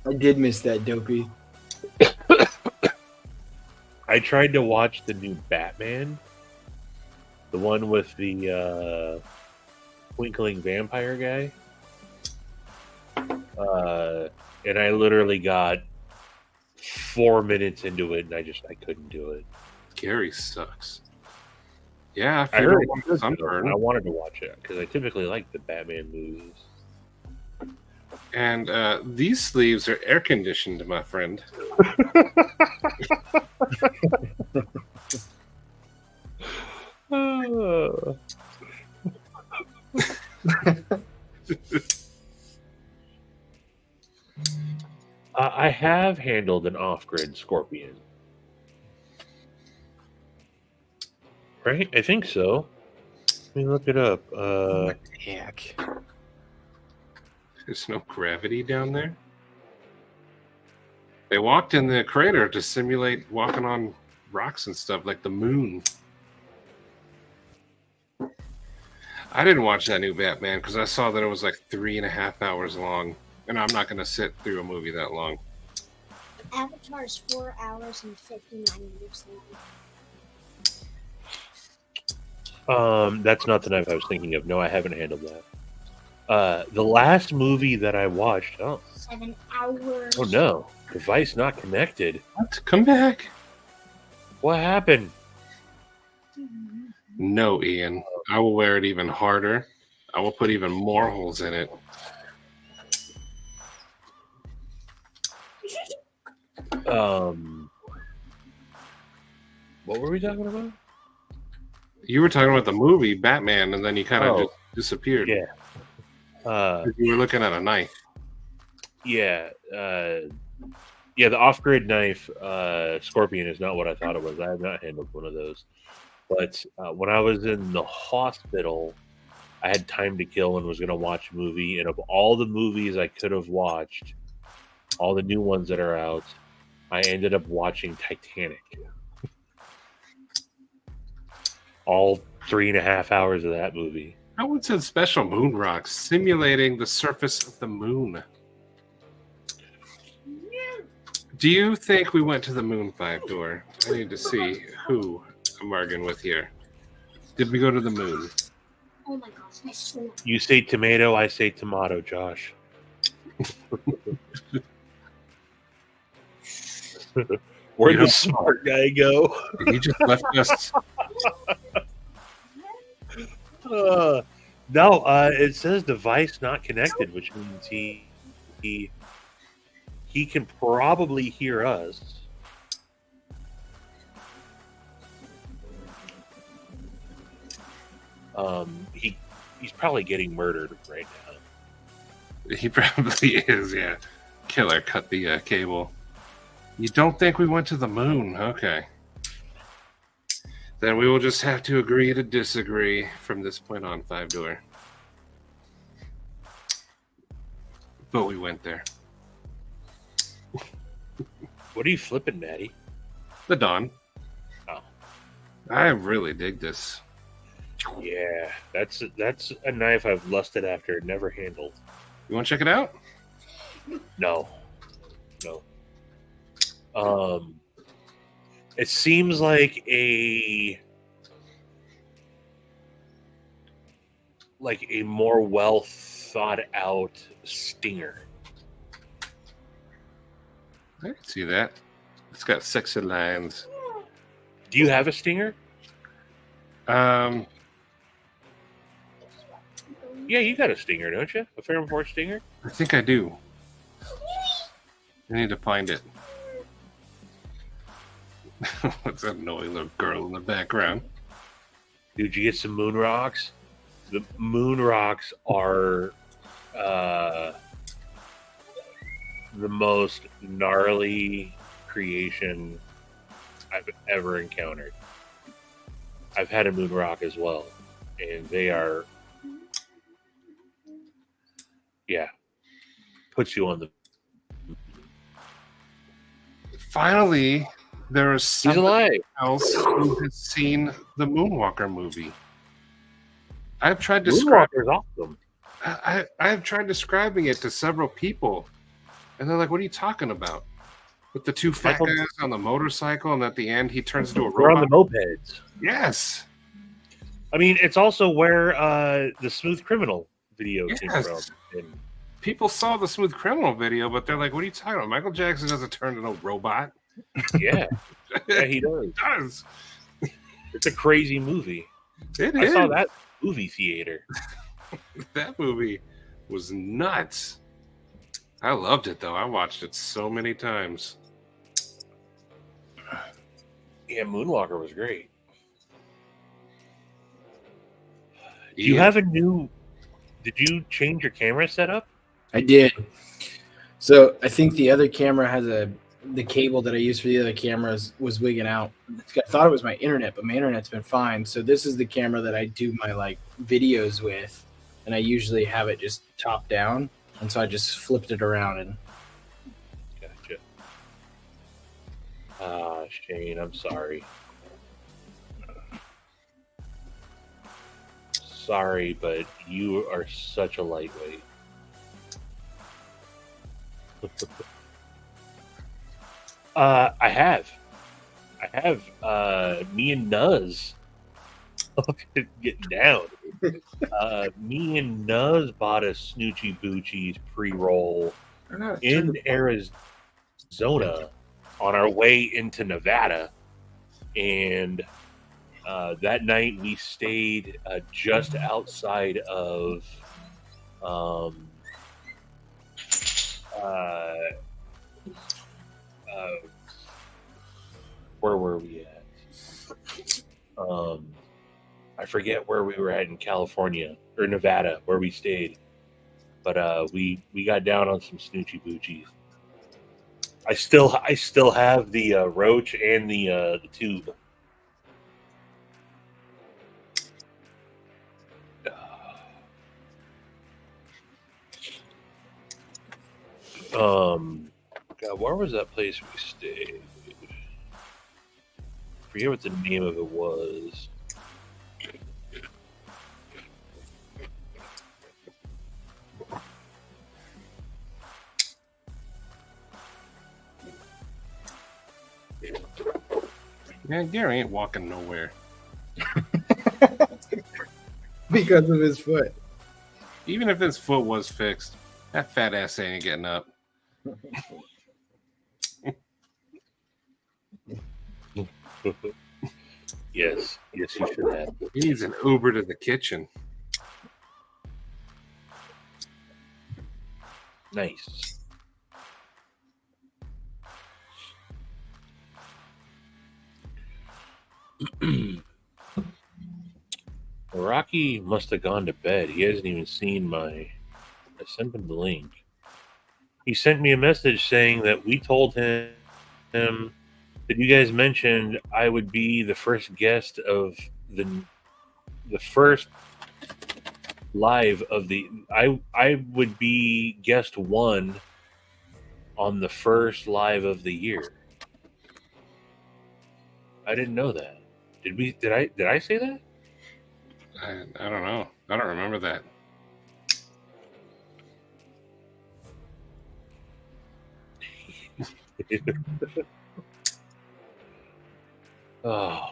I did miss that, Dopey. I tried to watch the new Batman, the one with the twinkling vampire guy, and I literally got 4 minutes into it, and I couldn't do it. Gary sucks. Yeah, I heard Sunburn. I wanted to watch it because I typically like the Batman movies. And these sleeves are air conditioned, my friend. I have handled an off-grid scorpion. Right? I think so. Let me look it up. Heck. There's no gravity down there. They walked in the crater to simulate walking on rocks and stuff like the moon. I didn't watch that new Batman because I saw that it was like 3.5 hours long, and I'm not going to sit through a movie that long. Avatar is 4 hours and 59 minutes long. That's not the knife I was thinking of. No, I haven't handled that. The last movie that I watched. 7 hours. Oh no! Device not connected. What? Come back. What happened? No, Ian. I will wear it even harder. I will put even more holes in it. What were we talking about? You were talking about the movie Batman, and then you kind of just disappeared. Yeah. You were looking at a knife. Yeah. The off-grid knife scorpion is not what I thought it was. I have not handled one of those. But when I was in the hospital, I had time to kill and was going to watch a movie. And of all the movies I could have watched, all the new ones that are out, I ended up watching Titanic. All 3.5 hours of that movie. How would said special moon rocks simulating the surface of the moon? Do you think we went to the moon 5 door? I need to see who I'm arguing with here. Did we go to the moon? Oh my gosh, I swear. You say tomato, I say tomato, Josh. Where'd the smart guy go? He just left us. No, it says device not connected, which means he can probably hear us. He's probably getting murdered right now. He probably is, yeah. Killer cut the cable. You don't think we went to the moon? Okay. Then we will just have to agree to disagree from this point on, Five Door. But we went there. What are you flipping, Maddie? The Dawn. Oh. I really dig this. Yeah, that's a knife I've lusted after and never handled. You want to check it out? No. It seems like a more well thought out stinger. I can see that. It's got sexy lines. Do you have a stinger? Um, Yeah, you got a stinger, don't you? A Ferrum Force stinger? I think I do. I need to find it. What's that annoying little girl in the background? Dude, you get some moon rocks? The moon rocks are the most gnarly creation I've ever encountered. I've had a moon rock as well, and they are, yeah, puts you on the. Finally, there is He's somebody alive. else who has seen the Moonwalker movie. I've tried describing. Moonwalker's awesome. I have tried describing it to several people, and they're like, "What are you talking about?" With the two fat guys on the motorcycle, and at the end he turns into a We're on robot. the mopeds. Yes. I mean, it's also where the Smooth Criminal video came Yes. from. And People saw the Smooth Criminal video, but they're like, "What are you talking about? Michael Jackson doesn't turn into a robot." yeah, yeah, he does. He does. It's a crazy movie. It I is. saw that movie theater. That movie was nuts. I loved it though. I watched it so many times. Yeah, Moonwalker was great. Do Yeah. you have a new? Did you change your camera setup? I did. So I think the other camera has the cable that I use for the other cameras was wigging out. I thought it was my internet, but my internet's been fine. So this is the camera that I do my videos with, and I usually have it just top down. And so I just flipped it around and Gotcha. Shane, I'm sorry. Sorry, but you are such a lightweight. I have. Me and Nuz getting down. Me and Nuz bought a Snoochie Boochies pre-roll in Arizona on our way into Nevada, and that night we stayed just outside of where were we at? I forget where we were at in California or Nevada where we stayed, but we got down on some Snoochie Boochies. I still have the roach and the tube. God, where was that place we stayed? I forget what the name of it was. Man, Gary ain't walking nowhere. because of his foot. Even if his foot was fixed, that fat ass ain't getting up. Yes, you should have. He needs an Uber to the kitchen. Nice. All Rocky must have gone to bed. He hasn't even seen I sent him the link. He sent me a message saying that we told him that you guys mentioned I would be the first guest of the first live of the I would be guest 1 on the first live of the year. I didn't know that. Did I say that? I don't know. I don't remember that. Oh.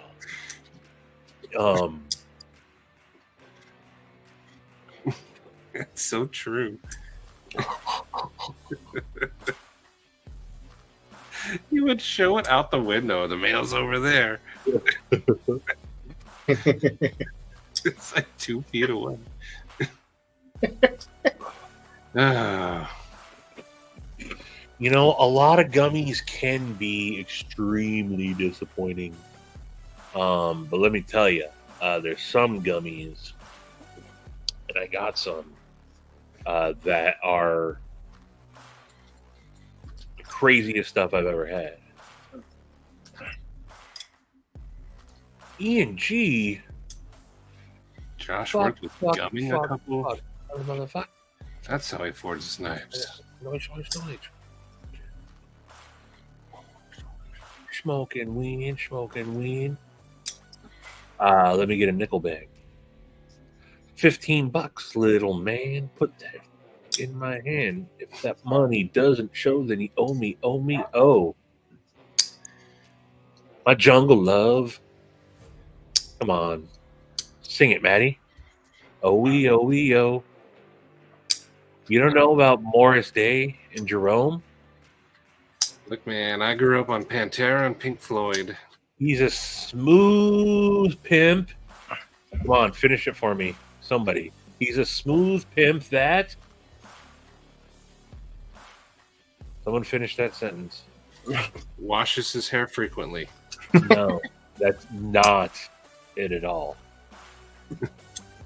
It's so true. You would show it out the window. The mail's over there. It's like 2 feet away. You know, a lot of gummies can be extremely disappointing. But let me tell you, there's some gummies, and I got some that are the craziest stuff I've ever had. E&G. Josh worked with gumming a couple. Motherfucker. That's how he forged his knives. Noise. Smoking weed. Let me get a nickel bag. $15, little man. Put that in my hand. If that money doesn't show, then you owe me. My jungle love. Come on. Sing it, Maddie. Oh. You don't know about Morris Day and Jerome? Look, man, I grew up on Pantera and Pink Floyd. He's a smooth pimp. Come on, finish it for me. Somebody. He's a smooth pimp that... Someone finish that sentence. Washes his hair frequently. No, that's not it at all.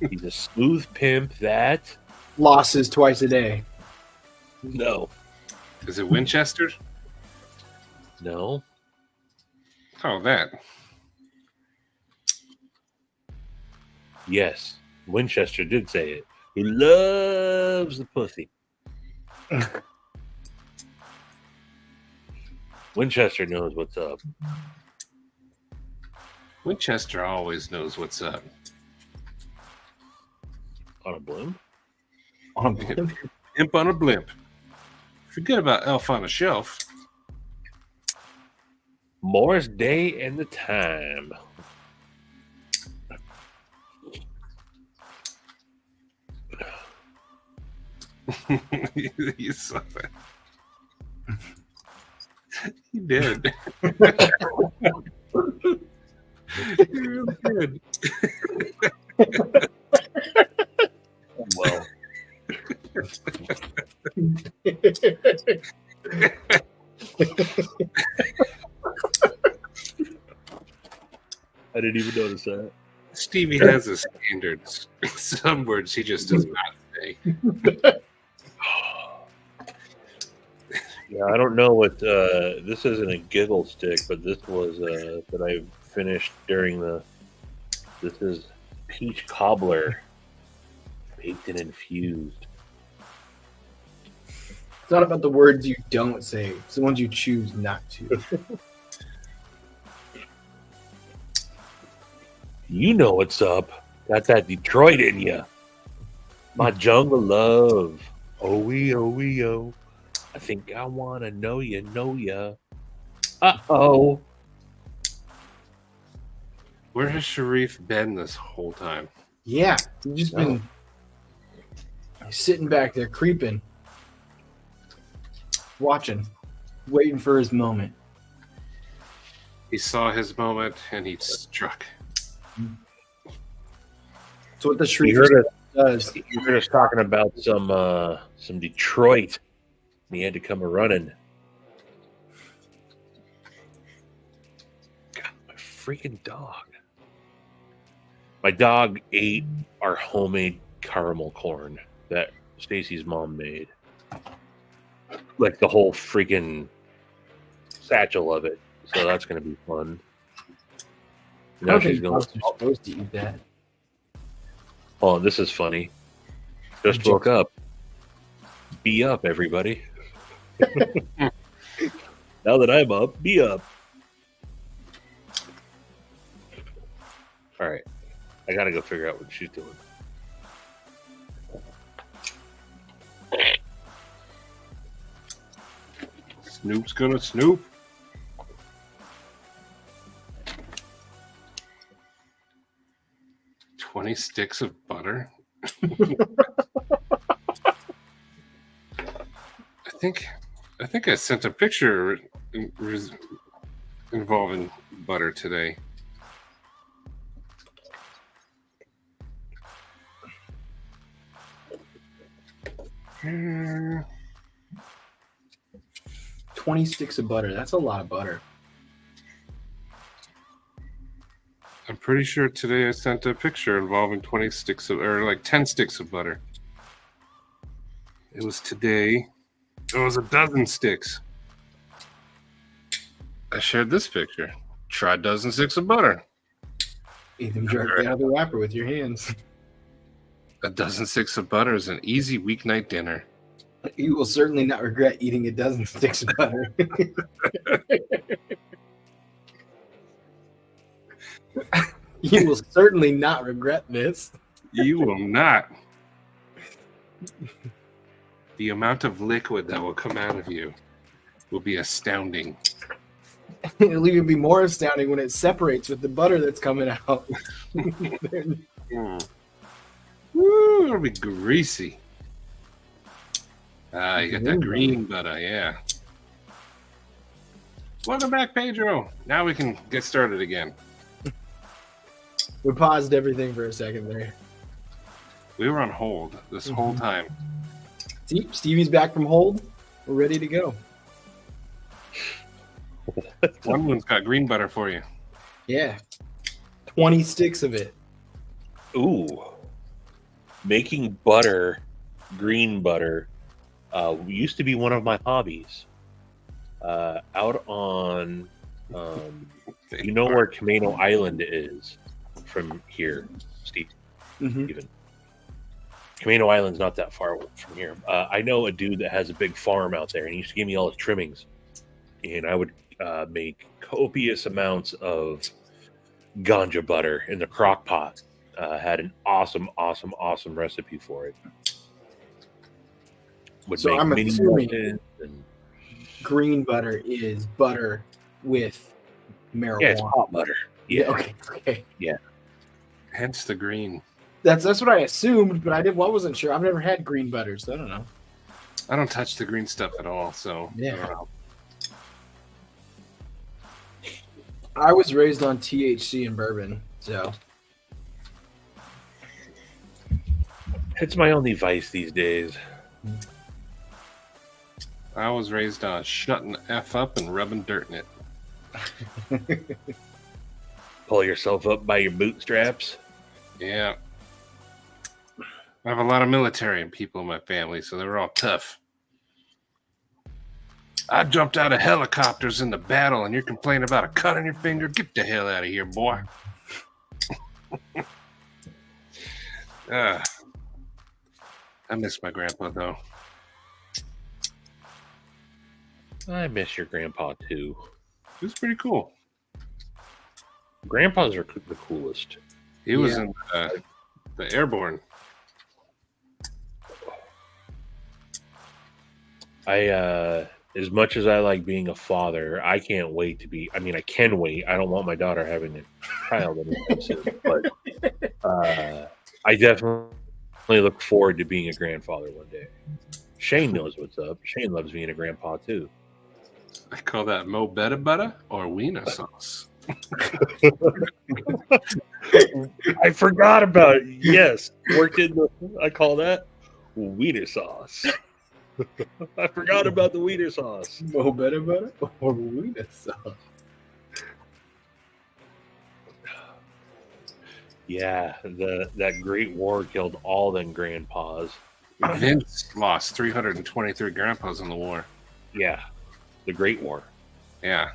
He's a smooth pimp that... Losses twice a day. No. Is it Winchester? No. Oh, that. Yes. Winchester did say it. He loves the pussy. Winchester knows what's up. Winchester always knows what's up. On a bloom? Imp on a blimp. Forget about Elf on a Shelf. Morris Day and the Time. You saw that. He did. He really did. Well. I didn't even notice that. Stevie has his standards. Some words he just does not say. Yeah, I don't know what this isn't a giggle stick, but this was that I finished during this is peach cobbler, baked and infused. It's not about the words you don't say. It's the ones you choose not to. You know what's up. Got that Detroit in ya. My jungle love. Oh. I think I wanna know ya. Uh-oh. Where has Sharif been this whole time? Yeah, he's just been sitting back there, creeping, watching, waiting for his moment. He saw his moment and he struck. That's what the Sharif You does. heard us talking about some Detroit. And he had to come a running. God, my freaking dog. My dog ate our homemade caramel corn that Stacy's mom made. Like the whole freaking satchel of it. So that's going to be fun. I Now don't she's think going dogs are supposed to eat that. Oh, this is funny. Just woke up. Be up, everybody. Now that I'm up, be up. All right. I got to go figure out what she's doing. Snoop's gonna snoop. $20 sticks of butter. I think I sent a picture involving butter today. Hmm. 20 sticks of butter. That's a lot of butter. I'm pretty sure today I sent a picture involving 20 sticks of, or like 10 sticks of butter. It was today. It was a dozen sticks. I shared this picture. Try a dozen sticks of butter. Eat them directly out of the wrapper with your hands. A dozen sticks of butter is an easy weeknight dinner. You will certainly not regret eating a dozen sticks of butter. You will certainly not regret this. You will not. The amount of liquid that will come out of you will be astounding. It'll even be more astounding when it separates with the butter that's coming out. Woo, it'll be greasy. Ah, you got that green butter, yeah. Welcome back, Pedro. Now we can get started again. We paused everything for a second there. We were on hold this whole time. See, Stevie's back from hold. We're ready to go. One one's got green butter for you. Yeah. 20 sticks of it. Ooh. Making butter, green butter, used to be one of my hobbies. Out on, you know where Camino Island is from here, Steve? Mm-hmm. Even Camino Island's not that far from here. I know a dude that has a big farm out there, and he used to give me all his trimmings, and I would make copious amounts of ganja butter in the crock pot. Had an awesome recipe for it. Would So make I'm mini assuming muffins and green butter is butter with marijuana. yeah, it's hot butter. Yeah. Okay. Hence the green. That's what I assumed, but I wasn't sure. I've never had green butter, so I don't know. I don't touch the green stuff at all, so Yeah. I don't know. I was raised on THC and bourbon, so It's my only vice these days. I was raised on shutting the F up and rubbing dirt in it. Pull yourself up by your bootstraps. Yeah. I have a lot of military people in my family, so they were all tough. I jumped out of helicopters in the battle, and you're complaining about a cut on your finger? Get the hell out of here, boy. I miss my grandpa, though. I miss your grandpa too. He was pretty cool. Grandpas are the coolest. He was Yeah. in the airborne. As much as I like being a father, I can't wait to be. I mean, I can wait. I don't want my daughter having a child anytime soon, but I definitely look forward to being a grandfather one day. Shane knows what's up. Shane loves being a grandpa too. I call that Mo Betta Butta or Wiener sauce. I forgot about it. Yes, worked in the. I call that wiener sauce. I forgot about the wiener sauce. no better butter or wiener sauce. Yeah, that Great War killed all them grandpas. Vince lost 323 grandpas in the war. Yeah, the Great War. Yeah.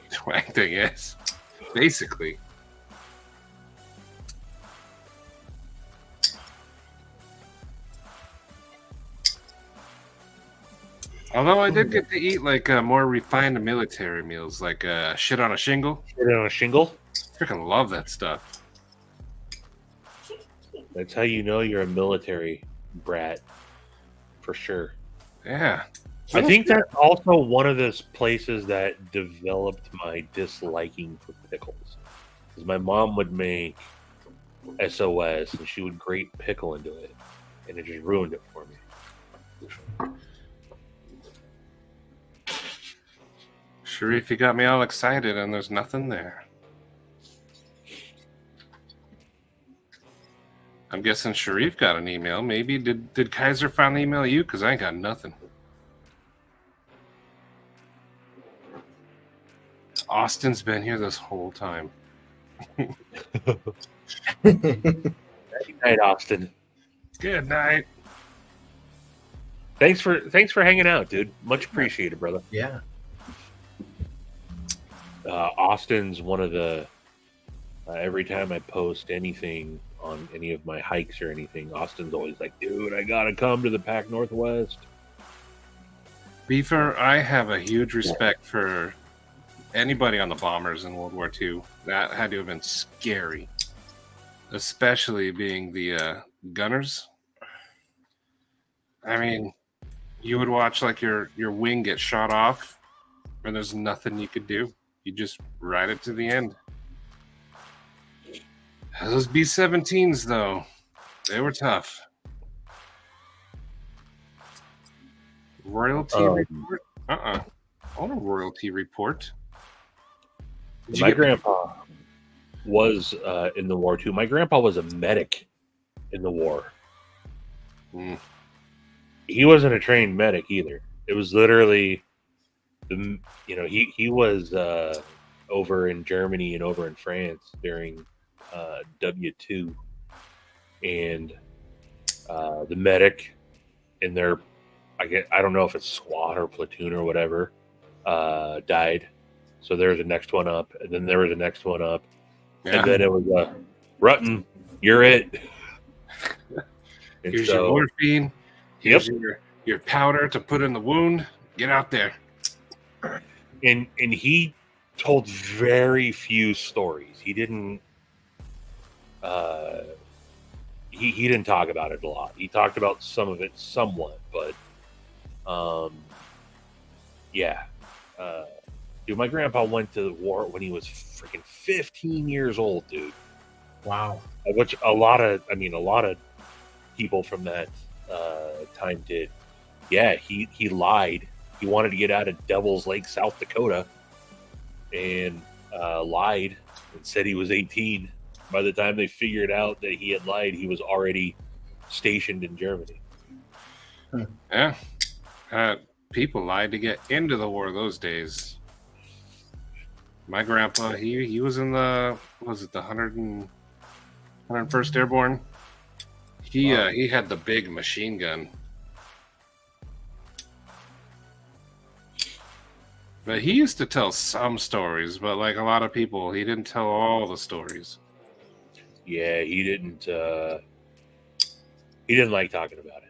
Swag thing is basically. Although I did get to eat like more refined military meals, like shit on a shingle. Shit on a shingle? Freaking love that stuff. That's how you know you're a military brat, for sure. Yeah. I think that's also one of those places that developed my disliking for pickles. Because my mom would make SOS and she would grate pickle into it, and it just ruined it for me. Sharif, you got me all excited, and there's nothing there. I'm guessing Sharif got an email. Maybe did Kaiser finally email you? Because I ain't got nothing. Austin's been here this whole time. Good night, Austin. Good night. Thanks for hanging out, dude. Much appreciated, brother. Yeah. Austin's one of the every time I post anything on any of my hikes or anything, Austin's always like, dude, I gotta come to the Pac Northwest. Beefer, I have a huge respect for anybody on the bombers in World War II. That had to have been scary, especially being the gunners. I mean, you would watch like your wing get shot off, and there's nothing you could do. You just ride it to the end. Those B-17s, though, they were tough. Royalty report? I want a royalty report. My grandpa was in the war too. My grandpa was a medic in the war. Mm. He wasn't a trained medic either. It was literally, he was over in Germany and over in France during W2, and the medic in their, I don't know if it's squad or platoon or whatever, died. So there was the next one up, and then there was the next one up, and then it was Rutten, you're it. Here's your morphine. Here's your powder to put in the wound. Get out there. And he told very few stories. He didn't. He didn't talk about it a lot. He talked about some of it somewhat, but yeah. Dude, my grandpa went to the war when he was freaking 15 years old, dude. Wow. Which a lot of people from that time did. Yeah, he lied. He wanted to get out of Devil's Lake, South Dakota, and lied and said he was 18. By the time they figured out that he had lied, he was already stationed in Germany. Yeah. People lied to get into the war those days. My grandpa, he was in the 101st Airborne. He had the big machine gun. But he used to tell some stories, but like a lot of people, he didn't tell all the stories. Yeah, he didn't like talking about it.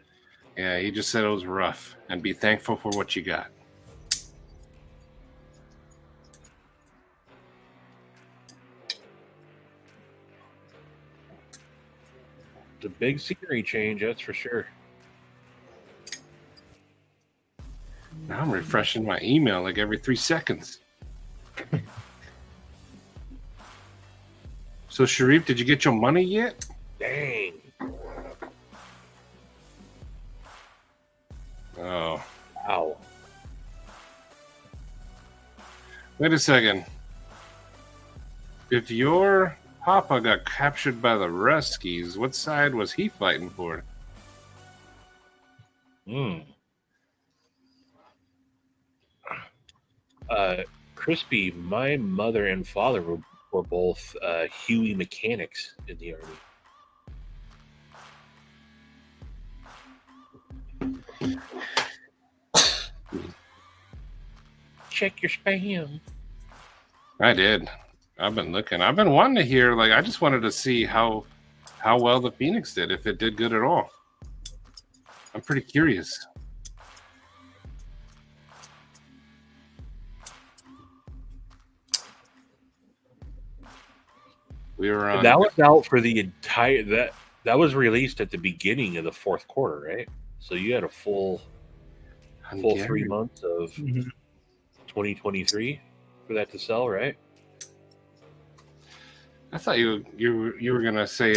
Yeah, he just said it was rough and be thankful for what you got. It's a big scenery change, that's for sure. Now I'm refreshing my email like every 3 seconds. So, Sharif, did you get your money yet? Dang. Oh. Wow. Wait a second. If your Papa got captured by the Ruskies, what side was he fighting for? Crispy, my mother and father were both Huey mechanics in the Army. Check your spam. I did. I've been looking. I've been wanting to hear. Like, I just wanted to see how well the Phoenix did, if it did good at all. I'm pretty curious. We were on. That was out for the entire that was released at the beginning of the fourth quarter, right? So you had a full 3 months of 2023 for that to sell, right? I thought you were gonna say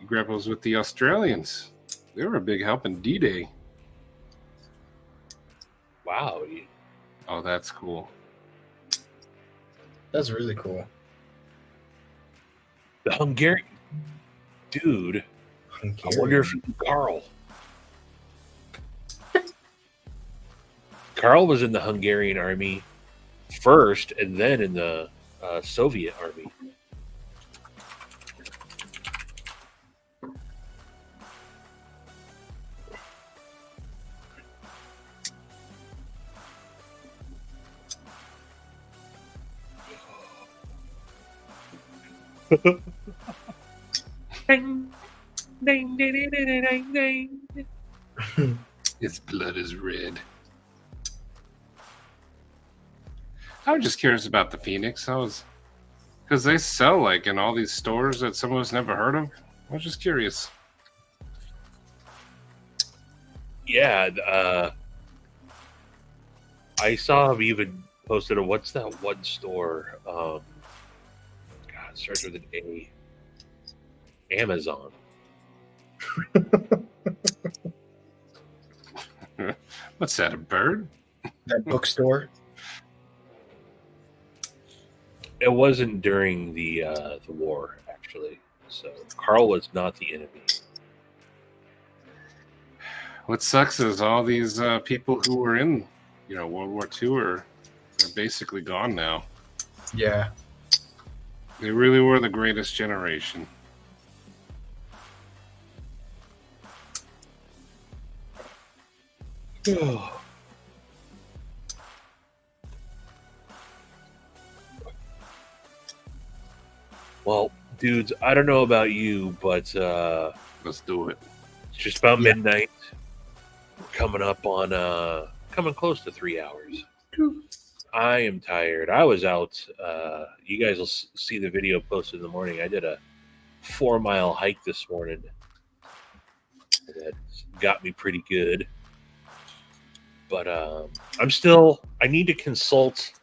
Grandpa was with the Australians. They were a big help in D-Day. Wow. Oh, that's cool. That's really cool. The Hungarian dude. I wonder if Carl. Carl was in the Hungarian army first, and then in the Soviet army. Ding, ding, ding, ding, ding, ding, ding. His blood is red. I was just curious about the Phoenix. Because they sell like in all these stores that some of us never heard of. I was just curious. Yeah, I saw him even posted what's that one store? God, it starts with an A. Amazon. What's that? A bird? That bookstore. It wasn't during the war, actually. So Carl was not the enemy. What sucks is all these people who were in, World War II are basically gone now. Yeah. They really were the greatest generation. Well, dudes, I don't know about you, but Let's do it. it's just about midnight. We're coming up on coming close to 3 hours. I am tired. I was out. You guys will see the video posted in the morning. I did a 4-mile hike this morning. That got me pretty good. But I need to consult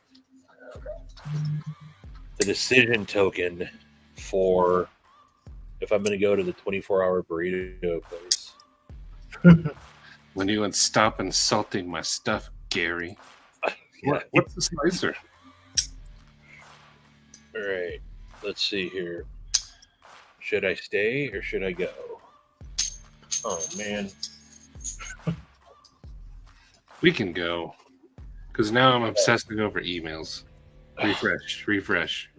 the decision token for if I'm going to go to the 24-hour burrito place. When you would stop insulting my stuff, Gary. What's the slicer? All right. Let's see here. Should I stay or should I go? Oh, man. We can go. Because now I'm obsessing over emails. Refresh.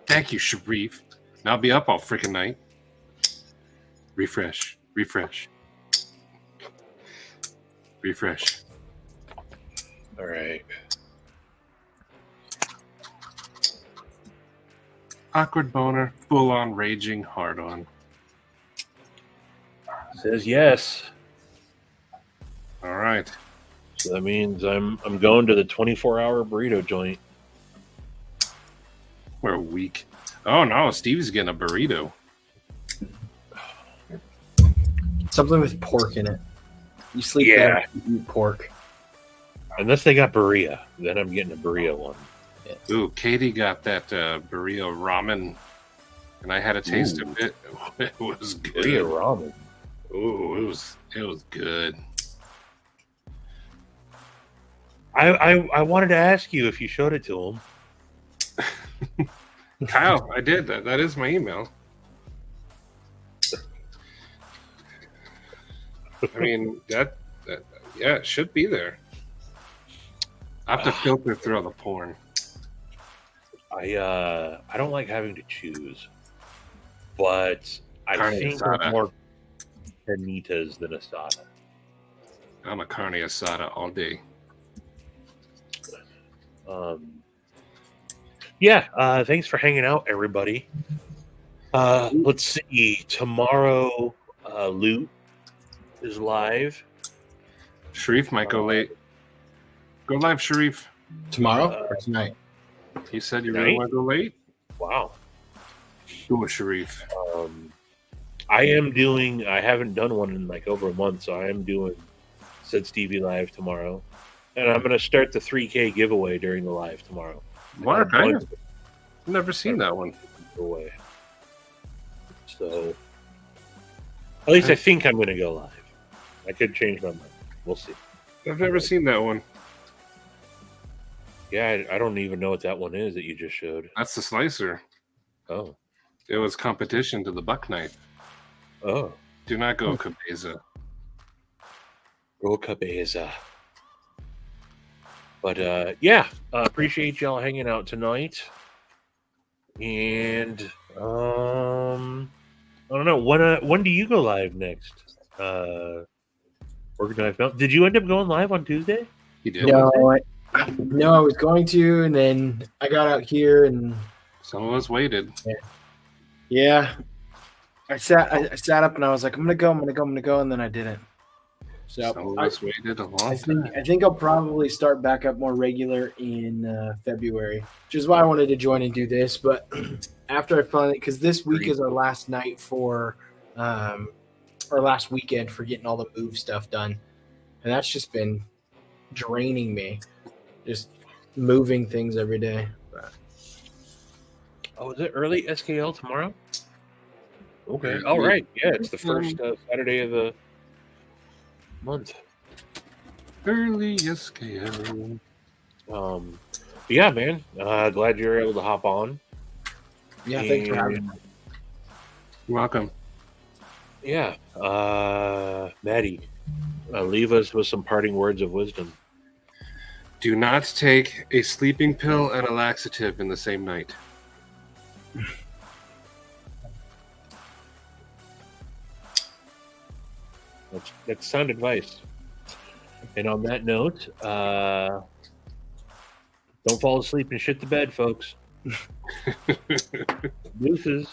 Thank you, Sharif. Now I'll be up all freaking night. Refresh. All right. Awkward boner, full on raging, hard on. Says yes. All right. So that means I'm going to the 24-hour burrito joint. We're weak. Oh no, Steve's getting a burrito. Something with pork in it. You sleep Yeah. there, you eat pork. Unless they got burrito, then I'm getting a burrito one. Ooh, Katie got that burrito ramen, and I had a taste of it. It was good. Burrito ramen. Ooh, it was good. I wanted to ask you if you showed it to him. Kyle, I did that. That is my email. I mean, that yeah, it should be there. I have to filter through all the porn. I don't like having to choose, but I Carne think asada. I'm more carnitas than asada. I'm a carne asada all day. Yeah, thanks for hanging out, everybody. Let's see. Tomorrow, Loot is live. Sharif might go late. Go live, Sharif. Tomorrow or tonight? He said you really Night? want to go late? Wow. Do it, Sharif. I haven't done one in like over a month, so I am doing Said Stevie live tomorrow. And I'm going to start the 3K giveaway during the live tomorrow. Mark, I I got a have bunch of never seen that one. giveaway. So, at least I think I'm going to go live. I could change my mind. We'll see. I've never seen that one. Yeah, I don't even know what that one is that you just showed. That's the slicer. Oh. It was competition to the buck knife. Oh. Do not go Cabeza. Go Cabeza. But yeah, appreciate y'all hanging out tonight. And I don't know when do you go live next? Organized Melt. Did you end up going live on Tuesday? He did. No, I was going to, and then I got out here, and Some of us waited. yeah, I sat up, and I was like, I'm gonna go, and then I didn't. So Some of us waited a long time. I think I'll probably start back up more regular in February, which is why I wanted to join and do this. But after I finally, because this week is our last night for, or last weekend for getting all the move stuff done, and that's just been draining me, just moving things every day. But Oh, is it early SKL tomorrow? Okay. Yeah. All right. Yeah, it's the first Saturday of the month. Early SKL. Yeah, man. Glad you were able to hop on. yeah, thanks for having me. Welcome. Yeah. Maddie, leave us with some parting words of wisdom. Do not take a sleeping pill and a laxative in the same night. That's sound advice. And on that note, don't fall asleep and shit the bed, folks. Deuces.